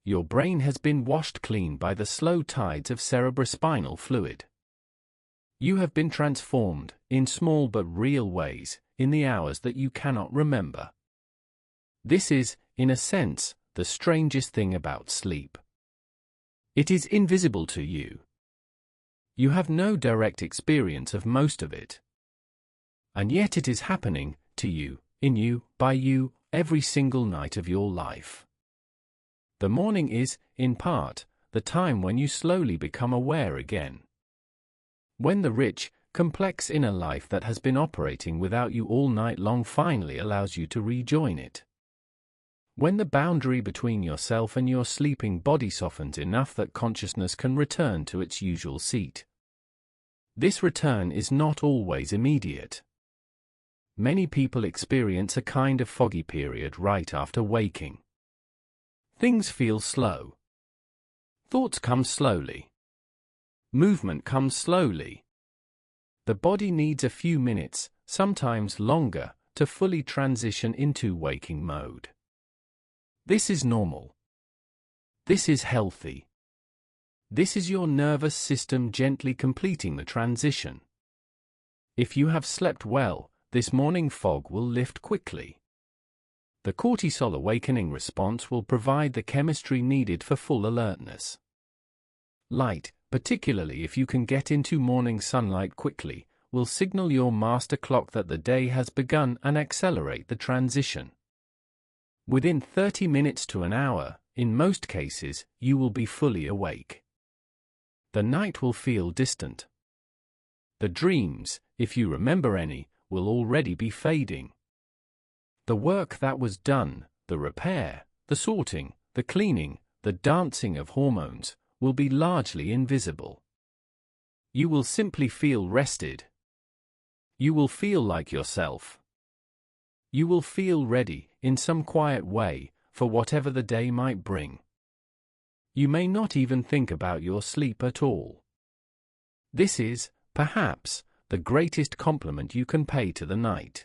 Your brain has been washed clean by the slow tides of cerebrospinal fluid. You have been transformed, in small but real ways, in the hours that you cannot remember. This is, in a sense, the strangest thing about sleep. It is invisible to you. You have no direct experience of most of it. And yet it is happening, to you, in you, by you, every single night of your life. The morning is, in part, the time when you slowly become aware again. When the rich, complex inner life that has been operating without you all night long finally allows you to rejoin it. When the boundary between yourself and your sleeping body softens enough that consciousness can return to its usual seat. This return is not always immediate. Many people experience a kind of foggy period right after waking. Things feel slow. Thoughts come slowly. Movement comes slowly. The body needs a few minutes, sometimes longer, to fully transition into waking mode. This is normal. This is healthy. This is your nervous system gently completing the transition. If you have slept well, this morning fog will lift quickly. The cortisol awakening response will provide the chemistry needed for full alertness. Light, particularly if you can get into morning sunlight quickly, will signal your master clock that the day has begun and accelerate the transition. Within 30 minutes to an hour, in most cases, you will be fully awake. The night will feel distant. The dreams, if you remember any, will already be fading. The work that was done, the repair, the sorting, the cleaning, the dancing of hormones, will be largely invisible. You will simply feel rested. You will feel like yourself. You will feel ready, in some quiet way, for whatever the day might bring. You may not even think about your sleep at all. This is, perhaps, the greatest compliment you can pay to the night.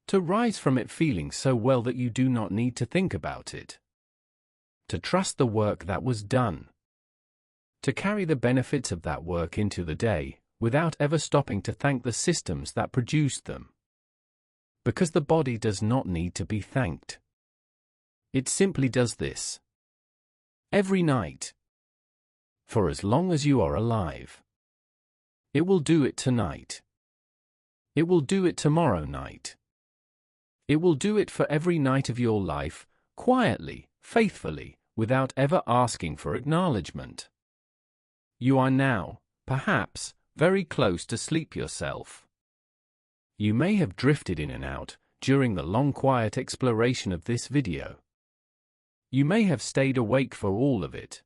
To rise from it feeling so well that you do not need to think about it. To trust the work that was done. To carry the benefits of that work into the day, without ever stopping to thank the systems that produced them. Because the body does not need to be thanked. It simply does this. Every night. For as long as you are alive. It will do it tonight. It will do it tomorrow night. It will do it for every night of your life, quietly, faithfully, without ever asking for acknowledgement. You are now, perhaps, very close to sleep yourself. You may have drifted in and out, during the long quiet exploration of this video. You may have stayed awake for all of it.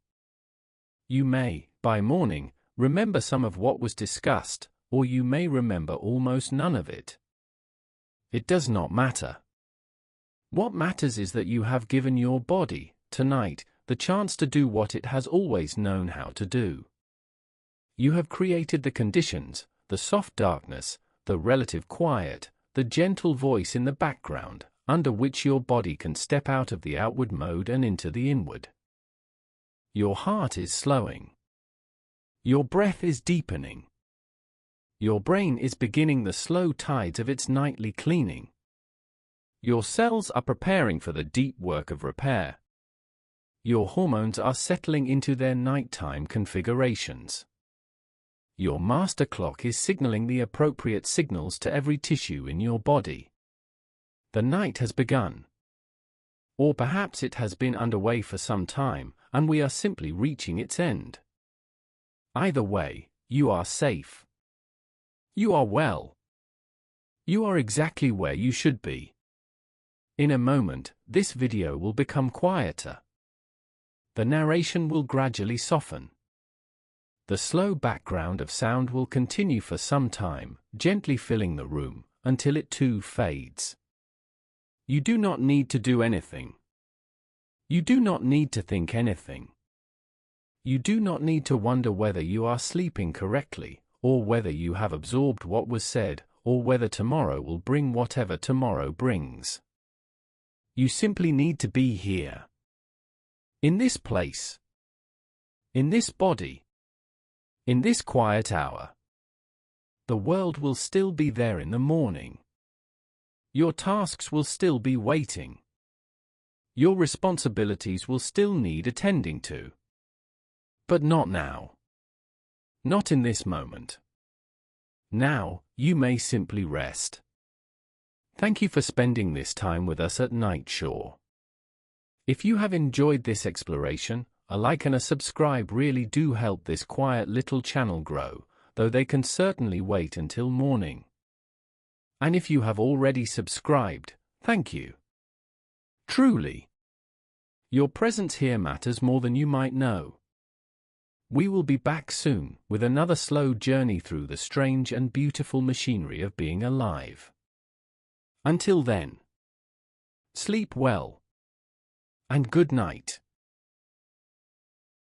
You may, by morning, remember some of what was discussed, or you may remember almost none of it. It does not matter. What matters is that you have given your body, tonight, the chance to do what it has always known how to do. You have created the conditions, the soft darkness, the relative quiet, the gentle voice in the background, under which your body can step out of the outward mode and into the inward. Your heart is slowing. Your breath is deepening. Your brain is beginning the slow tides of its nightly cleaning. Your cells are preparing for the deep work of repair. Your hormones are settling into their nighttime configurations. Your master clock is signaling the appropriate signals to every tissue in your body. The night has begun. Or perhaps it has been underway for some time, and we are simply reaching its end. Either way, you are safe. You are well. You are exactly where you should be. In a moment, this video will become quieter. The narration will gradually soften. The slow background of sound will continue for some time, gently filling the room, until it too fades. You do not need to do anything. You do not need to think anything. You do not need to wonder whether you are sleeping correctly, or whether you have absorbed what was said, or whether tomorrow will bring whatever tomorrow brings. You simply need to be here. In this place. In this body. In this quiet hour. The world will still be there in the morning. Your tasks will still be waiting. Your responsibilities will still need attending to. But not now. Not in this moment. Now, you may simply rest. Thank you for spending this time with us at Nightshore. If you have enjoyed this exploration, a like and a subscribe really do help this quiet little channel grow, though they can certainly wait until morning. And if you have already subscribed, thank you. Truly. Your presence here matters more than you might know. We will be back soon with another slow journey through the strange and beautiful machinery of being alive. Until then, sleep well and good night.